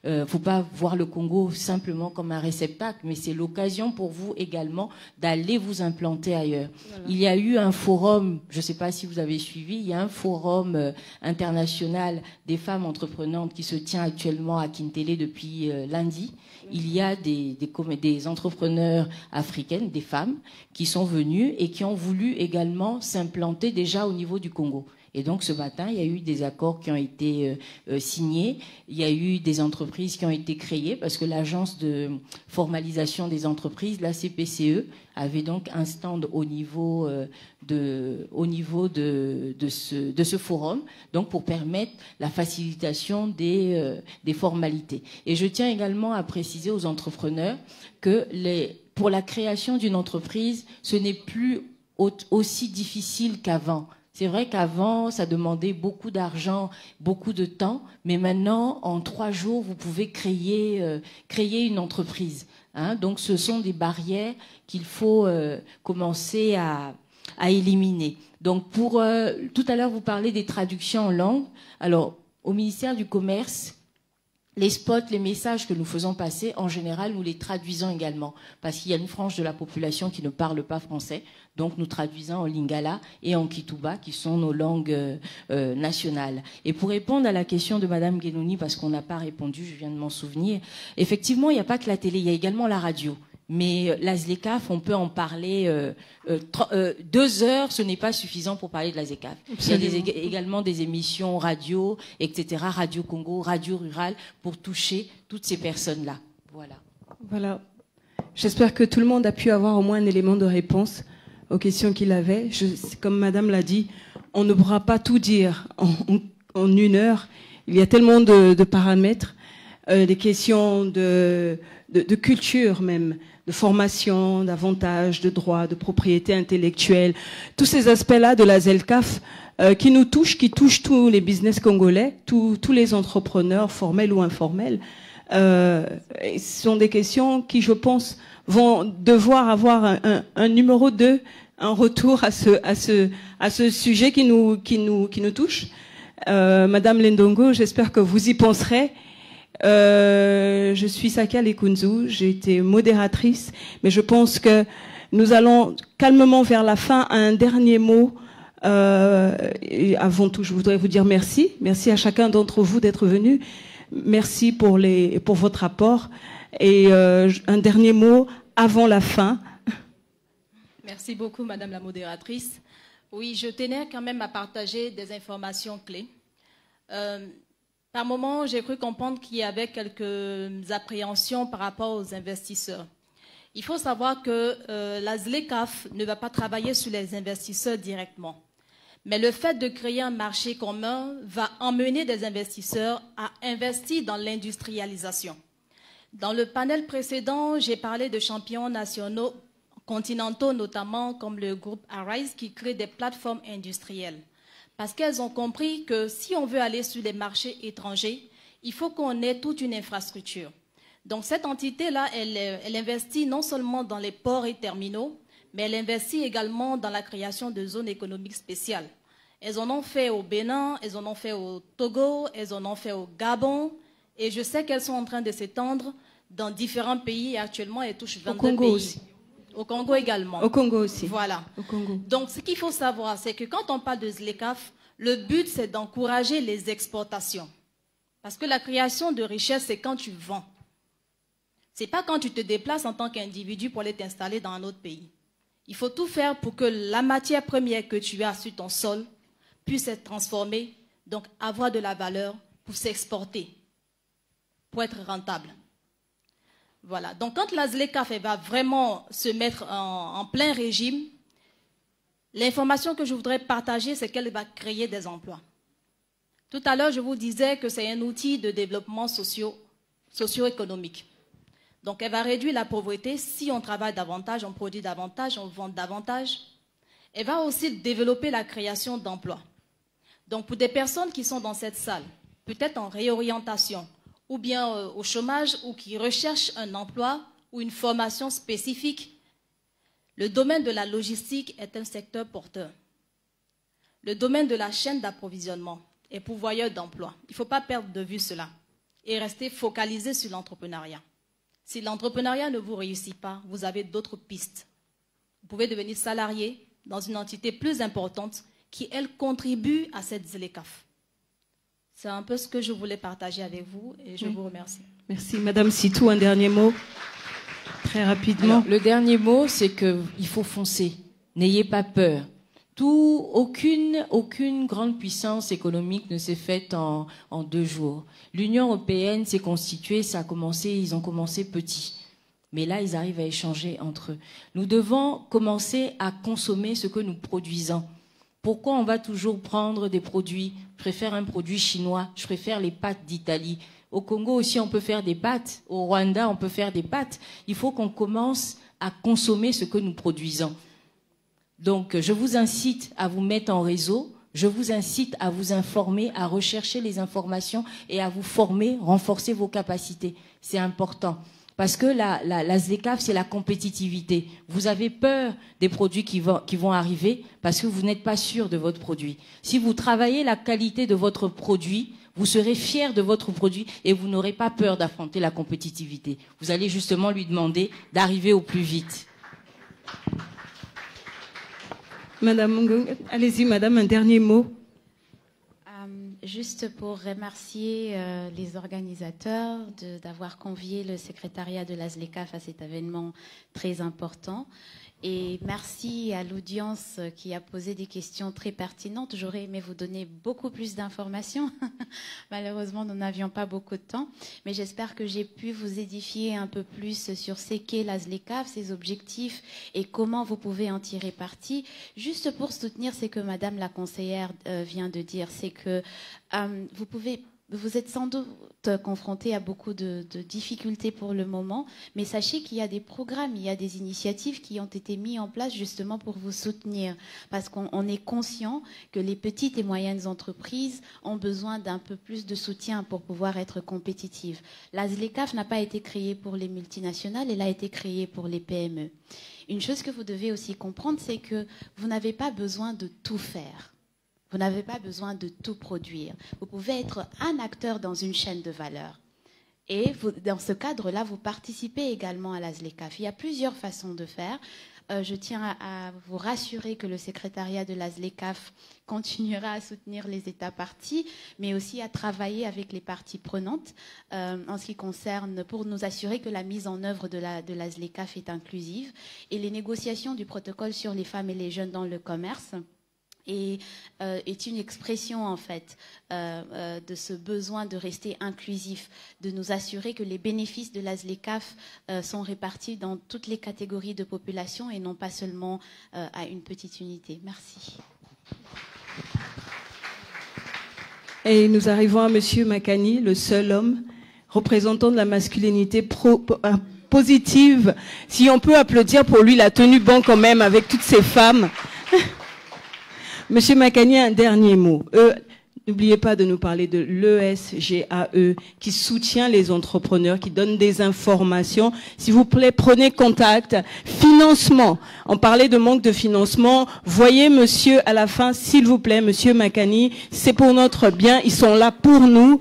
il ne faut pas voir le Congo simplement comme un réceptacle, mais c'est l'occasion pour vous également d'aller vous implanter ailleurs. Voilà. Il y a eu un forum, je ne sais pas si vous avez suivi, il y a un forum international des femmes entreprenantes qui se tient actuellement à Kintélé depuis lundi. Il y a des entrepreneurs africaines, des femmes, qui sont venues et qui ont voulu également s'implanter déjà au niveau du Congo. Et donc ce matin, il y a eu des accords qui ont été signés, il y a eu des entreprises qui ont été créées, parce que l'agence de formalisation des entreprises, la CPCE, avait donc un stand au niveau de ce forum, donc pour permettre la facilitation des formalités. Et je tiens également à préciser aux entrepreneurs que pour la création d'une entreprise, ce n'est plus aussi difficile qu'avant. C'est vrai qu'avant, ça demandait beaucoup d'argent, beaucoup de temps, mais maintenant, en 3 jours, vous pouvez créer une entreprise. Hein. Donc, ce sont des barrières qu'il faut commencer à éliminer. Donc, tout à l'heure, vous parlez des traductions en langue. Alors, au ministère du Commerce, les spots, les messages que nous faisons passer, en général, nous les traduisons également. Parce qu'il y a une frange de la population qui ne parle pas français. Donc, nous traduisons en lingala et en kituba, qui sont nos langues nationales. Et pour répondre à la question de Madame Guénouni, parce qu'on n'a pas répondu, je viens de m'en souvenir, effectivement, il n'y a pas que la télé, il y a également la radio. Mais la ZLECAf, on peut en parler 2 heures, ce n'est pas suffisant pour parler de la ZLECAf. Absolument. Il y a également des émissions radio, etc., Radio Congo, Radio Rural, pour toucher toutes ces personnes-là. Voilà. Voilà. J'espère que tout le monde a pu avoir au moins un élément de réponse aux questions qu'il avait. Comme Madame l'a dit, on ne pourra pas tout dire en 1 heure. Il y a tellement de paramètres, des questions de culture même, de formation, d'avantages, de droits, de propriété intellectuelle, tous ces aspects-là de la ZLECAf qui nous touchent, qui touchent tous les business congolais, tous les entrepreneurs formels ou informels. Ce sont des questions qui, je pense, vont devoir avoir un numéro 2, un retour à ce sujet qui nous touche. Madame Lendongo, j'espère que vous y penserez. Je suis Sakia Lekunzu, j'ai été modératrice, mais je pense que nous allons calmement vers la fin. Un dernier mot. Et avant tout, je voudrais vous dire merci. Merci à chacun d'entre vous d'être venu. Merci pour votre apport. Et un dernier mot avant la fin. Merci beaucoup, Madame la modératrice. Oui, je tenais quand même à partager des informations clés. Par moment, j'ai cru comprendre qu'il y avait quelques appréhensions par rapport aux investisseurs. Il faut savoir que la ZLECAf ne va pas travailler sur les investisseurs directement. Mais le fait de créer un marché commun va emmener des investisseurs à investir dans l'industrialisation. Dans le panel précédent, j'ai parlé de champions nationaux, continentaux notamment, comme le groupe Arise, qui crée des plateformes industrielles. Parce qu'elles ont compris que si on veut aller sur les marchés étrangers, il faut qu'on ait toute une infrastructure. Donc cette entité-là, elle investit non seulement dans les ports et terminaux, mais elle investit également dans la création de zones économiques spéciales. Elles en ont fait au Bénin, elles en ont fait au Togo, elles en ont fait au Gabon, et je sais qu'elles sont en train de s'étendre dans différents pays, et actuellement elles touchent 22 pays. Au Congo aussi. Au Congo également. Au Congo aussi. Voilà. Au Congo. Donc ce qu'il faut savoir, c'est que quand on parle de ZLECAf, le but c'est d'encourager les exportations. Parce que la création de richesse, c'est quand tu vends. Ce n'est pas quand tu te déplaces en tant qu'individu pour aller t'installer dans un autre pays. Il faut tout faire pour que la matière première que tu as sur ton sol puisse être transformée, donc avoir de la valeur pour s'exporter, pour être rentable. Voilà. Donc quand la ZLECAf va vraiment se mettre en plein régime, l'information que je voudrais partager, c'est qu'elle va créer des emplois. Tout à l'heure, je vous disais que c'est un outil de développement socio-économique. Donc, elle va réduire la pauvreté si on travaille davantage, on produit davantage, on vend davantage. Elle va aussi développer la création d'emplois. Donc, pour des personnes qui sont dans cette salle, peut-être en réorientation, ou bien au chômage, ou qui recherchent un emploi ou une formation spécifique, le domaine de la logistique est un secteur porteur. Le domaine de la chaîne d'approvisionnement est pourvoyeur d'emplois. Il ne faut pas perdre de vue cela et rester focalisé sur l'entrepreneuriat. Si l'entrepreneuriat ne vous réussit pas, vous avez d'autres pistes. Vous pouvez devenir salarié dans une entité plus importante qui, elle, contribue à cette ZLECAf. C'est un peu ce que je voulais partager avec vous et je vous remercie. Merci. Madame Sitou, un dernier mot, très rapidement. Alors, le dernier mot, c'est qu'il faut foncer. N'ayez pas peur. Aucune grande puissance économique ne s'est faite en 2 jours. L'Union européenne s'est constituée, ils ont commencé petit. Mais là, ils arrivent à échanger entre eux. Nous devons commencer à consommer ce que nous produisons. Pourquoi on va toujours prendre des produits? Je préfère un produit chinois, je préfère les pâtes d'Italie. Au Congo aussi, on peut faire des pâtes. Au Rwanda, on peut faire des pâtes. Il faut qu'on commence à consommer ce que nous produisons. Donc, je vous incite à vous mettre en réseau, je vous incite à vous informer, à rechercher les informations et à vous former, renforcer vos capacités. C'est important. Parce que la ZLECAf, c'est la compétitivité. Vous avez peur des produits qui vont arriver parce que vous n'êtes pas sûr de votre produit. Si vous travaillez la qualité de votre produit, vous serez fier de votre produit et vous n'aurez pas peur d'affronter la compétitivité. Vous allez justement lui demander d'arriver au plus vite. Madame Mungong, allez-y, madame, un dernier mot. Juste pour remercier les organisateurs d'avoir convié le secrétariat de la ZLECAf à cet événement très important. Et merci à l'audience qui a posé des questions très pertinentes. J'aurais aimé vous donner beaucoup plus d'informations. Malheureusement, nous n'avions pas beaucoup de temps. Mais j'espère que j'ai pu vous édifier un peu plus sur ce qu'est la ZLECAf, ses objectifs et comment vous pouvez en tirer parti. Juste pour soutenir ce que Madame la conseillère vient de dire, c'est que vous êtes sans doute confronté à beaucoup de difficultés pour le moment, mais sachez qu'il y a des programmes, il y a des initiatives qui ont été mises en place justement pour vous soutenir, parce qu'on est conscient que les petites et moyennes entreprises ont besoin d'un peu plus de soutien pour pouvoir être compétitives. La ZLECAf n'a pas été créée pour les multinationales, elle a été créée pour les PME. Une chose que vous devez aussi comprendre, c'est que vous n'avez pas besoin de tout faire. Vous n'avez pas besoin de tout produire. Vous pouvez être un acteur dans une chaîne de valeur. Et dans ce cadre-là, vous participez également à la ZLECAf. Il y a plusieurs façons de faire. Je tiens à vous rassurer que le secrétariat de la ZLECAf continuera à soutenir les États parties, mais aussi à travailler avec les parties prenantes en ce qui concerne, pour nous assurer que la mise en œuvre de la ZLECAf est inclusive. Et les négociations du protocole sur les femmes et les jeunes dans le commerce est une expression en fait de ce besoin de rester inclusif, de nous assurer que les bénéfices de la ZLECAf sont répartis dans toutes les catégories de population et non pas seulement à une petite unité. Merci. Et nous arrivons à Monsieur Makani, le seul homme représentant de la masculinité positive. Si on peut applaudir pour lui, il a tenu bon quand même avec toutes ces femmes. Monsieur Makani, un dernier mot. N'oubliez pas de nous parler de l'ESGAE qui soutient les entrepreneurs, qui donne des informations. S'il vous plaît, prenez contact. Financement. On parlait de manque de financement. Voyez monsieur à la fin, s'il vous plaît, monsieur Makani, c'est pour notre bien. Ils sont là pour nous.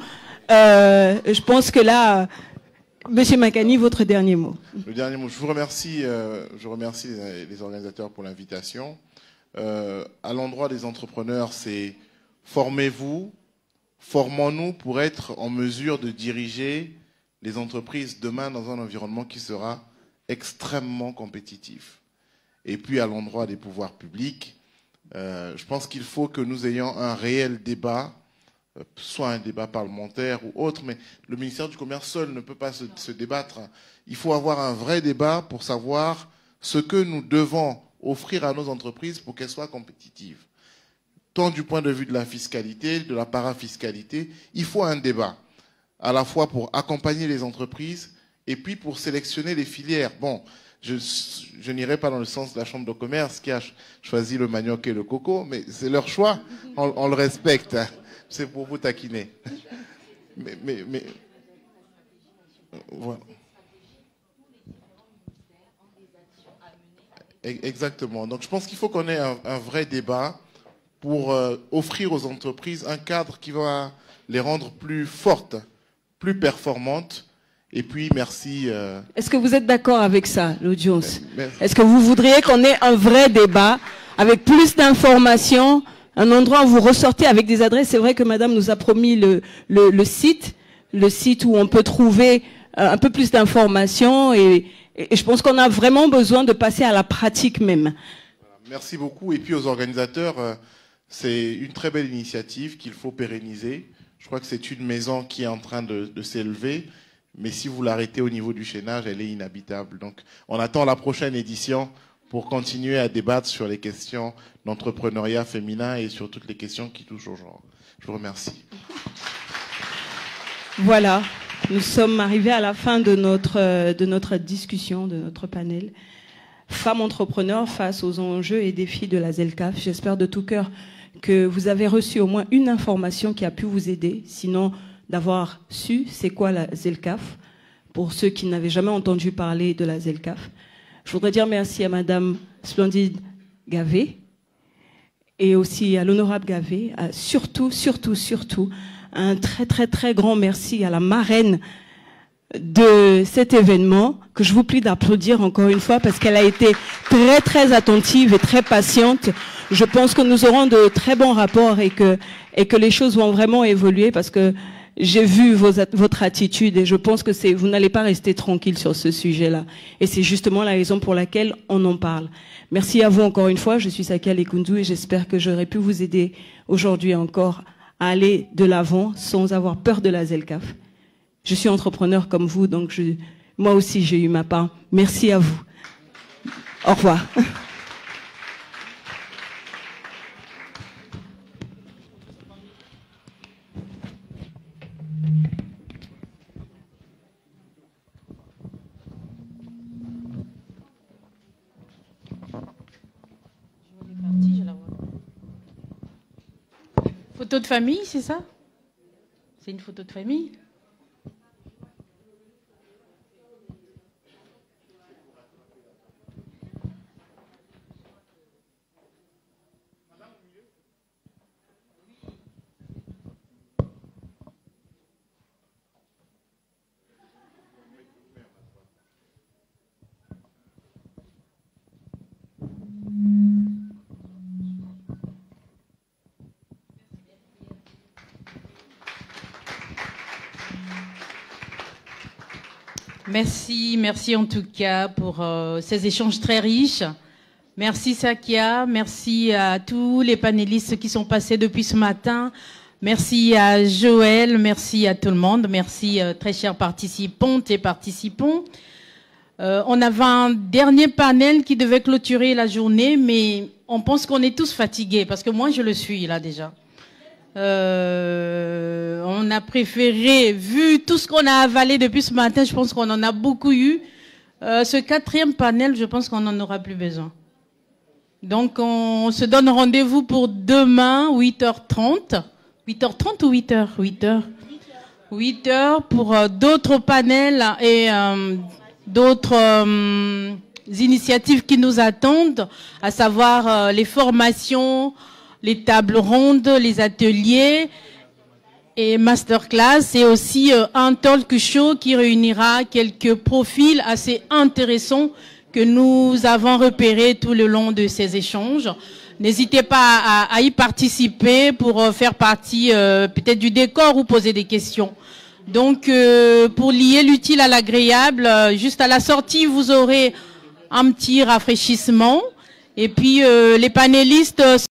Je pense que là, monsieur Makani, votre dernier mot. Le dernier mot. Je remercie les organisateurs pour l'invitation. À l'endroit des entrepreneurs, c'est formez-vous, formons-nous pour être en mesure de diriger les entreprises demain dans un environnement qui sera extrêmement compétitif. Et puis à l'endroit des pouvoirs publics, je pense qu'il faut que nous ayons un réel débat, soit un débat parlementaire ou autre, mais le ministère du Commerce seul ne peut pas se débattre. Il faut avoir un vrai débat pour savoir ce que nous devons offrir à nos entreprises pour qu'elles soient compétitives. Tant du point de vue de la fiscalité, de la parafiscalité, il faut un débat, à la fois pour accompagner les entreprises et puis pour sélectionner les filières. Bon, je n'irai pas dans le sens de la Chambre de commerce qui a choisi le manioc et le coco, mais c'est leur choix, on le respecte, c'est pour vous taquiner. Mais voilà. Exactement. Donc je pense qu'il faut qu'on ait un vrai débat pour offrir aux entreprises un cadre qui va les rendre plus fortes, plus performantes. Et puis, merci. Est-ce que vous êtes d'accord avec ça, l'audience? Est-ce que vous voudriez qu'on ait un vrai débat avec plus d'informations, un endroit où vous ressortez avec des adresses? C'est vrai que madame nous a promis le site où on peut trouver un peu plus d'informations et je pense qu'on a vraiment besoin de passer à la pratique même. Merci beaucoup. Et puis aux organisateurs, c'est une très belle initiative qu'il faut pérenniser. Je crois que c'est une maison qui est en train de s'élever, mais si vous l'arrêtez au niveau du chaînage, elle est inhabitable. Donc on attend la prochaine édition pour continuer à débattre sur les questions d'entrepreneuriat féminin et sur toutes les questions qui touchent au genre. Je vous remercie. Voilà. Nous sommes arrivés à la fin de notre discussion, de notre panel. Femmes entrepreneurs face aux enjeux et défis de la ZLECAf. J'espère de tout cœur que vous avez reçu au moins une information qui a pu vous aider, sinon d'avoir su c'est quoi la ZLECAf, pour ceux qui n'avaient jamais entendu parler de la ZLECAf. Je voudrais dire merci à madame Splendide Gavé et aussi à l'honorable Gavé, surtout, un très grand merci à la marraine de cet événement, que je vous prie d'applaudir encore une fois parce qu'elle a été très attentive et très patiente. Je pense que nous aurons de très bons rapports et que les choses vont vraiment évoluer parce que j'ai vu votre attitude et je pense que vous n'allez pas rester tranquille sur ce sujet-là. Et c'est justement la raison pour laquelle on en parle. Merci à vous encore une fois. Je suis Sakia Lekundu et j'espère que j'aurai pu vous aider aujourd'hui encore à aller de l'avant sans avoir peur de la ZLECAf. Je suis entrepreneur comme vous, donc moi aussi j'ai eu ma part. Merci à vous. Au revoir. Photo de famille, c'est ça? C'est une photo de famille? Merci en tout cas pour ces échanges très riches. Merci Sakia, merci à tous les panélistes qui sont passés depuis ce matin. Merci à Joël, merci à tout le monde, merci très chers participantes et participants. On avait un dernier panel qui devait clôturer la journée, mais on pense qu'on est tous fatigués, parce que moi je le suis là déjà. On a préféré, vu tout ce qu'on a avalé depuis ce matin, je pense qu'on en a beaucoup eu. Ce quatrième panel, je pense qu'on n'en aura plus besoin. Donc on se donne rendez-vous pour demain, 8h30, 8h30 ou 8h 8h pour d'autres panels et d'autres initiatives qui nous attendent, à savoir les formations, les tables rondes, les ateliers et masterclass, et aussi un talk show qui réunira quelques profils assez intéressants que nous avons repérés tout le long de ces échanges. N'hésitez pas à y participer pour faire partie peut-être du décor ou poser des questions. Donc, pour lier l'utile à l'agréable, juste à la sortie, vous aurez un petit rafraîchissement. Et puis, les panélistes